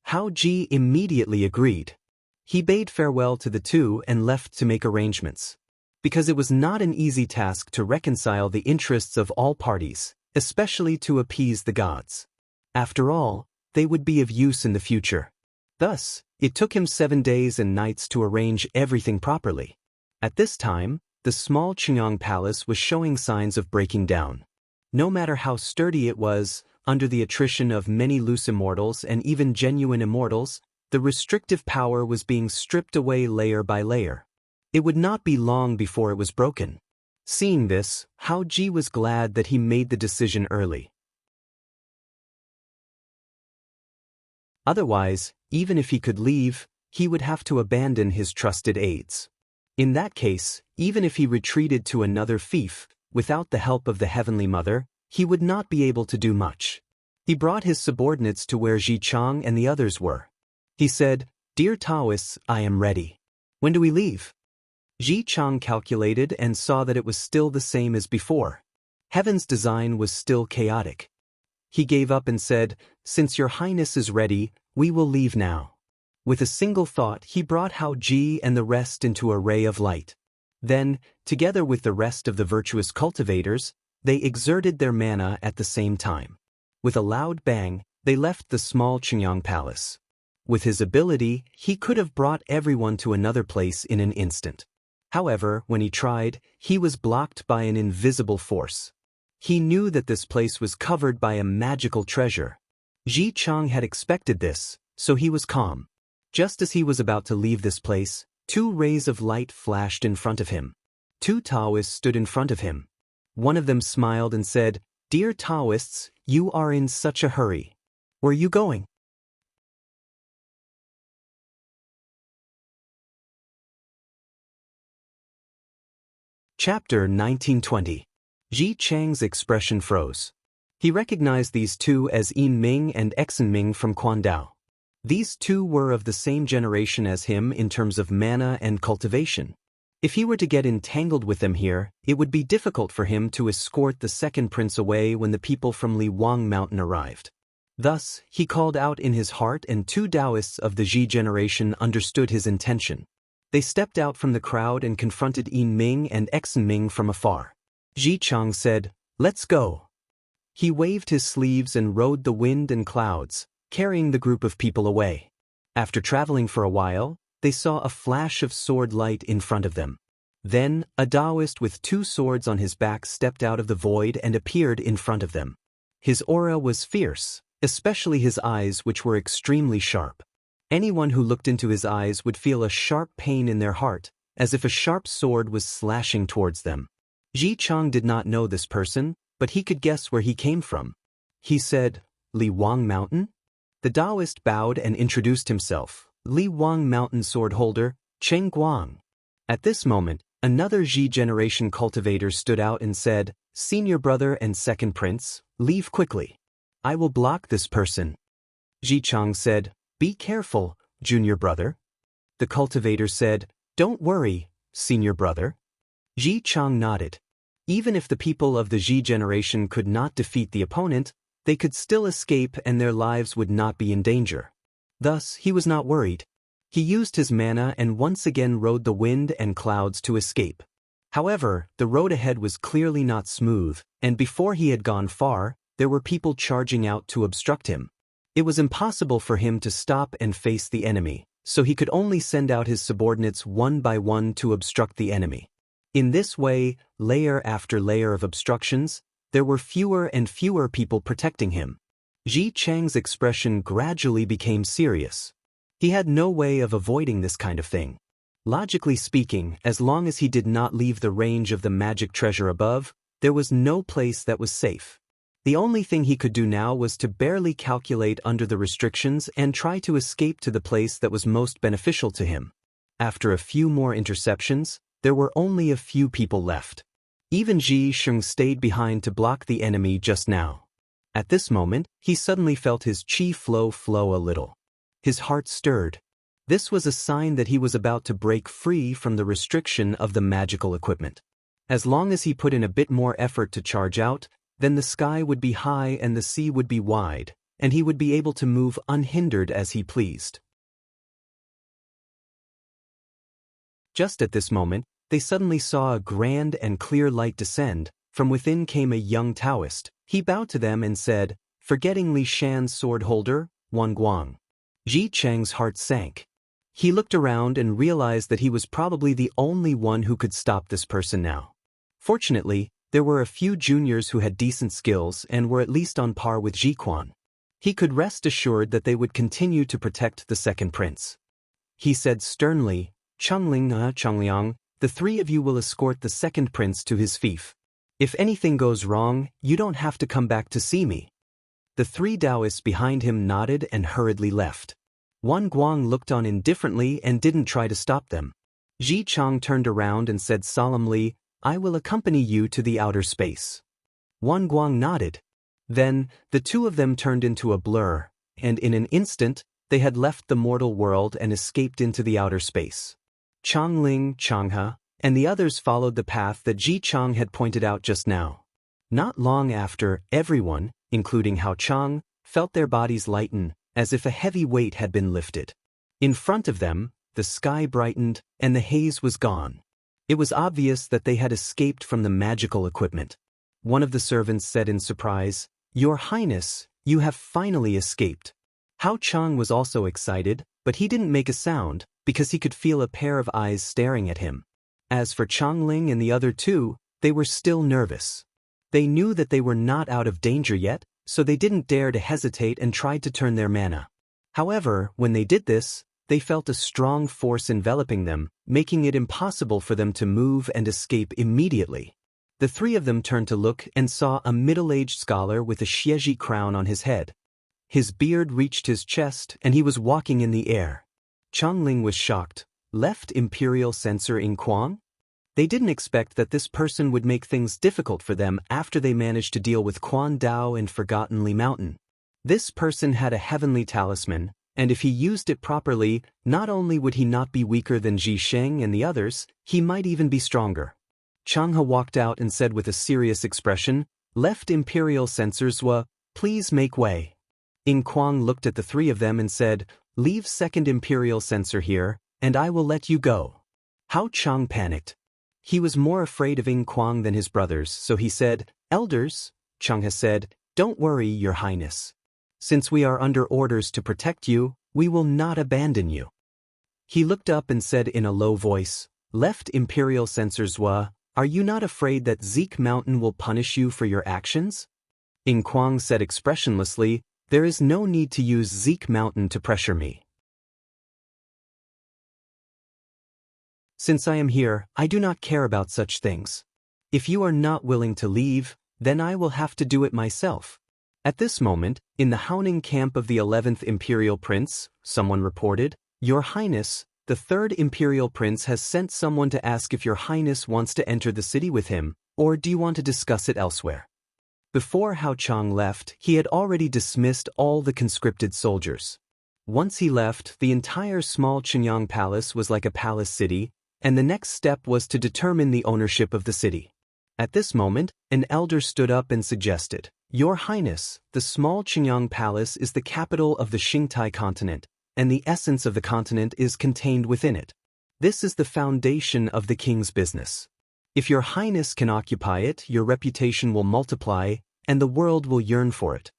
Hao Ji immediately agreed. He bade farewell to the two and left to make arrangements. Because it was not an easy task to reconcile the interests of all parties, especially to appease the gods. After all, they would be of use in the future. Thus, it took him 7 days and nights to arrange everything properly. At this time, the small Qingyang Palace was showing signs of breaking down. No matter how sturdy it was, under the attrition of many loose immortals and even genuine immortals, the restrictive power was being stripped away layer by layer. It would not be long before it was broken. Seeing this, Hao Ji was glad that he made the decision early. Otherwise, even if he could leave, he would have to abandon his trusted aides. In that case, even if he retreated to another fief, without the help of the Heavenly Mother, he would not be able to do much. He brought his subordinates to where Ji Chang and the others were. He said, "Dear Taoists, I am ready. When do we leave?" Ji Chang calculated and saw that it was still the same as before. Heaven's design was still chaotic. He gave up and said, "Since your Highness is ready, we will leave now." With a single thought, he brought Hao Ji and the rest into a ray of light. Then, together with the rest of the virtuous cultivators, they exerted their mana at the same time. With a loud bang, they left the small Qingyang Palace. With his ability, he could have brought everyone to another place in an instant. However, when he tried, he was blocked by an invisible force. He knew that this place was covered by a magical treasure. Ji Chang had expected this, so he was calm. Just as he was about to leave this place, 2 rays of light flashed in front of him. 2 Taoists stood in front of him. One of them smiled and said, "Dear Taoists, you are in such a hurry. Where are you going?" Chapter 1920. Ji Chang's expression froze. He recognized these two as Yin Ming and Exen Ming from Quan Dao. These two were of the same generation as him in terms of mana and cultivation. If he were to get entangled with them here, it would be difficult for him to escort the second prince away when the people from Liwang Mountain arrived. Thus, he called out in his heart, and 2 Taoists of the Ji generation understood his intention. They stepped out from the crowd and confronted Yin Ming and Exen Ming from afar. Ji Chang said, "Let's go." He waved his sleeves and rode the wind and clouds, carrying the group of people away. After traveling for a while, they saw a flash of sword light in front of them. Then, a Taoist with 2 swords on his back stepped out of the void and appeared in front of them. His aura was fierce, especially his eyes, which were extremely sharp. Anyone who looked into his eyes would feel a sharp pain in their heart, as if a sharp sword was slashing towards them. Ji Chang did not know this person, but he could guess where he came from. He said, "Liwang Mountain?" The Taoist bowed and introduced himself, "Liwang Mountain sword holder, Cheng Guang." At this moment, another Ji generation cultivator stood out and said, "Senior brother and second prince, leave quickly. I will block this person." Ji Chang said, "Be careful, junior brother." The cultivator said, "Don't worry, senior brother." Ji Chang nodded. Even if the people of the Ji generation could not defeat the opponent, they could still escape and their lives would not be in danger. Thus, he was not worried. He used his mana and once again rode the wind and clouds to escape. However, the road ahead was clearly not smooth, and before he had gone far, there were people charging out to obstruct him. It was impossible for him to stop and face the enemy, so he could only send out his subordinates one by one to obstruct the enemy. In this way, layer after layer of obstructions, there were fewer and fewer people protecting him. Ji Chang's expression gradually became serious. He had no way of avoiding this kind of thing. Logically speaking, as long as he did not leave the range of the magic treasure above, there was no place that was safe. The only thing he could do now was to barely calculate under the restrictions and try to escape to the place that was most beneficial to him. After a few more interceptions, there were only a few people left. Even Ji Sheng stayed behind to block the enemy just now. At this moment, he suddenly felt his chi flow a little. His heart stirred. This was a sign that he was about to break free from the restriction of the magical equipment. As long as he put in a bit more effort to charge out, then the sky would be high and the sea would be wide, and he would be able to move unhindered as he pleased. Just at this moment, they suddenly saw a grand and clear light descend. From within came a young Taoist. He bowed to them and said, "Forgetting Li Shan's sword holder, Wan Guang." Ji Chang's heart sank. He looked around and realized that he was probably the only one who could stop this person now. Fortunately, there were a few juniors who had decent skills and were at least on par with Ji Quan. He could rest assured that they would continue to protect the second prince. He said sternly, Changliang, the 3 of you will escort the second prince to his fief. If anything goes wrong, you don't have to come back to see me." The 3 Taoists behind him nodded and hurriedly left. Wan Guang looked on indifferently and didn't try to stop them. Ji Chang turned around and said solemnly, "I will accompany you to the outer space." Wan Guang nodded. Then, the 2 of them turned into a blur, and in an instant, they had left the mortal world and escaped into the outer space. Changling, Changhe, and the others followed the path that Ji Chang had pointed out just now. Not long after, everyone, including Hao Chang, felt their bodies lighten, as if a heavy weight had been lifted. In front of them, the sky brightened, and the haze was gone. It was obvious that they had escaped from the magical equipment. One of the servants said in surprise, "Your Highness, you have finally escaped." Hao Chang was also excited, but he didn't make a sound, because he could feel a pair of eyes staring at him. As for Changling and the other 2, they were still nervous. They knew that they were not out of danger yet, so they didn't dare to hesitate and tried to turn their mana. However, when they did this, they felt a strong force enveloping them, making it impossible for them to move and escape immediately. The 3 of them turned to look and saw a middle-aged scholar with a xieji crown on his head. His beard reached his chest and he was walking in the air. Changling was shocked. Left Imperial Censor in Quang? They didn't expect that this person would make things difficult for them after they managed to deal with Quan Dao and Forgotten Li Mountain. This person had a heavenly talisman, and if he used it properly, not only would he not be weaker than Ji Sheng and the others, he might even be stronger. Chang He walked out and said with a serious expression, "Left Imperial Censors, please make way." Ying Kuang looked at the three of them and said, "Leave second Imperial Censor here, and I will let you go." Hao Chang panicked. He was more afraid of Ying Kuang than his brothers, so he said, "Elders," Chang He said, "don't worry, Your Highness. Since we are under orders to protect you, we will not abandon you." He looked up and said in a low voice, "Left Imperial Censors, are you not afraid that Zeke Mountain will punish you for your actions?" Ying Kuang said expressionlessly, "There is no need to use Zeke Mountain to pressure me. Since I am here, I do not care about such things. If you are not willing to leave, then I will have to do it myself." At this moment, in the Haoning camp of the 11th Imperial Prince, someone reported, "Your Highness, the 3rd Imperial Prince has sent someone to ask if Your Highness wants to enter the city with him, or do you want to discuss it elsewhere?" Before Hao Chang left, he had already dismissed all the conscripted soldiers. Once he left, the entire small Qinyang Palace was like a palace city, and the next step was to determine the ownership of the city. At this moment, an elder stood up and suggested, "Your Highness, the small Qinyang Palace is the capital of the Xingtai continent, and the essence of the continent is contained within it. This is the foundation of the king's business. If Your Highness can occupy it, your reputation will multiply, and the world will yearn for it."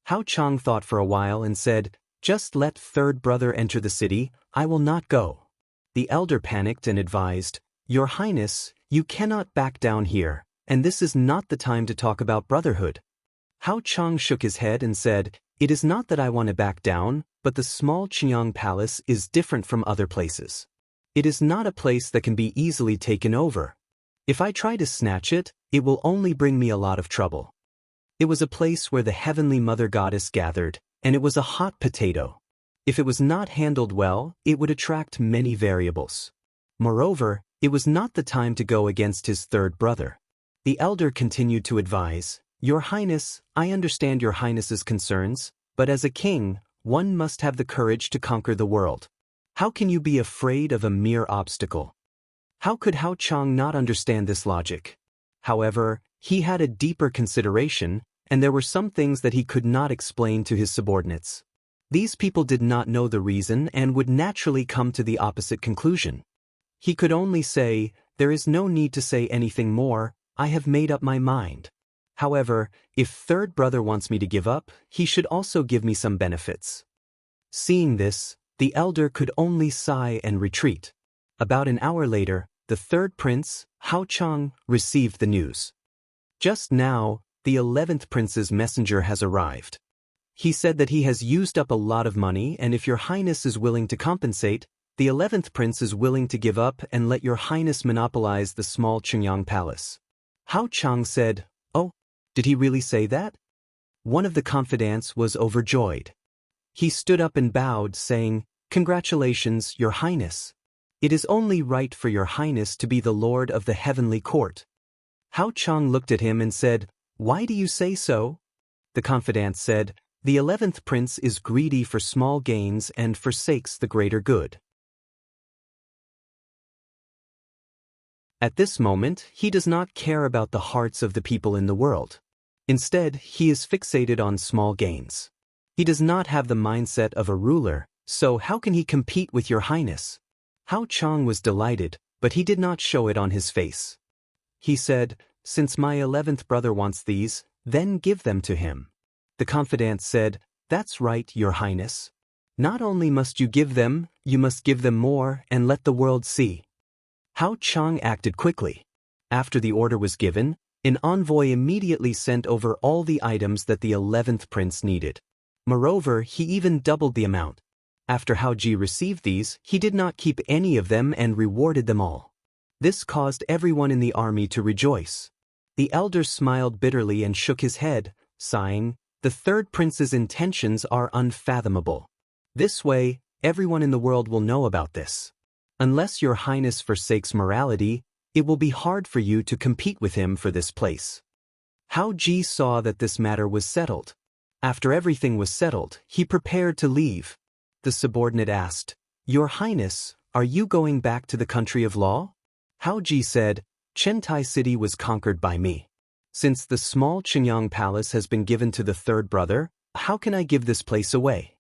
Hao Chang thought for a while and said, "Just let third brother enter the city, I will not go." The elder panicked and advised, "Your Highness, you cannot back down here, and this is not the time to talk about brotherhood." Hao Chang shook his head and said, "It is not that I want to back down, but the small Qinyang Palace is different from other places. It is not a place that can be easily taken over. If I try to snatch it, it will only bring me a lot of trouble. It was a place where the Heavenly Mother Goddess gathered, and it was a hot potato. If it was not handled well, it would attract many variables. Moreover, it was not the time to go against his third brother." The elder continued to advise, "Your Highness, I understand Your Highness's concerns, but as a king, one must have the courage to conquer the world. How can you be afraid of a mere obstacle?" How could Hao Chang not understand this logic? However, he had a deeper consideration, and there were some things that he could not explain to his subordinates. These people did not know the reason and would naturally come to the opposite conclusion. He could only say, "There is no need to say anything more, I have made up my mind. However, if third brother wants me to give up, he should also give me some benefits." Seeing this, the elder could only sigh and retreat. About an hour later, the third prince, Hao Chang, received the news. "Just now, the 11th prince's messenger has arrived. He said that he has used up a lot of money, and if Your Highness is willing to compensate, the 11th prince is willing to give up and let Your Highness monopolize the small Qinyang Palace." Hao Chang said, "Oh, did he really say that?" One of the confidants was overjoyed. He stood up and bowed, saying, "Congratulations, Your Highness. It is only right for Your Highness to be the lord of the heavenly court." Hao Chang looked at him and said, "Why do you say so?" The confidant said, "The 11th prince is greedy for small gains and forsakes the greater good. At this moment, he does not care about the hearts of the people in the world. Instead, he is fixated on small gains. He does not have the mindset of a ruler, so how can he compete with Your Highness?" Hao Chang was delighted, but he did not show it on his face. He said, "Since my 11th brother wants these, then give them to him." The confidant said, "That's right, Your Highness. Not only must you give them, you must give them more and let the world see." Hao Chang acted quickly. After the order was given, an envoy immediately sent over all the items that the 11th prince needed. Moreover, he even doubled the amount. After Hao Ji received these, he did not keep any of them and rewarded them all. This caused everyone in the army to rejoice. The elder smiled bitterly and shook his head, sighing, "The third prince's intentions are unfathomable. This way, everyone in the world will know about this. Unless Your Highness forsakes morality, it will be hard for you to compete with him for this place." Hao Ji saw that this matter was settled. After everything was settled, he prepared to leave. the subordinate asked, "Your Highness, are you going back to the country of law?" Hao Ji said, "Chentai City was conquered by me. Since the small Qinyang Palace has been given to the third brother, how can I give this place away?"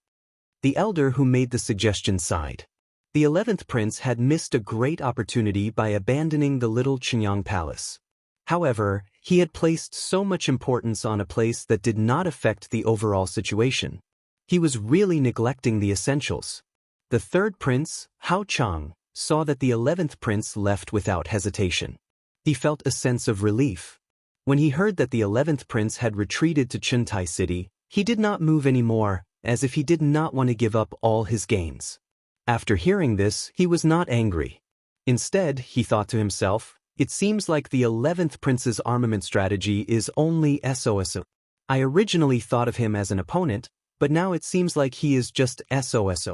The elder who made the suggestion sighed. The 11th prince had missed a great opportunity by abandoning the little Qinyang Palace. However, he had placed so much importance on a place that did not affect the overall situation. He was really neglecting the essentials. The third prince, Hao Chang, saw that the 11th prince left without hesitation. He felt a sense of relief. When he heard that the 11th prince had retreated to Chentai City, he did not move anymore, as if he did not want to give up all his gains. After hearing this, he was not angry. Instead, he thought to himself, "It seems like the 11th prince's armament strategy is only SOS. I originally thought of him as an opponent, but now it seems like he is just SOS."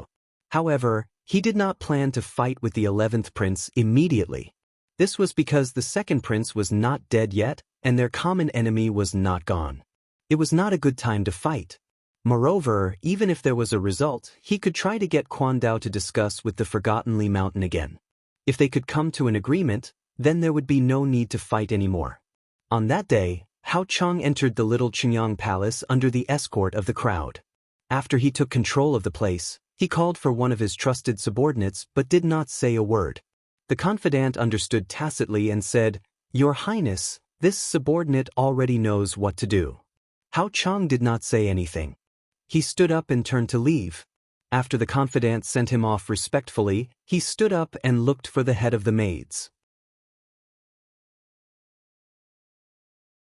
However, he did not plan to fight with the 11th prince immediately. This was because the second prince was not dead yet, and their common enemy was not gone. It was not a good time to fight. Moreover, even if there was a result, he could try to get Quan Dao to discuss with the Forgotten Li Mountain again. If they could come to an agreement, then there would be no need to fight anymore. On that day, Hao Chang entered the little Qinyang Palace under the escort of the crowd. After he took control of the place, he called for one of his trusted subordinates but did not say a word. The confidant understood tacitly and said, "Your Highness, this subordinate already knows what to do." Hao Chang did not say anything. He stood up and turned to leave. After the confidant sent him off respectfully, he stood up and looked for the head of the maids.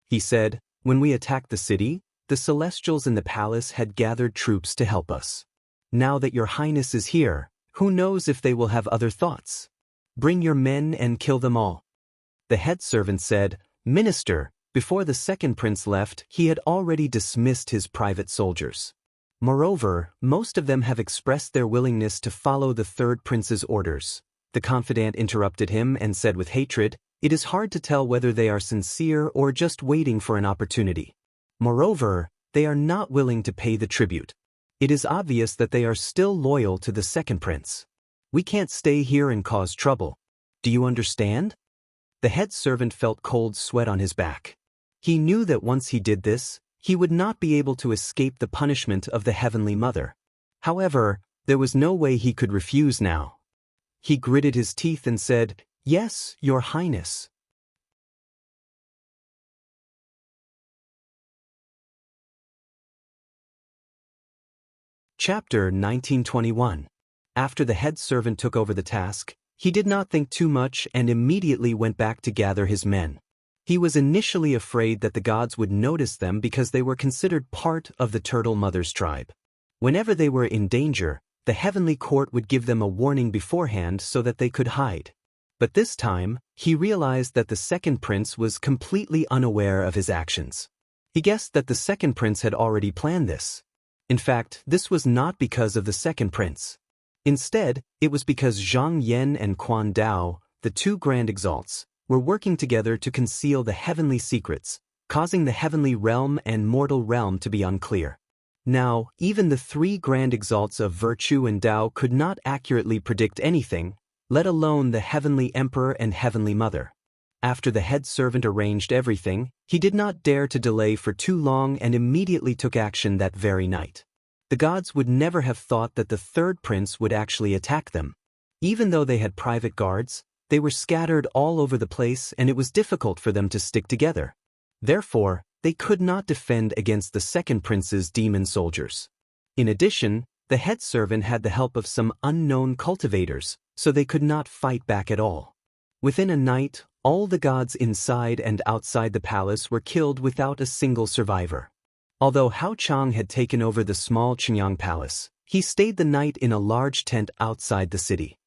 He said, "When we attacked the city, the Celestials in the palace had gathered troops to help us. Now that your Highness is here, who knows if they will have other thoughts? Bring your men and kill them all." The head servant said, "Minister, before the second prince left, he had already dismissed his private soldiers. Moreover, most of them have expressed their willingness to follow the third prince's orders." The confidant interrupted him and said with hatred, "It is hard to tell whether they are sincere or just waiting for an opportunity. Moreover, they are not willing to pay the tribute. It is obvious that they are still loyal to the second prince. We can't stay here and cause trouble. Do you understand?" The head servant felt cold sweat on his back. He knew that once he did this, he would not be able to escape the punishment of the Heavenly Mother. However, there was no way he could refuse now. He gritted his teeth and said, "Yes, Your Highness." Chapter 1921. After the head servant took over the task, he did not think too much and immediately went back to gather his men. He was initially afraid that the gods would notice them because they were considered part of the Turtle Mother's tribe. Whenever they were in danger, the heavenly court would give them a warning beforehand so that they could hide. But this time, he realized that the second prince was completely unaware of his actions. He guessed that the second prince had already planned this. In fact, this was not because of the second prince. Instead, it was because Zhang Yan and Quan Dao, the two grand exalts, were working together to conceal the heavenly secrets, causing the heavenly realm and mortal realm to be unclear. Now, even the three grand exalts of virtue and Tao could not accurately predict anything, let alone the heavenly emperor and heavenly mother. After the head servant arranged everything, he did not dare to delay for too long and immediately took action that very night. The gods would never have thought that the third prince would actually attack them. Even though they had private guards, they were scattered all over the place and it was difficult for them to stick together. Therefore, they could not defend against the second prince's demon soldiers. In addition, the head servant had the help of some unknown cultivators, so they could not fight back at all. Within a night, all the gods inside and outside the palace were killed without a single survivor. Although Hao Chang had taken over the small Qinyang Palace, he stayed the night in a large tent outside the city.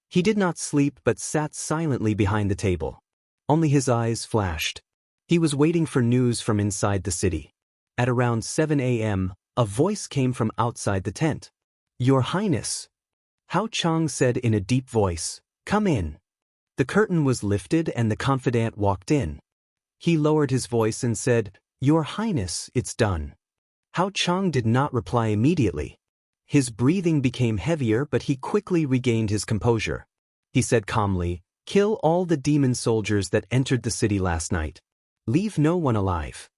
He did not sleep but sat silently behind the table. Only his eyes flashed. He was waiting for news from inside the city. At around 7 a.m., a voice came from outside the tent. "Your Highness," Hao Chang said in a deep voice, "come in." The curtain was lifted and the confidant walked in. He lowered his voice and said, "Your Highness, it's done." Hao Chang did not reply immediately. his breathing became heavier, but he quickly regained his composure. He said calmly, "Kill all the demon soldiers that entered the city last night. Leave no one alive."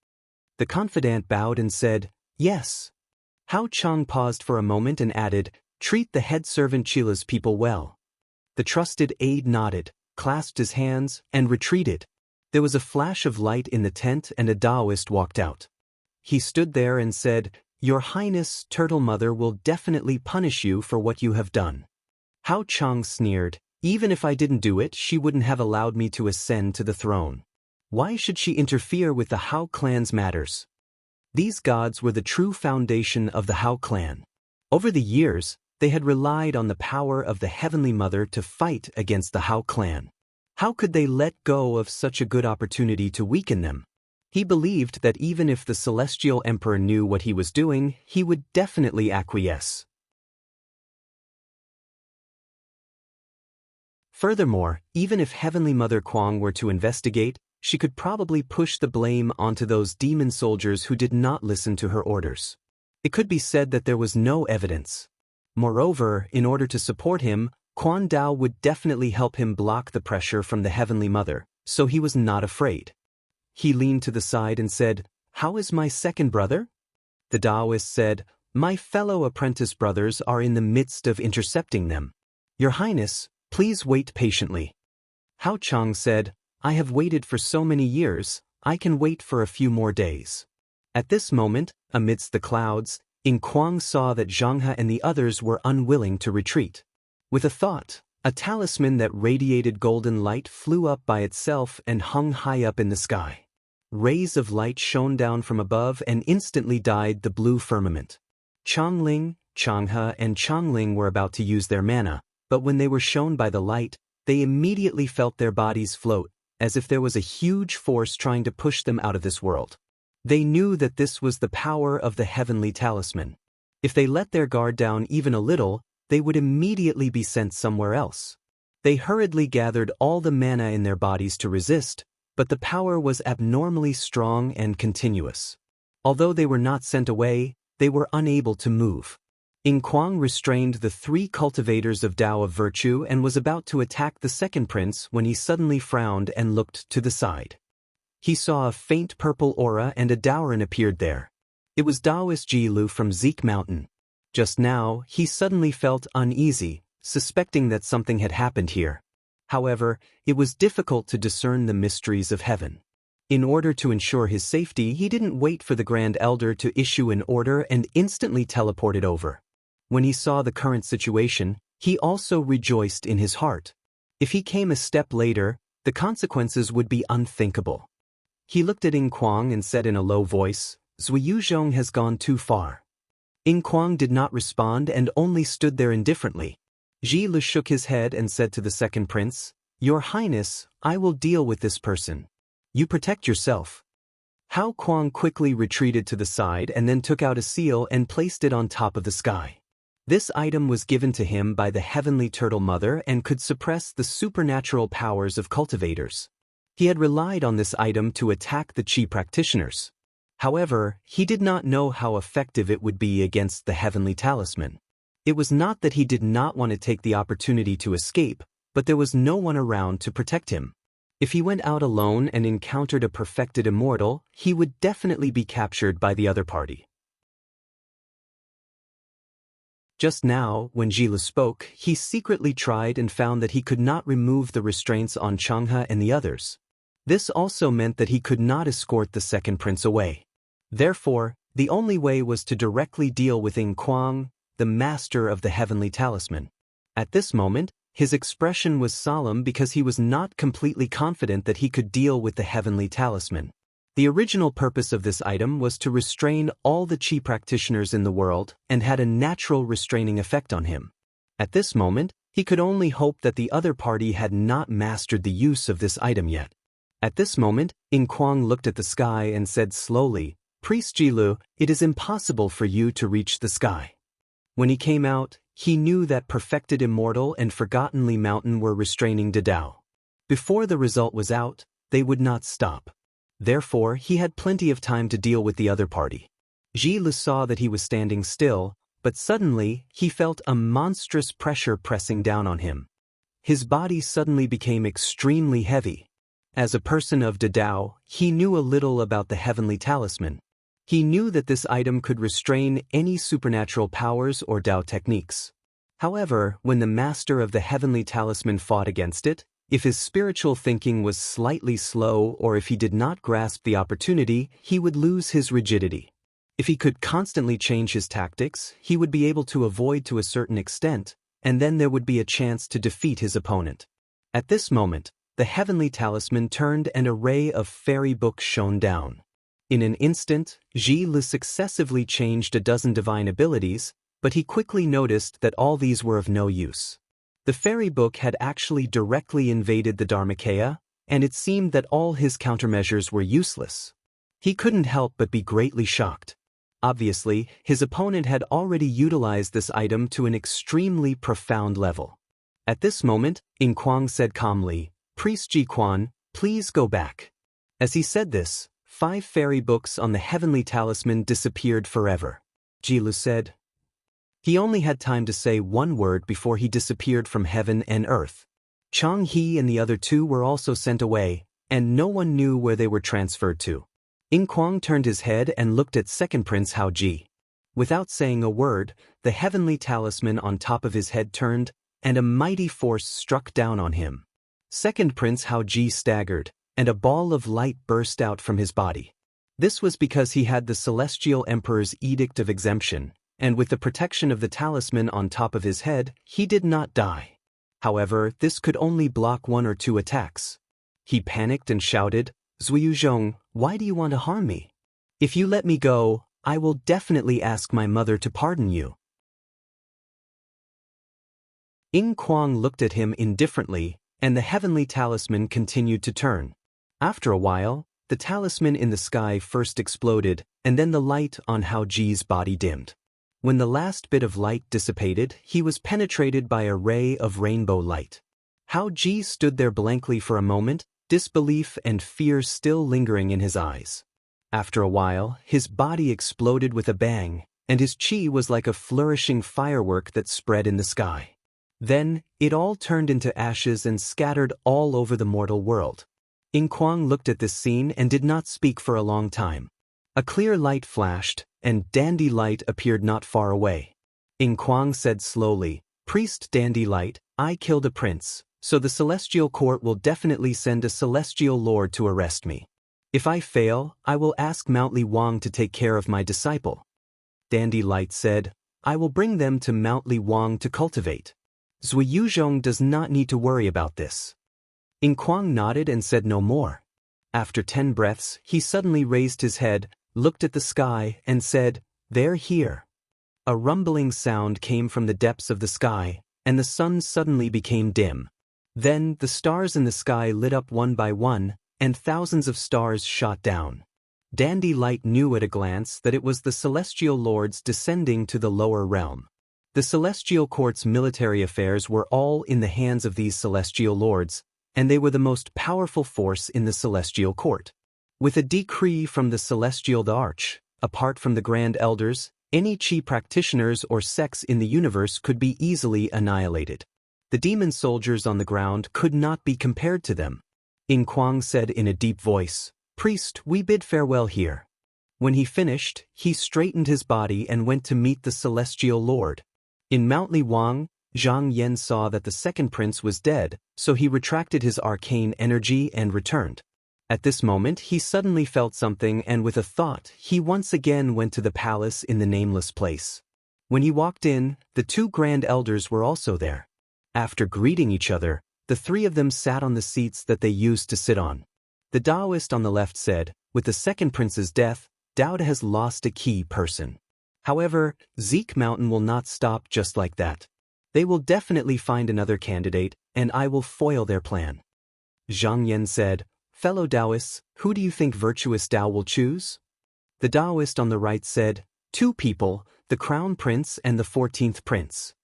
The confidant bowed and said, "Yes." Hao Chang paused for a moment and added, "Treat the head servant Chila's people well." The trusted aide nodded, clasped his hands, and retreated. There was a flash of light in the tent and a Taoist walked out. He stood there and said, "Your Highness, Turtle Mother will definitely punish you for what you have done." Hao Chang sneered, "Even if I didn't do it, she wouldn't have allowed me to ascend to the throne. Why should she interfere with the Hao clan's matters?" These gods were the true foundation of the Hao clan. Over the years, they had relied on the power of the Heavenly Mother to fight against the Hao clan. How could they let go of such a good opportunity to weaken them? He believed that even if the Celestial Emperor knew what he was doing, he would definitely acquiesce. Furthermore, even if Heavenly Mother Kuang were to investigate, she could probably push the blame onto those demon soldiers who did not listen to her orders. It could be said that there was no evidence. Moreover, in order to support him, Quan Dao would definitely help him block the pressure from the Heavenly Mother, so he was not afraid. He leaned to the side and said, "How is my second brother?" The Taoist said, "My fellow apprentice brothers are in the midst of intercepting them. Your Highness, please wait patiently." Hao Chang said, "I have waited for so many years, I can wait for a few more days." At this moment, amidst the clouds, In Kwang saw that Zhang He and the others were unwilling to retreat. With a thought, a talisman that radiated golden light flew up by itself and hung high up in the sky. Rays of light shone down from above and instantly dyed the blue firmament. Changling, Changhe and Changling were about to use their mana, but when they were shown by the light, they immediately felt their bodies float, as if there was a huge force trying to push them out of this world. They knew that this was the power of the heavenly talisman. If they let their guard down even a little, they would immediately be sent somewhere else. They hurriedly gathered all the mana in their bodies to resist, but the power was abnormally strong and continuous. Although they were not sent away, they were unable to move. In Kwang restrained the 3 cultivators of Tao of Virtue and was about to attack the second prince when he suddenly frowned and looked to the side. He saw a faint purple aura and a Daoran appeared there. It was Taoist Ji Lu from Zeek Mountain. Just now, he suddenly felt uneasy, suspecting that something had happened here. However, it was difficult to discern the mysteries of heaven. In order to ensure his safety, he didn't wait for the Grand Elder to issue an order and instantly teleported over. When he saw the current situation, he also rejoiced in his heart. If he came a step later, the consequences would be unthinkable. He looked at In Kwang and said in a low voice, "Zui Yuzhong has gone too far." In Kwang did not respond and only stood there indifferently. Ji Lu shook his head and said to the second prince, "Your Highness, I will deal with this person. You protect yourself." Hao Kwang quickly retreated to the side and then took out a seal and placed it on top of the sky. This item was given to him by the Heavenly Turtle Mother and could suppress the supernatural powers of cultivators. He had relied on this item to attack the Qi practitioners. However, he did not know how effective it would be against the Heavenly Talisman. It was not that he did not want to take the opportunity to escape, but there was no one around to protect him. If he went out alone and encountered a perfected immortal, he would definitely be captured by the other party. Just now, when Ji Lu spoke, he secretly tried and found that he could not remove the restraints on Changhe and the others. This also meant that he could not escort the second prince away. Therefore, the only way was to directly deal with In Kwang, the master of the heavenly talisman. At this moment, his expression was solemn because he was not completely confident that he could deal with the heavenly talisman. The original purpose of this item was to restrain all the Qi practitioners in the world and had a natural restraining effect on him. At this moment, he could only hope that the other party had not mastered the use of this item yet. At this moment, In Kwang looked at the sky and said slowly, "Priest Ji Lu, it is impossible for you to reach the sky." When he came out, he knew that Perfected Immortal and Forgottenly Mountain were restraining Dadao. Before the result was out, they would not stop. Therefore, he had plenty of time to deal with the other party. Ji Lu saw that he was standing still, but suddenly, he felt a monstrous pressure pressing down on him. His body suddenly became extremely heavy. As a person of Dao, he knew a little about the heavenly talisman. He knew that this item could restrain any supernatural powers or Dao techniques. However, when the master of the heavenly talisman fought against it, if his spiritual thinking was slightly slow or if he did not grasp the opportunity, he would lose his rigidity. If he could constantly change his tactics, he would be able to avoid to a certain extent, and then there would be a chance to defeat his opponent. At this moment, the heavenly talisman turned and a ray of fairy books shone down. In an instant, Ji Li successively changed a dozen divine abilities, but he quickly noticed that all these were of no use. The fairy book had actually directly invaded the Dharmakaya, and it seemed that all his countermeasures were useless. He couldn't help but be greatly shocked. Obviously, his opponent had already utilized this item to an extremely profound level. At this moment, In Kuang said calmly, "Priest Ji Quan, please go back." As he said this, 5 fairy books on the heavenly talisman disappeared forever. Ji Li said. He only had time to say one word before he disappeared from heaven and earth. Chang He and the other 2 were also sent away, and no one knew where they were transferred to. In Kuang turned his head and looked at second Prince Hao Ji. Without saying a word, the heavenly talisman on top of his head turned, and a mighty force struck down on him. Second Prince Hao Ji staggered, and a ball of light burst out from his body. This was because he had the Celestial Emperor's Edict of Exemption, and with the protection of the talisman on top of his head, he did not die. However, this could only block 1 or 2 attacks. He panicked and shouted, "Zhuyu, why do you want to harm me? If you let me go, I will definitely ask my mother to pardon you." In Kuang looked at him indifferently, and the heavenly talisman continued to turn. After a while, the talisman in the sky first exploded, and then the light on Hao Ji's body dimmed. When the last bit of light dissipated, he was penetrated by a ray of rainbow light. Hao Ji stood there blankly for a moment, disbelief and fear still lingering in his eyes. After a while, his body exploded with a bang, and his chi was like a flourishing firework that spread in the sky. Then, it all turned into ashes and scattered all over the mortal world. In Kuang looked at this scene and did not speak for a long time. A clear light flashed, and Dandy Light appeared not far away. In Kuang said slowly, "Priest Dandy Light, I killed a prince, so the Celestial Court will definitely send a Celestial Lord to arrest me. If I fail, I will ask Mount Li Wang to take care of my disciple." Dandy Light said, "I will bring them to Mount Li Wang to cultivate. Zhuyu does not need to worry about this." In Kuang nodded and said no more. After 10 breaths, he suddenly raised his head, looked at the sky, and said, "They're here." A rumbling sound came from the depths of the sky, and the sun suddenly became dim. Then the stars in the sky lit up one by one, and thousands of stars shot down. Dandy Light knew at a glance that it was the Celestial Lords descending to the lower realm. The Celestial Court's military affairs were all in the hands of these Celestial Lords, and they were the most powerful force in the Celestial Court. With a decree from the Celestial Arch, apart from the Grand Elders, any Qi practitioners or sects in the universe could be easily annihilated. The demon soldiers on the ground could not be compared to them. In Kuang said in a deep voice, "Priest, we bid farewell here." When he finished, he straightened his body and went to meet the Celestial Lord. In Mount Li Wang, Zhang Yan saw that the second prince was dead, so he retracted his arcane energy and returned. At this moment, he suddenly felt something, and with a thought, he once again went to the palace in the nameless place. When he walked in, the 2 Grand Elders were also there. After greeting each other, the 3 of them sat on the seats that they used to sit on. The Taoist on the left said, "With the second prince's death, Dao has lost a key person. However, Zeke Mountain will not stop just like that. They will definitely find another candidate, and I will foil their plan." Zhang Yan said, "Fellow Taoists, who do you think virtuous Dao will choose?" The Taoist on the right said, "2 people, the Crown Prince and the 14th Prince."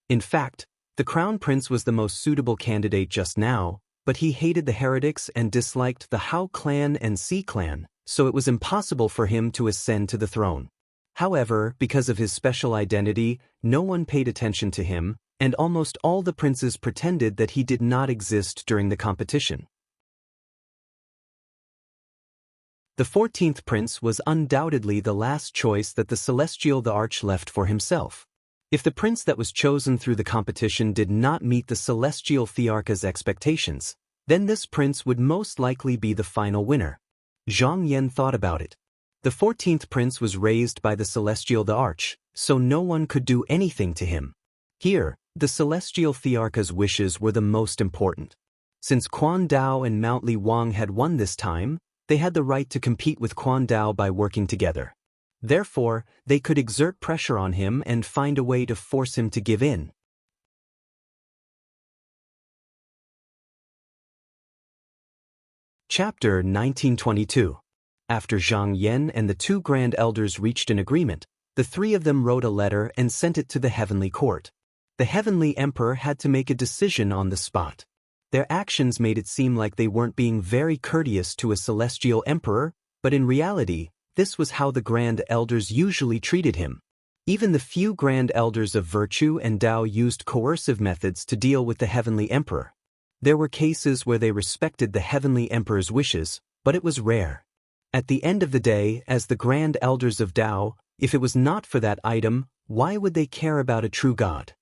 In fact, the Crown Prince was the most suitable candidate just now, but he hated the heretics and disliked the Hao clan and Si clan, so it was impossible for him to ascend to the throne. However, because of his special identity, no one paid attention to him, and almost all the princes pretended that he did not exist during the competition. The 14th prince was undoubtedly the last choice that the celestial the Arch left for himself. If the prince that was chosen through the competition did not meet the celestial Thearcha's expectations, then this prince would most likely be the final winner. Zhang Yan thought about it. The 14th prince was raised by the celestial the Arch, so no one could do anything to him. Here, the celestial Thearcha's wishes were the most important. Since Quan Dao and Mount Li Wang had won this time, they had the right to compete with Quan Dao by working together. Therefore, they could exert pressure on him and find a way to force him to give in. Chapter 1922. After Zhang Yan and the two grand elders reached an agreement, the three of them wrote a letter and sent it to the heavenly court. The heavenly emperor had to make a decision on the spot. Their actions made it seem like they weren't being very courteous to a celestial emperor, but in reality, this was how the grand elders usually treated him. Even the few grand elders of virtue and Tao used coercive methods to deal with the heavenly emperor. There were cases where they respected the heavenly emperor's wishes, but it was rare. At the end of the day, as the grand elders of Tao, if it was not for that item, why would they care about a true God?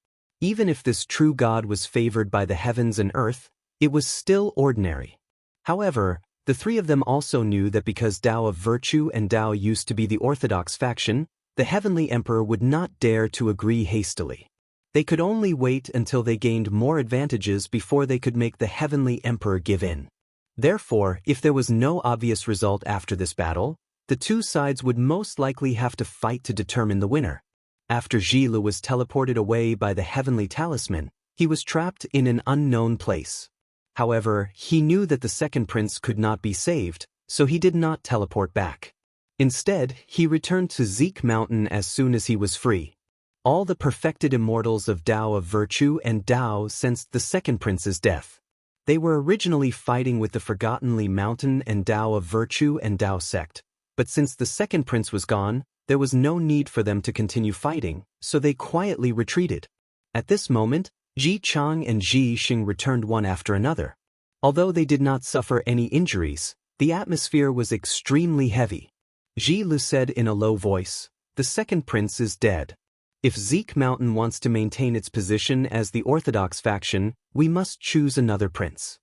Even if this true God was favored by the heavens and earth, it was still ordinary. However, the three of them also knew that because Tao of virtue and Tao used to be the orthodox faction, the heavenly emperor would not dare to agree hastily. They could only wait until they gained more advantages before they could make the heavenly emperor give in. Therefore, if there was no obvious result after this battle, the two sides would most likely have to fight to determine the winner. After Zhilu was teleported away by the heavenly talisman, he was trapped in an unknown place. However, he knew that the second prince could not be saved, so he did not teleport back. Instead, he returned to Zeke Mountain as soon as he was free. All the perfected immortals of Tao of virtue and Tao sensed the second prince's death. They were originally fighting with the Forgotten Li Mountain and Tao of virtue and Tao sect, but since the second prince was gone, there was no need for them to continue fighting, so they quietly retreated. At this moment, Ji Chang and Ji Xing returned one after another. Although they did not suffer any injuries, the atmosphere was extremely heavy. Ji Lu said in a low voice, "The second prince is dead. If Zeke Mountain wants to maintain its position as the orthodox faction, we must choose another prince."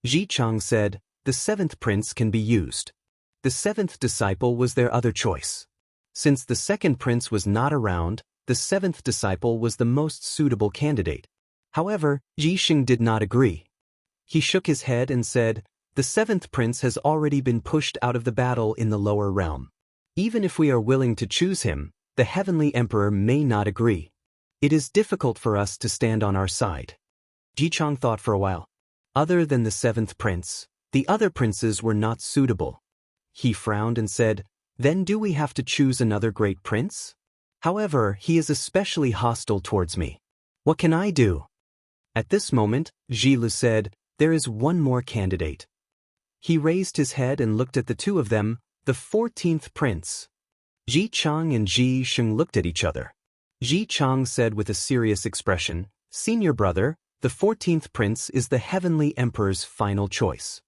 Ji Chang said, "The seventh prince can be used." The seventh disciple was their other choice. Since the second prince was not around, the seventh disciple was the most suitable candidate. However, Ji Xing did not agree. He shook his head and said, "The seventh prince has already been pushed out of the battle in the lower realm. Even if we are willing to choose him, the heavenly emperor may not agree. It is difficult for us to stand on our side." Ji Chang thought for a while. Other than the seventh prince, the other princes were not suitable. He frowned and said, "Then do we have to choose another great prince? However, he is especially hostile towards me. What can I do?" At this moment, Zhilu said, "There is one more candidate." He raised his head and looked at the two of them, the 14th prince. Ji Chang and Ji Xing looked at each other. Ji Chang said with a serious expression, "Senior brother, the 14th prince is the heavenly emperor's final choice.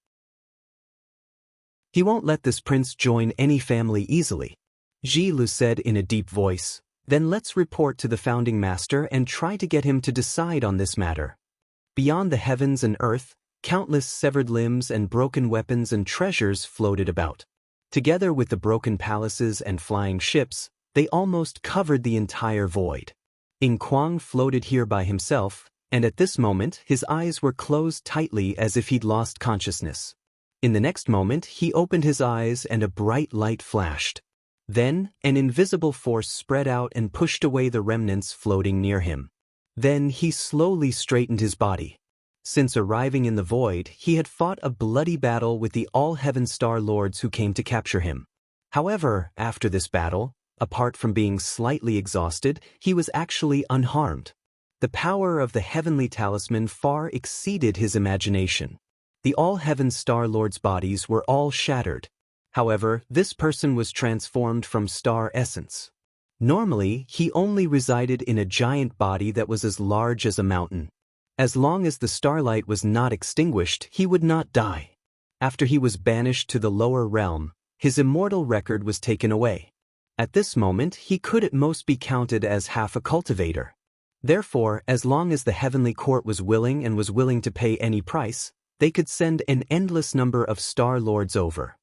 He won't let this prince join any family easily." Ji Lu said in a deep voice, "Then let's report to the founding master and try to get him to decide on this matter." Beyond the heavens and earth, countless severed limbs and broken weapons and treasures floated about. Together with the broken palaces and flying ships, they almost covered the entire void. Ing Kuang floated here by himself, and at this moment his eyes were closed tightly as if he'd lost consciousness. In the next moment he opened his eyes and a bright light flashed. Then, an invisible force spread out and pushed away the remnants floating near him. Then he slowly straightened his body. Since arriving in the void, he had fought a bloody battle with the all-heaven star lords who came to capture him. However, after this battle, apart from being slightly exhausted, he was actually unharmed. The power of the heavenly talisman far exceeded his imagination. The all-heaven star lords' bodies were all shattered. However, this person was transformed from star essence. Normally, he only resided in a giant body that was as large as a mountain. As long as the starlight was not extinguished, he would not die. After he was banished to the lower realm, his immortal record was taken away. At this moment, he could at most be counted as half a cultivator. Therefore, as long as the heavenly court was willing to pay any price, they could send an endless number of Star Lords over.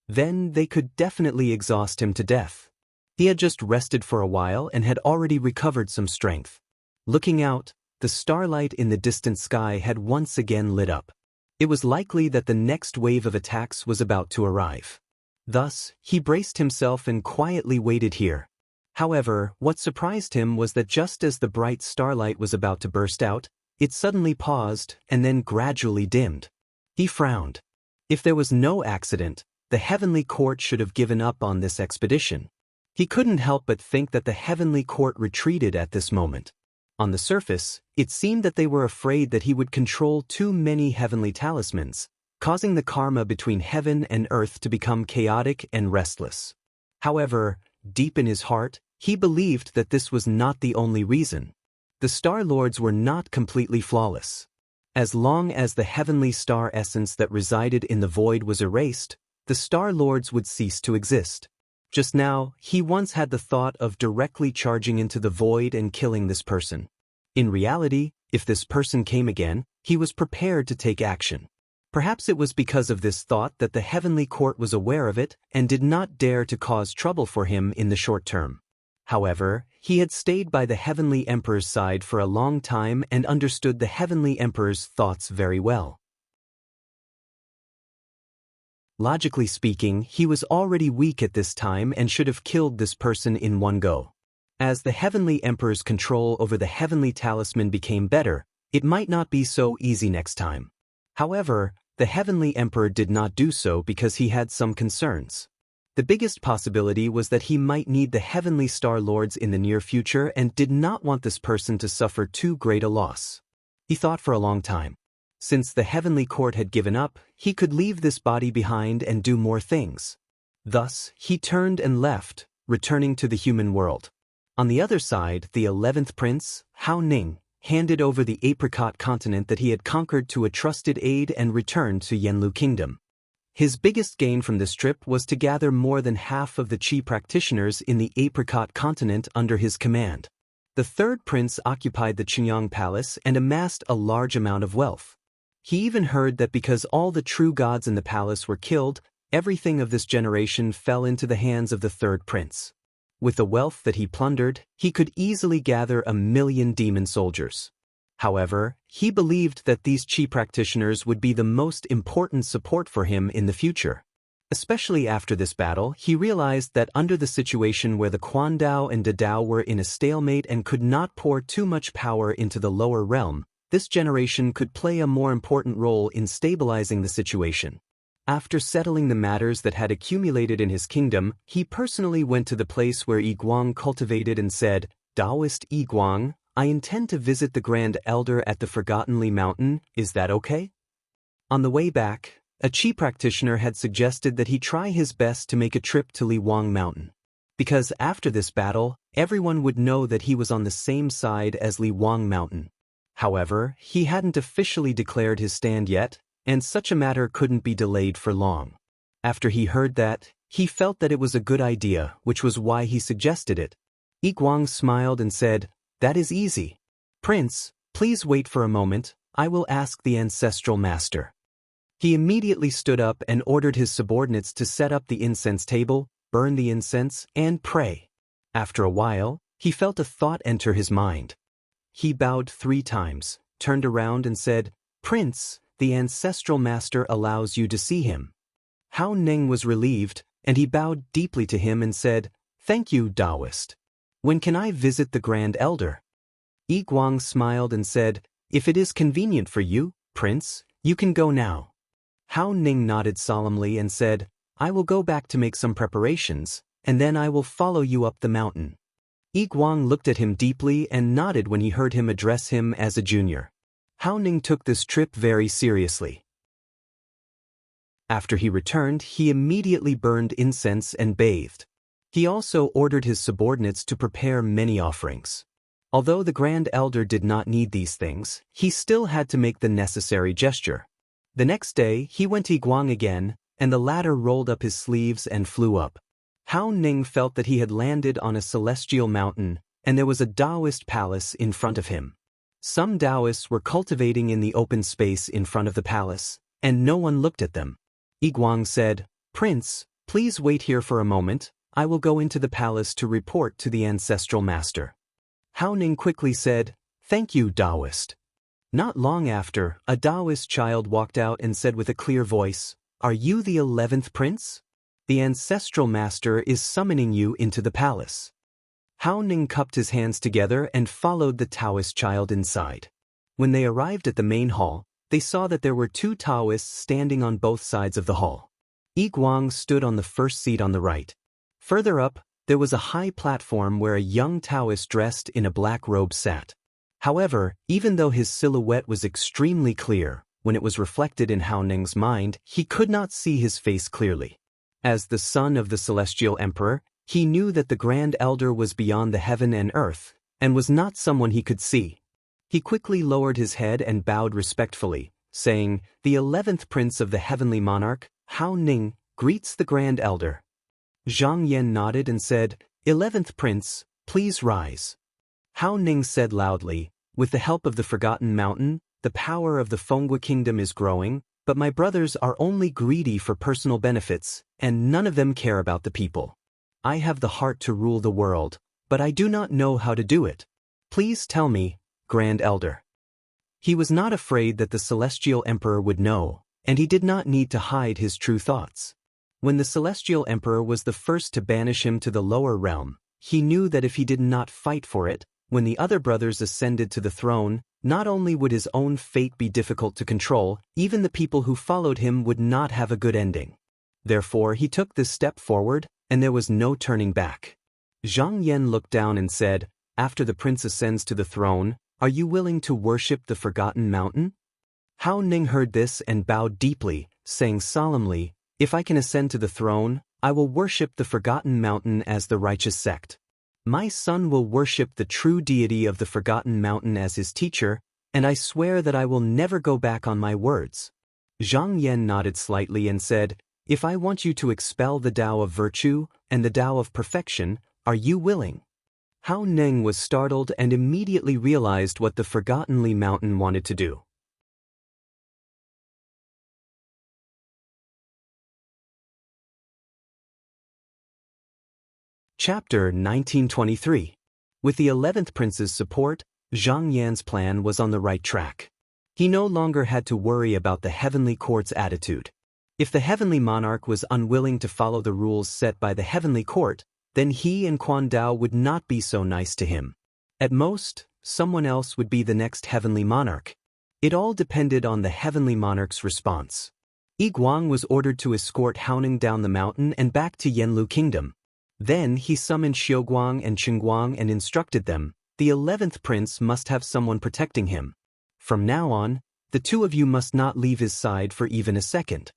Then they could definitely exhaust him to death. He had just rested for a while and had already recovered some strength. Looking out, the starlight in the distant sky had once again lit up. It was likely that the next wave of attacks was about to arrive. Thus, he braced himself and quietly waited here. However, what surprised him was that just as the bright starlight was about to burst out, it suddenly paused and then gradually dimmed. He frowned. If there was no accident, the heavenly court should have given up on this expedition. He couldn't help but think that the heavenly court retreated at this moment. On the surface, it seemed that they were afraid that he would control too many heavenly talismans, causing the karma between heaven and earth to become chaotic and restless. However, deep in his heart, he believed that this was not the only reason. The Star Lords were not completely flawless. As long as the heavenly star essence that resided in the void was erased, the Star Lords would cease to exist. Just now, he once had the thought of directly charging into the void and killing this person. In reality, if this person came again, he was prepared to take action. Perhaps it was because of this thought that the heavenly court was aware of it and did not dare to cause trouble for him in the short term. However, he had stayed by the heavenly emperor's side for a long time and understood the heavenly emperor's thoughts very well. Logically speaking, he was already weak at this time and should have killed this person in one go. As the heavenly emperor's control over the heavenly talisman became better, it might not be so easy next time. However, the heavenly emperor did not do so because he had some concerns. The biggest possibility was that he might need the heavenly Star Lords in the near future and did not want this person to suffer too great a loss. He thought for a long time. Since the heavenly court had given up, he could leave this body behind and do more things. Thus, he turned and left, returning to the human world. On the other side, the 11th prince, Hao Ning, handed over the apricot continent that he had conquered to a trusted aide and returned to Yanlu Kingdom. His biggest gain from this trip was to gather more than half of the Qi practitioners in the apricot continent under his command. The third prince occupied the Qingyang Palace and amassed a large amount of wealth. He even heard that because all the true gods in the palace were killed, everything of this generation fell into the hands of the third prince. With the wealth that he plundered, he could easily gather 1,000,000 demon soldiers. However, he believed that these Qi practitioners would be the most important support for him in the future. Especially after this battle, he realized that under the situation where the Quandao and Dadao were in a stalemate and could not pour too much power into the lower realm, this generation could play a more important role in stabilizing the situation. After settling the matters that had accumulated in his kingdom, he personally went to the place where Yi Guang cultivated and said, "Taoist Yi Guang, I intend to visit the Grand Elder at the Forgotten Li Mountain, is that okay?" On the way back, a Qi practitioner had suggested that he try his best to make a trip to Li Wang Mountain. Because after this battle, everyone would know that he was on the same side as Li Wang Mountain. However, he hadn't officially declared his stand yet, and such a matter couldn't be delayed for long. After he heard that, he felt that it was a good idea, which was why he suggested it. Yi Guang smiled and said, "That is easy. Prince, please wait for a moment, I will ask the ancestral master." He immediately stood up and ordered his subordinates to set up the incense table, burn the incense, and pray. After a while, he felt a thought enter his mind. He bowed 3 times, turned around and said, "Prince, the ancestral master allows you to see him." Hao Ning was relieved, and he bowed deeply to him and said, "Thank you, Taoist. When can I visit the Grand Elder?" Yi Guang smiled and said, "If it is convenient for you, Prince, you can go now." Hao Ning nodded solemnly and said, "I will go back to make some preparations, and then I will follow you up the mountain." Yi Guang looked at him deeply and nodded when he heard him address him as a junior. Hao Ning took this trip very seriously. After he returned, he immediately burned incense and bathed. He also ordered his subordinates to prepare many offerings. Although the Grand Elder did not need these things, he still had to make the necessary gesture. The next day, he went to Guang again, and the latter rolled up his sleeves and flew up. Hao Ning felt that he had landed on a celestial mountain, and there was a Taoist palace in front of him. Some Taoists were cultivating in the open space in front of the palace, and no one looked at them. Guang said, "Prince, please wait here for a moment, I will go into the palace to report to the ancestral master." Hao Ning quickly said, "Thank you, Taoist." Not long after, a Taoist child walked out and said with a clear voice, "Are you the 11th prince? The ancestral master is summoning you into the palace." Hao Ning cupped his hands together and followed the Taoist child inside. When they arrived at the main hall, they saw that there were two Taoists standing on both sides of the hall. Guang stood on the first seat on the right. Further up, there was a high platform where a young Taoist dressed in a black robe sat. However, even though his silhouette was extremely clear, when it was reflected in Hao Ning's mind, he could not see his face clearly. As the son of the Celestial Emperor, he knew that the Grand Elder was beyond the heaven and earth, and was not someone he could see. He quickly lowered his head and bowed respectfully, saying, "The 11th Prince of the Heavenly Monarch, Hao Ning, greets the Grand Elder." Zhang Yan nodded and said, "11th Prince, please rise." Hao Ning said loudly, "With the help of the Forgotten Mountain, the power of the Fenghua Kingdom is growing, but my brothers are only greedy for personal benefits, and none of them care about the people. I have the heart to rule the world, but I do not know how to do it. Please tell me, Grand Elder." He was not afraid that the Celestial Emperor would know, and he did not need to hide his true thoughts. When the Celestial Emperor was the first to banish him to the lower realm, he knew that if he did not fight for it, when the other brothers ascended to the throne, not only would his own fate be difficult to control, even the people who followed him would not have a good ending. Therefore he took this step forward, and there was no turning back. Zhang Yan looked down and said, "After the prince ascends to the throne, are you willing to worship the Forgotten Mountain?" Hao Ning heard this and bowed deeply, saying solemnly, "If I can ascend to the throne, I will worship the Forgotten Mountain as the righteous sect. My son will worship the true deity of the Forgotten Mountain as his teacher, and I swear that I will never go back on my words." Zhang Yan nodded slightly and said, "If I want you to expel the Tao of virtue and the Tao of perfection, are you willing?" Hao Ning was startled and immediately realized what the Forgottenly Mountain wanted to do. Chapter 1923. With the 11th Prince's support, Zhang Yan's plan was on the right track. He no longer had to worry about the Heavenly Court's attitude. If the Heavenly Monarch was unwilling to follow the rules set by the Heavenly Court, then he and Quan Dao would not be so nice to him. At most, someone else would be the next Heavenly Monarch. It all depended on the Heavenly Monarch's response. Guang was ordered to escort Hao Ning down the mountain and back to Yanlu Kingdom. Then he summoned Xiuguang and Qingguang and instructed them, "The 11th Prince must have someone protecting him. From now on, the two of you must not leave his side for even a second."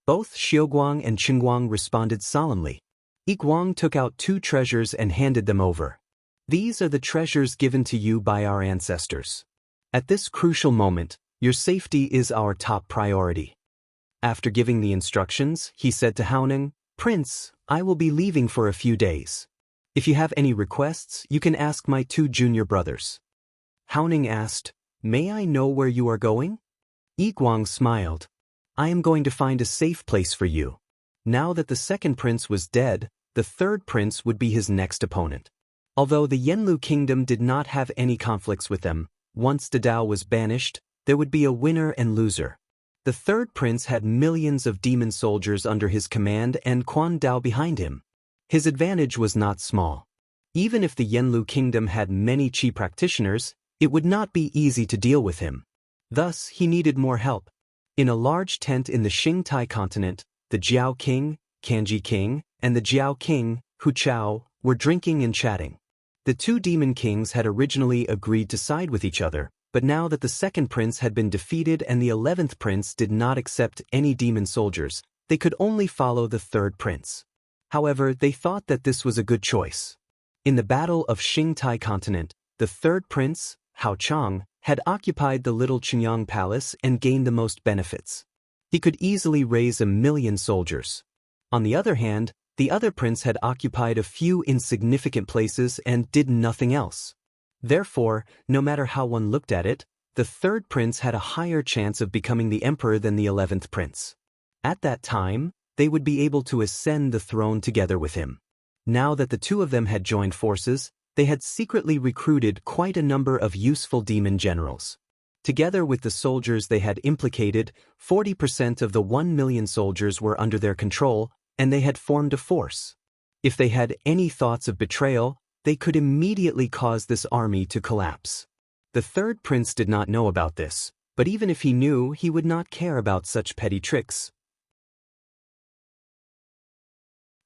Both Xiuguang and Qingguang responded solemnly. Guang took out two treasures and handed them over. "These are the treasures given to you by our ancestors. At this crucial moment, your safety is our top priority." After giving the instructions, he said to Hao Ning, "Prince, I will be leaving for a few days. If you have any requests, you can ask my two junior brothers." Hao Ning asked, "May I know where you are going?" Guang smiled. "I am going to find a safe place for you." Now that the second prince was dead, the third prince would be his next opponent. Although the Yanlu Kingdom did not have any conflicts with them, once the Tao was banished, there would be a winner and loser. The third prince had millions of demon soldiers under his command and Quan Dao behind him. His advantage was not small. Even if the Yanlu Kingdom had many Qi practitioners, it would not be easy to deal with him. Thus, he needed more help. In a large tent in the Xingtai continent, the Jiao King, Kanji King, and the Jiao King, Hu Chao, were drinking and chatting. The two demon kings had originally agreed to side with each other, but now that the second prince had been defeated and the 11th prince did not accept any demon soldiers, they could only follow the third prince. However, they thought that this was a good choice. In the Battle of Qingtai Continent, the third prince, Hao Chang, had occupied the little Qinyang Palace and gained the most benefits. He could easily raise 1,000,000 soldiers. On the other hand, the other prince had occupied a few insignificant places and did nothing else. Therefore, no matter how one looked at it, the third prince had a higher chance of becoming the emperor than the 11th prince. At that time, they would be able to ascend the throne together with him. Now that the two of them had joined forces, they had secretly recruited quite a number of useful demon generals. Together with the soldiers they had implicated, 40% of the 1,000,000 soldiers were under their control, and they had formed a force. If they had any thoughts of betrayal, they could immediately cause this army to collapse. The third prince did not know about this, but even if he knew, he would not care about such petty tricks.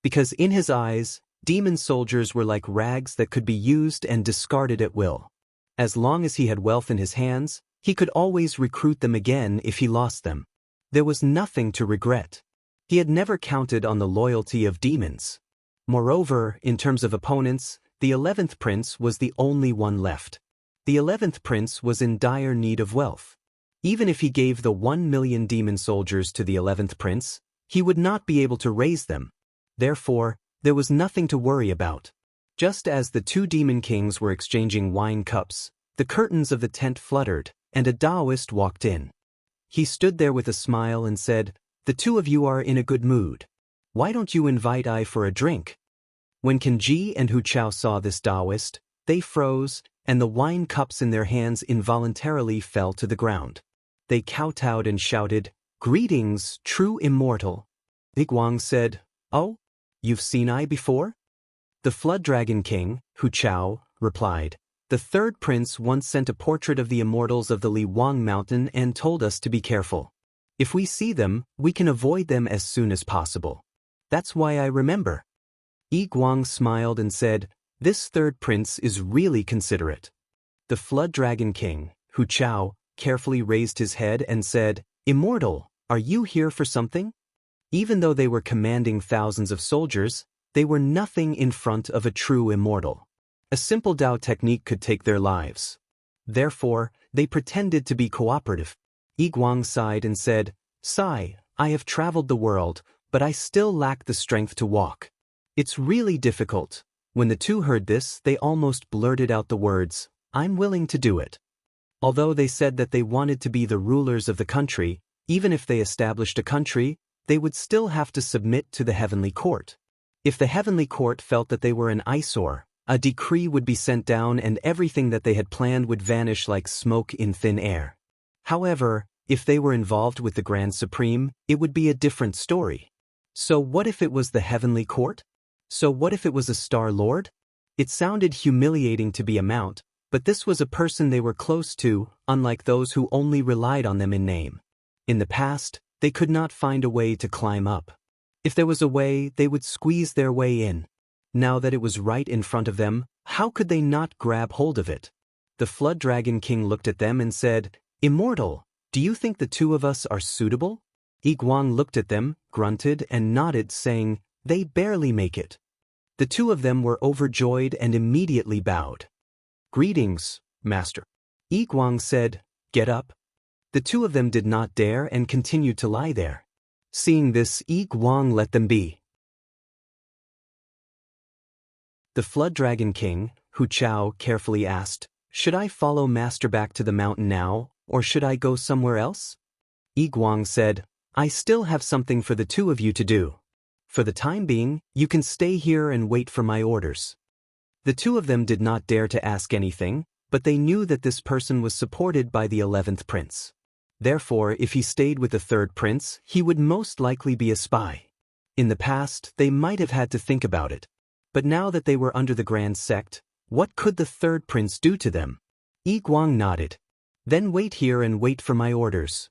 Because in his eyes, demon soldiers were like rags that could be used and discarded at will. As long as he had wealth in his hands, he could always recruit them again if he lost them. There was nothing to regret. He had never counted on the loyalty of demons. Moreover, in terms of opponents, the 11th prince was the only one left. The 11th prince was in dire need of wealth. Even if he gave the 1,000,000 demon soldiers to the 11th prince, he would not be able to raise them. Therefore, there was nothing to worry about. Just as the two demon kings were exchanging wine cups, the curtains of the tent fluttered, and a Taoist walked in. He stood there with a smile and said, "The two of you are in a good mood. Why don't you invite I for a drink?" When Kenji and Hu Chao saw this Taoist, they froze, and the wine cups in their hands involuntarily fell to the ground. They kowtowed and shouted, "Greetings, true immortal." Guang said, "Oh, you've seen I before?" The Flood Dragon King, Hu Chao, replied, "The third prince once sent a portrait of the immortals of the Li Wang Mountain and told us to be careful. If we see them, we can avoid them as soon as possible. That's why I remember." Yi Guang smiled and said, "This third prince is really considerate." The Flood Dragon King, Hu Chao, carefully raised his head and said, "Immortal, are you here for something?" Even though they were commanding thousands of soldiers, they were nothing in front of a true immortal. A simple Dao technique could take their lives. Therefore, they pretended to be cooperative. Yi Guang sighed and said, "Sai, I have traveled the world, but I still lack the strength to walk. It's really difficult." When the two heard this, they almost blurted out the words, "I'm willing to do it." Although they said that they wanted to be the rulers of the country, even if they established a country, they would still have to submit to the heavenly court. If the heavenly court felt that they were an eyesore, a decree would be sent down and everything that they had planned would vanish like smoke in thin air. However, if they were involved with the Grand Supreme, it would be a different story. So what if it was the heavenly court? So what if it was a Star Lord? It sounded humiliating to be a mount, but this was a person they were close to, unlike those who only relied on them in name. In the past, they could not find a way to climb up. If there was a way, they would squeeze their way in. Now that it was right in front of them, how could they not grab hold of it? The Flood Dragon King looked at them and said, "Immortal, do you think the two of us are suitable?" Yi Guang looked at them, grunted, and nodded, saying, "They barely make it." The two of them were overjoyed and immediately bowed. "Greetings, Master." Yi Guang said, "Get up." The two of them did not dare and continued to lie there. Seeing this, Yi Guang let them be. The Flood Dragon King, Hu Chao, carefully asked, "Should I follow Master back to the mountain now, or should I go somewhere else?" Yi Guang said, "I still have something for the two of you to do. For the time being, you can stay here and wait for my orders." The two of them did not dare to ask anything, but they knew that this person was supported by the 11th prince. Therefore, if he stayed with the third prince, he would most likely be a spy. In the past, they might have had to think about it. But now that they were under the Grand Sect, what could the third prince do to them? Yi Guang nodded. "Then wait here and wait for my orders."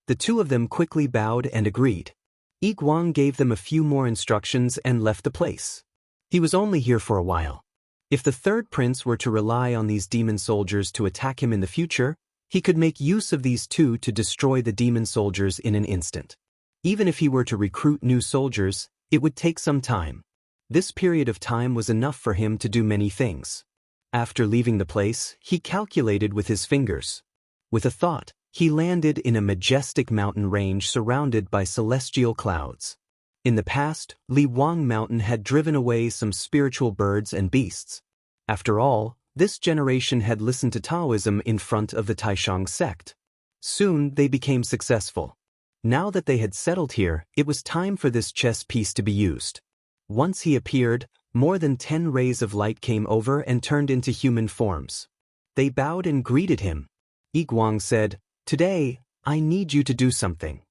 The two of them quickly bowed and agreed. Yi Guang gave them a few more instructions and left the place. He was only here for a while. If the third prince were to rely on these demon soldiers to attack him in the future, he could make use of these two to destroy the demon soldiers in an instant. Even if he were to recruit new soldiers, it would take some time. This period of time was enough for him to do many things. After leaving the place, he calculated with his fingers. With a thought, he landed in a majestic mountain range surrounded by celestial clouds. In the past, Li Wang Mountain had driven away some spiritual birds and beasts. After all, this generation had listened to Taoism in front of the Taishang sect. Soon they became successful. Now that they had settled here, it was time for this chess piece to be used. Once he appeared, more than 10 rays of light came over and turned into human forms. They bowed and greeted him. Yi Guang said, "Today, I need you to do something."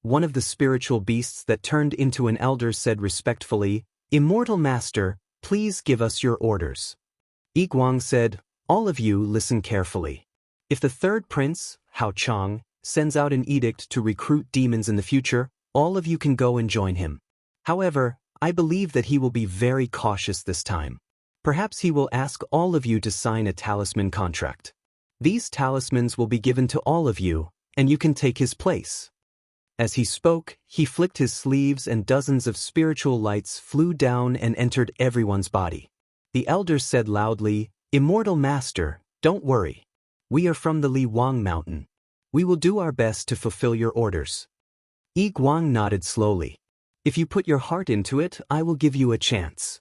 One of the spiritual beasts that turned into an elder said respectfully, "Immortal Master, please give us your orders." Yi Guang said, "All of you listen carefully. If the third prince, Hao Chang, sends out an edict to recruit demons in the future, all of you can go and join him. However, I believe that he will be very cautious this time. Perhaps he will ask all of you to sign a talisman contract. These talismans will be given to all of you, and you can take his place." As he spoke, he flicked his sleeves and dozens of spiritual lights flew down and entered everyone's body. The elders said loudly, "Immortal Master, don't worry. We are from the Li Wang Mountain. We will do our best to fulfill your orders." Yi Guang nodded slowly. "If you put your heart into it, I will give you a chance."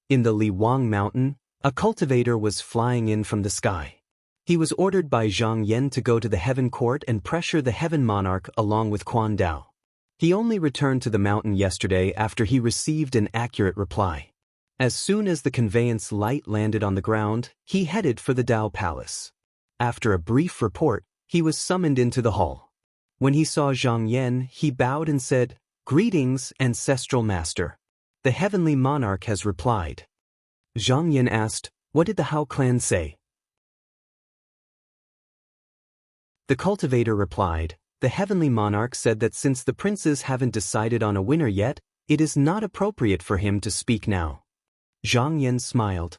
In the Li Wang Mountain, a cultivator was flying in from the sky. He was ordered by Zhang Yan to go to the heaven court and pressure the heaven monarch along with Quan Dao. He only returned to the mountain yesterday after he received an accurate reply. As soon as the conveyance light landed on the ground, he headed for the Dao Palace. After a brief report, he was summoned into the hall. When he saw Zhang Yan, he bowed and said, "Greetings, Ancestral Master. The heavenly monarch has replied." Zhang Yan asked, "What did the Hao clan say?" The cultivator replied, "The heavenly monarch said that since the princes haven't decided on a winner yet, it is not appropriate for him to speak now." Zhang Yan smiled.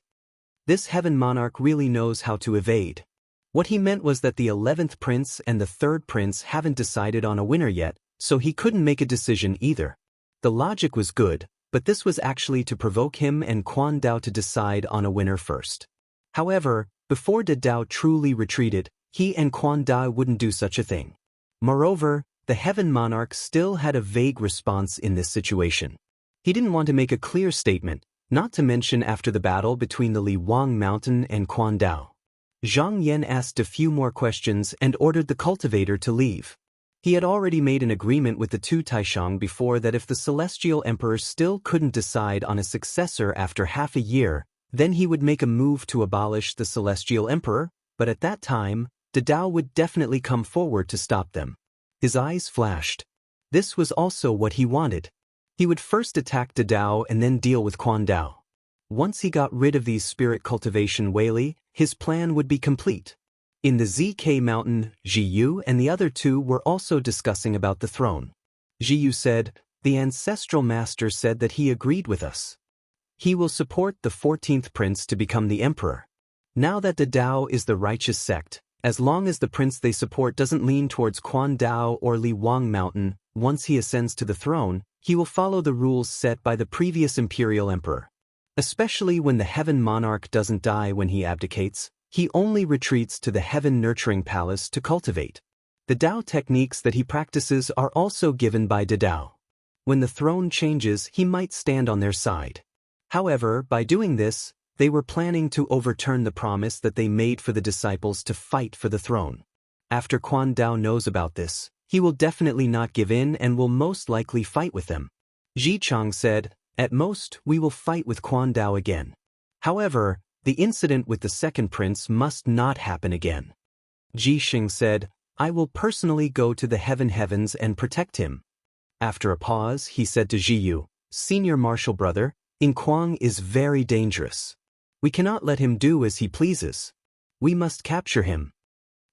This heaven monarch really knows how to evade. What he meant was that the 11th prince and the 3rd prince haven't decided on a winner yet, so he couldn't make a decision either. The logic was good, but this was actually to provoke him and Quan Dao to decide on a winner first. However, before De Dao truly retreated, he and Quan Dao wouldn't do such a thing. Moreover, the heaven monarch still had a vague response in this situation. He didn't want to make a clear statement, not to mention after the battle between the Li Wang Mountain and Quan Dao. Zhang Yan asked a few more questions and ordered the cultivator to leave. He had already made an agreement with the two Taishang before that if the celestial emperor still couldn't decide on a successor after half a year, then he would make a move to abolish the celestial emperor, but at that time, De Dao would definitely come forward to stop them. His eyes flashed. This was also what he wanted. He would first attack De Dao and then deal with Quan Dao. Once he got rid of these spirit cultivation Weili, his plan would be complete. In the ZK Mountain, Ji Yu and the other two were also discussing about the throne. Ji Yu said, "The ancestral master said that he agreed with us. He will support the 14th prince to become the emperor. Now that the Dao is the righteous sect, as long as the prince they support doesn't lean towards Quan Dao or Li Wang Mountain, once he ascends to the throne, he will follow the rules set by the previous imperial emperor. Especially when the heaven monarch doesn't die when he abdicates, he only retreats to the heaven nurturing palace to cultivate. The Dao techniques that he practices are also given by De Dao. When the throne changes, he might stand on their side. However, by doing this, they were planning to overturn the promise that they made for the disciples to fight for the throne. After Quan Dao knows about this, he will definitely not give in and will most likely fight with them. Ji Chang said, "At most, we will fight with Quan Dao again. However, the incident with the second prince must not happen again." Ji Xing said, "I will personally go to the heavens and protect him." After a pause, he said to Ji Yu, "Senior martial brother, In Kuang is very dangerous. We cannot let him do as he pleases. We must capture him."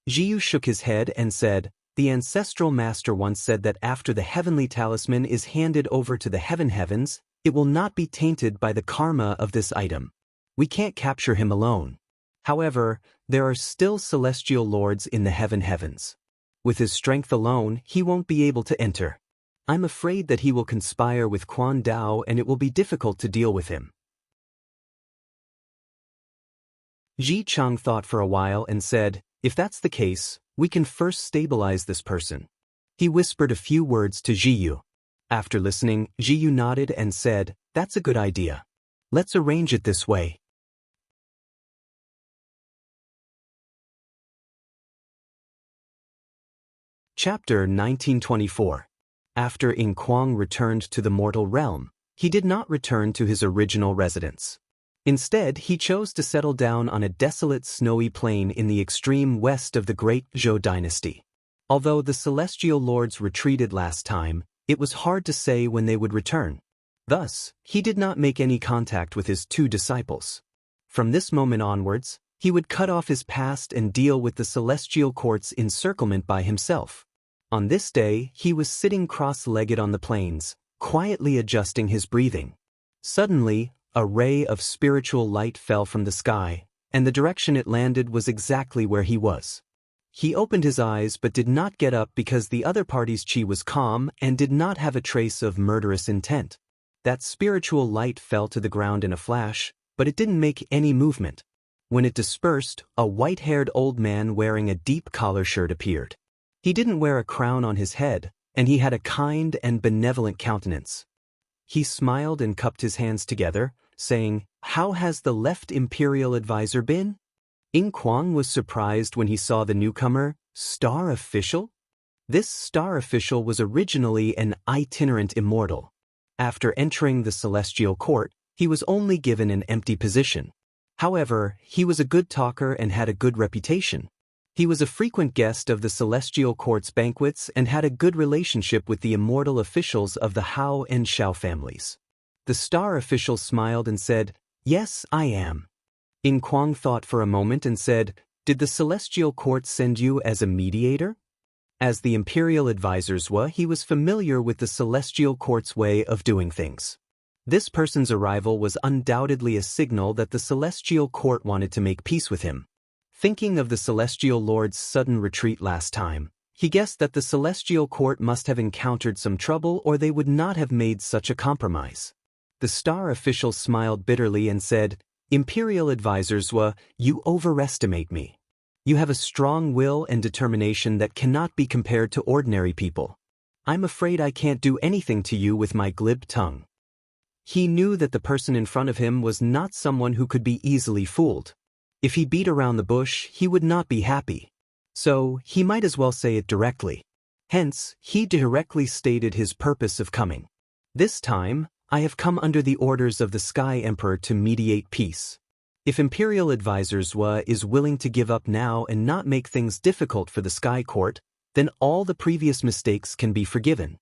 Ji Yu shook his head and said, "The ancestral master once said that after the heavenly talisman is handed over to the heavens, it will not be tainted by the karma of this item. We can't capture him alone. However, there are still celestial lords in the heavens. With his strength alone, he won't be able to enter. I'm afraid that he will conspire with Quan Dao and it will be difficult to deal with him. Ji Chang thought for a while and said, if that's the case, we can first stabilize this person. He whispered a few words to Ji Yu. After listening, Ji Yu nodded and said, that's a good idea. Let's arrange it this way. Chapter 1924. After Ing Kuang returned to the mortal realm, he did not return to his original residence. Instead, he chose to settle down on a desolate snowy plain in the extreme west of the great Zhou dynasty. Although the celestial lords retreated last time, it was hard to say when they would return. Thus, he did not make any contact with his two disciples. From this moment onwards, he would cut off his past and deal with the celestial court's encirclement by himself. On this day, he was sitting cross-legged on the plains, quietly adjusting his breathing. Suddenly, a ray of spiritual light fell from the sky, and the direction it landed was exactly where he was. He opened his eyes but did not get up because the other party's chi was calm and did not have a trace of murderous intent. That spiritual light fell to the ground in a flash, but it didn't make any movement. When it dispersed, a white-haired old man wearing a deep collar shirt appeared. He didn't wear a crown on his head, and he had a kind and benevolent countenance. He smiled and cupped his hands together, saying, "How has the left imperial advisor been?" Ing Kuang was surprised when he saw the newcomer, Star Official. This Star Official was originally an itinerant immortal. After entering the celestial court, he was only given an empty position. However, he was a good talker and had a good reputation. He was a frequent guest of the celestial court's banquets and had a good relationship with the immortal officials of the Hao and Xiao families. The Star Official smiled and said, "Yes, I am." Ing Kuang thought for a moment and said, "Did the celestial court send you as a mediator?" As the imperial advisor's he was familiar with the celestial court's way of doing things. This person's arrival was undoubtedly a signal that the celestial court wanted to make peace with him. Thinking of the celestial lord's sudden retreat last time, he guessed that the celestial court must have encountered some trouble or they would not have made such a compromise. The Star Official smiled bitterly and said, "Imperial advisors, you overestimate me. You have a strong will and determination that cannot be compared to ordinary people. I'm afraid I can't do anything to you with my glib tongue." He knew that the person in front of him was not someone who could be easily fooled. If he beat around the bush, he would not be happy. So, he might as well say it directly. Hence, he directly stated his purpose of coming. "This time, I have come under the orders of the Sky Emperor to mediate peace. If Imperial Advisors is willing to give up now and not make things difficult for the Sky Court, then all the previous mistakes can be forgiven."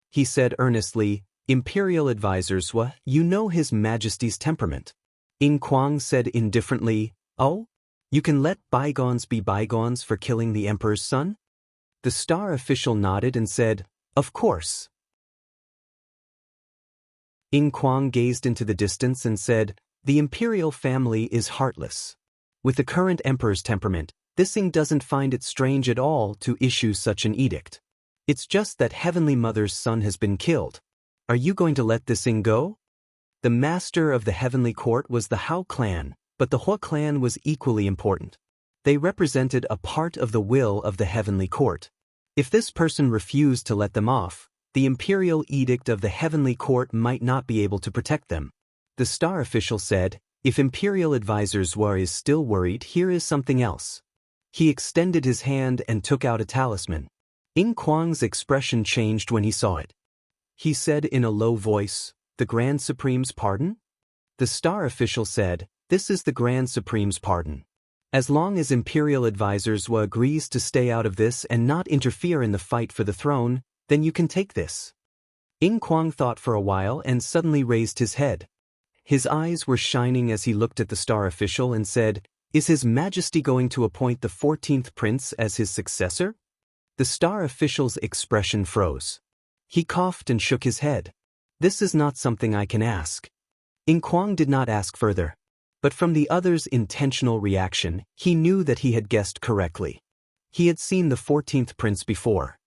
He said earnestly, "Imperial Advisors, you know His Majesty's temperament." Ing Kuang said indifferently, "Oh? You can let bygones be bygones for killing the Emperor's son?" The Star Official nodded and said, "Of course." Ing Kuang gazed into the distance and said, "The imperial family is heartless. With the current emperor's temperament, this Ing doesn't find it strange at all to issue such an edict. It's just that Heavenly Mother's son has been killed. Are you going to let this Ing go?" The master of the Heavenly Court was the Hao clan, but the Hua clan was equally important. They represented a part of the will of the Heavenly Court. If this person refused to let them off, the imperial edict of the Heavenly Court might not be able to protect them. The Star Official said, "If Imperial Advisors is still worried, here is something else." He extended his hand and took out a talisman. Ing Kuang's expression changed when he saw it. He said in a low voice, "The Grand Supreme's pardon?" The Star Official said, "This is the Grand Supreme's pardon. As long as Imperial Advisors agrees to stay out of this and not interfere in the fight for the throne, then you can take this." Ing Kuang thought for a while and suddenly raised his head. His eyes were shining as he looked at the Star Official and said, "Is His Majesty going to appoint the 14th Prince as his successor?" The Star Official's expression froze. He coughed and shook his head. "This is not something I can ask." Ing Kuang did not ask further. But from the other's intentional reaction, he knew that he had guessed correctly. He had seen the 14th Prince before.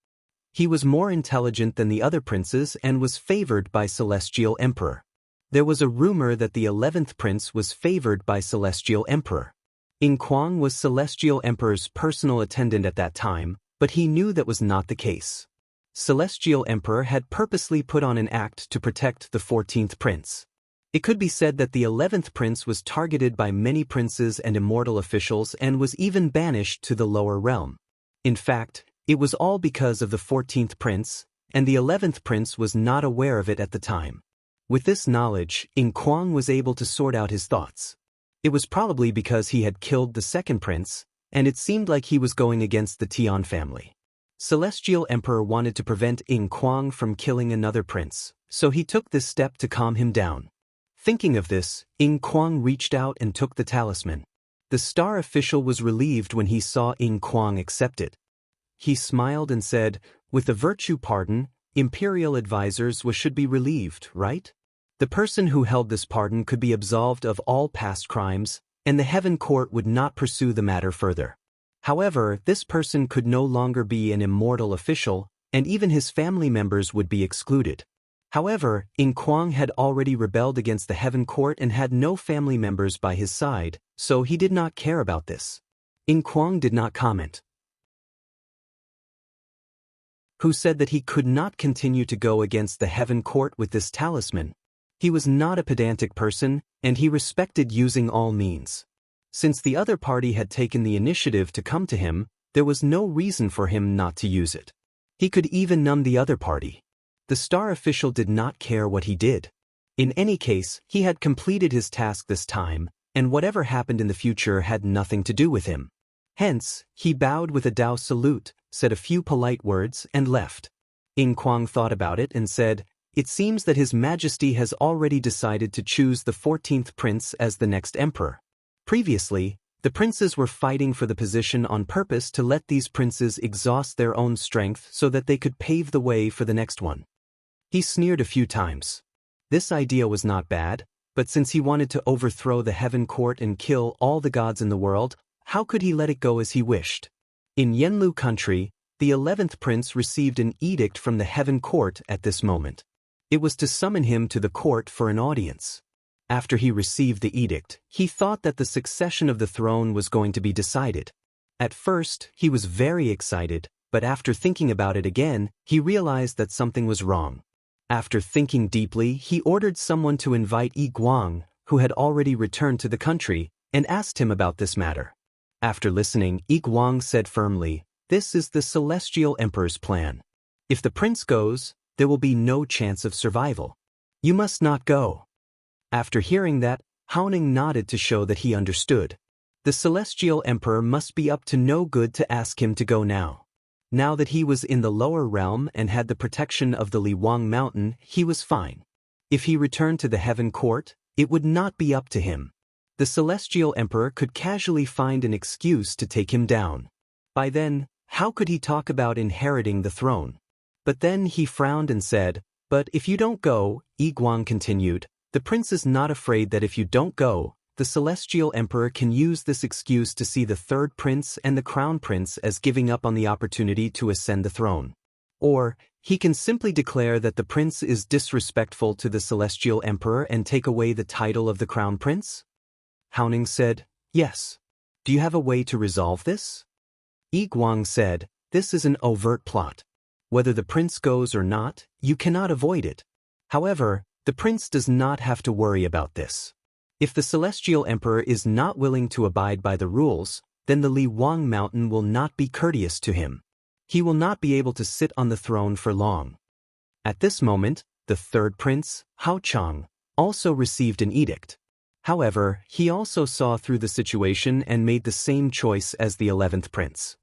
He was more intelligent than the other princes and was favored by Celestial Emperor. There was a rumor that the 11th prince was favored by Celestial Emperor. In Kwang was Celestial Emperor's personal attendant at that time, but he knew that was not the case. Celestial Emperor had purposely put on an act to protect the 14th prince. It could be said that the 11th prince was targeted by many princes and immortal officials and was even banished to the lower realm. In fact, it was all because of the 14th prince, and the 11th prince was not aware of it at the time. With this knowledge, Kwang was able to sort out his thoughts. It was probably because he had killed the second prince, and it seemed like he was going against the Tian family. Celestial Emperor wanted to prevent Kwang from killing another prince, so he took this step to calm him down. Thinking of this, Kwang reached out and took the talisman. The star official was relieved when he saw Kwang accept it. He smiled and said, "With the virtue pardon, imperial advisors should be relieved, right? The person who held this pardon could be absolved of all past crimes, and the heaven court would not pursue the matter further. However, this person could no longer be an immortal official, and even his family members would be excluded." However, Kwang had already rebelled against the heaven court and had no family members by his side, so he did not care about this. Kwang did not comment. Who said that he could not continue to go against the heaven court with this talisman. He was not a pedantic person, and he respected using all means. Since the other party had taken the initiative to come to him, there was no reason for him not to use it. He could even numb the other party. The star official did not care what he did. In any case, he had completed his task this time, and whatever happened in the future had nothing to do with him. Hence, he bowed with a Dao salute, said a few polite words, and left. Kwang thought about it and said, "It seems that His Majesty has already decided to choose the 14th prince as the next emperor." Previously, the princes were fighting for the position on purpose to let these princes exhaust their own strength so that they could pave the way for the next one. He sneered a few times. This idea was not bad, but since he wanted to overthrow the heaven court and kill all the gods in the world, how could he let it go as he wished? In Yenlu country, the 11th prince received an edict from the heaven court at this moment. It was to summon him to the court for an audience. After he received the edict, he thought that the succession of the throne was going to be decided. At first, he was very excited, but after thinking about it again, he realized that something was wrong. After thinking deeply, he ordered someone to invite Yi Guang, who had already returned to the country, and asked him about this matter. After listening, Yi Guang said firmly, "This is the Celestial Emperor's plan. If the prince goes, there will be no chance of survival. You must not go." After hearing that, Haoning nodded to show that he understood. The Celestial Emperor must be up to no good to ask him to go now. Now that he was in the lower realm and had the protection of the Liwang mountain, he was fine. If he returned to the heaven court, it would not be up to him. The Celestial Emperor could casually find an excuse to take him down. By then, how could he talk about inheriting the throne? But then he frowned and said, "But if you don't go," Yi Guang continued, "the prince is not afraid that if you don't go, the Celestial Emperor can use this excuse to see the third prince and the crown prince as giving up on the opportunity to ascend the throne. Or, he can simply declare that the prince is disrespectful to the Celestial Emperor and take away the title of the crown prince?" Haoning said, "Yes. Do you have a way to resolve this?" Yi Guang said, "This is an overt plot. Whether the prince goes or not, you cannot avoid it. However, the prince does not have to worry about this. If the Celestial Emperor is not willing to abide by the rules, then the Liwang mountain will not be courteous to him. He will not be able to sit on the throne for long." At this moment, the third prince, Hao Chang, also received an edict. However, he also saw through the situation and made the same choice as the 11th prince.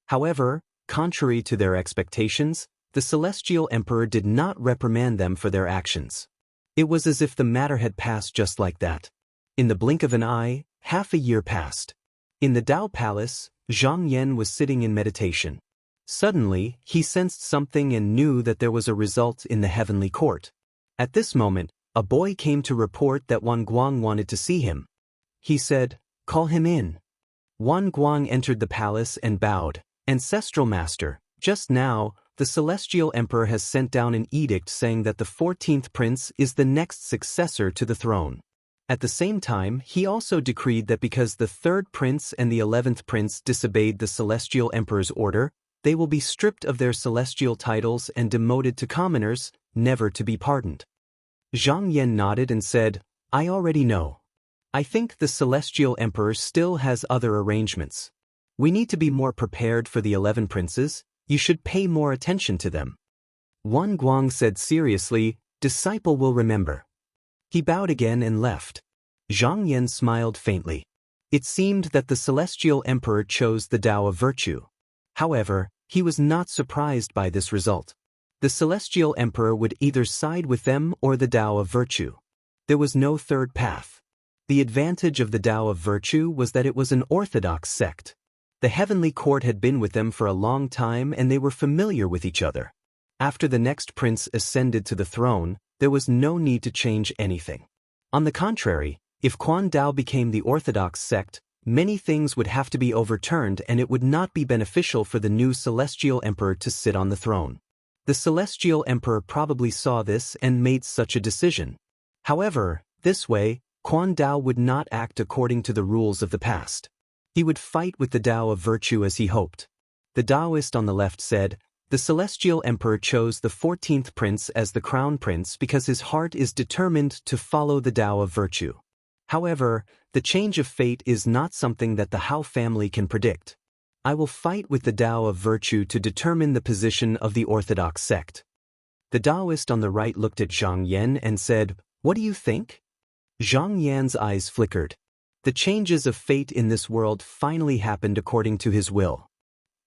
However, contrary to their expectations, the Celestial Emperor did not reprimand them for their actions. It was as if the matter had passed just like that. In the blink of an eye, half a year passed. In the Dao Palace, Zhang Yan was sitting in meditation. Suddenly, he sensed something and knew that there was a result in the heavenly court. At this moment, a boy came to report that Wang Guang wanted to see him. He said, "Call him in." Wan Guang entered the palace and bowed. Ancestral Master, just now, the Celestial Emperor has sent down an edict saying that the 14th prince is the next successor to the throne. At the same time, he also decreed that because the 3rd prince and the 11th prince disobeyed the Celestial Emperor's order, they will be stripped of their celestial titles and demoted to commoners, never to be pardoned. Zhang Yan nodded and said, I already know. I think the Celestial Emperor still has other arrangements. We need to be more prepared for the 11 princes. You should pay more attention to them. Wan Guang said seriously, Disciple will remember. He bowed again and left. Zhang Yan smiled faintly. It seemed that the Celestial Emperor chose the Tao of Virtue. However, he was not surprised by this result. The Celestial Emperor would either side with them or the Tao of Virtue. There was no third path. The advantage of the Tao of Virtue was that it was an orthodox sect. The heavenly court had been with them for a long time and they were familiar with each other. After the next prince ascended to the throne, there was no need to change anything. On the contrary, if Quan Dao became the orthodox sect, many things would have to be overturned and it would not be beneficial for the new Celestial Emperor to sit on the throne. The Celestial Emperor probably saw this and made such a decision. However, this way, Quan Dao would not act according to the rules of the past. He would fight with the Tao of Virtue as he hoped. The Taoist on the left said, the Celestial Emperor chose the 14th prince as the crown prince because his heart is determined to follow the Tao of Virtue. However, the change of fate is not something that the Hao family can predict. I will fight with the Tao of Virtue to determine the position of the orthodox sect. The Taoist on the right looked at Zhang Yan and said, What do you think? Zhang Yan's eyes flickered. The changes of fate in this world finally happened according to his will.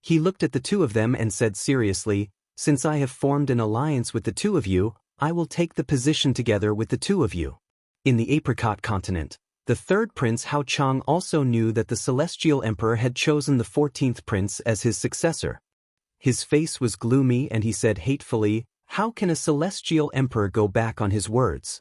He looked at the two of them and said seriously, Since I have formed an alliance with the two of you, I will take the position together with the two of you. In the Apricot continent, the 3rd prince Hao Chang also knew that the Celestial Emperor had chosen the 14th prince as his successor. His face was gloomy and he said hatefully, How can a Celestial Emperor go back on his words?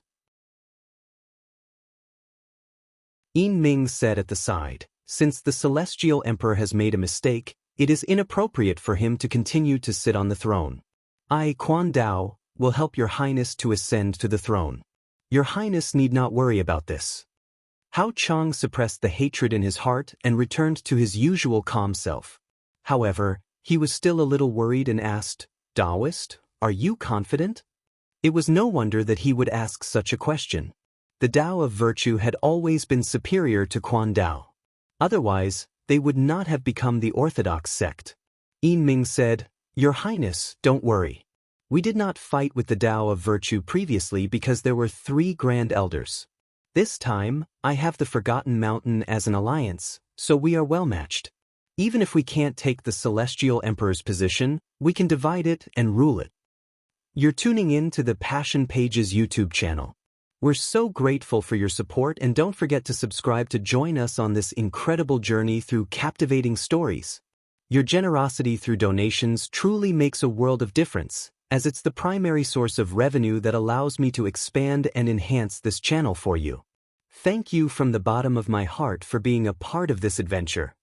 Yin Ming said at the side, Since the Celestial Emperor has made a mistake, it is inappropriate for him to continue to sit on the throne. I, Quan Dao, will help your highness to ascend to the throne. Your highness need not worry about this. Hao Chang suppressed the hatred in his heart and returned to his usual calm self. However, he was still a little worried and asked, Taoist, are you confident? It was no wonder that he would ask such a question. The Tao of Virtue had always been superior to Quan Dao. Otherwise, they would not have become the orthodox sect. Yin Ming said, Your Highness, don't worry. We did not fight with the Tao of Virtue previously because there were 3 grand elders. This time, I have the Forgotten Mountain as an alliance, so we are well matched. Even if we can't take the Celestial Emperor's position, we can divide it and rule it. You're tuning in to the Passion Pages YouTube channel. We're so grateful for your support and don't forget to subscribe to join us on this incredible journey through captivating stories. Your generosity through donations truly makes a world of difference, as it's the primary source of revenue that allows me to expand and enhance this channel for you. Thank you from the bottom of my heart for being a part of this adventure.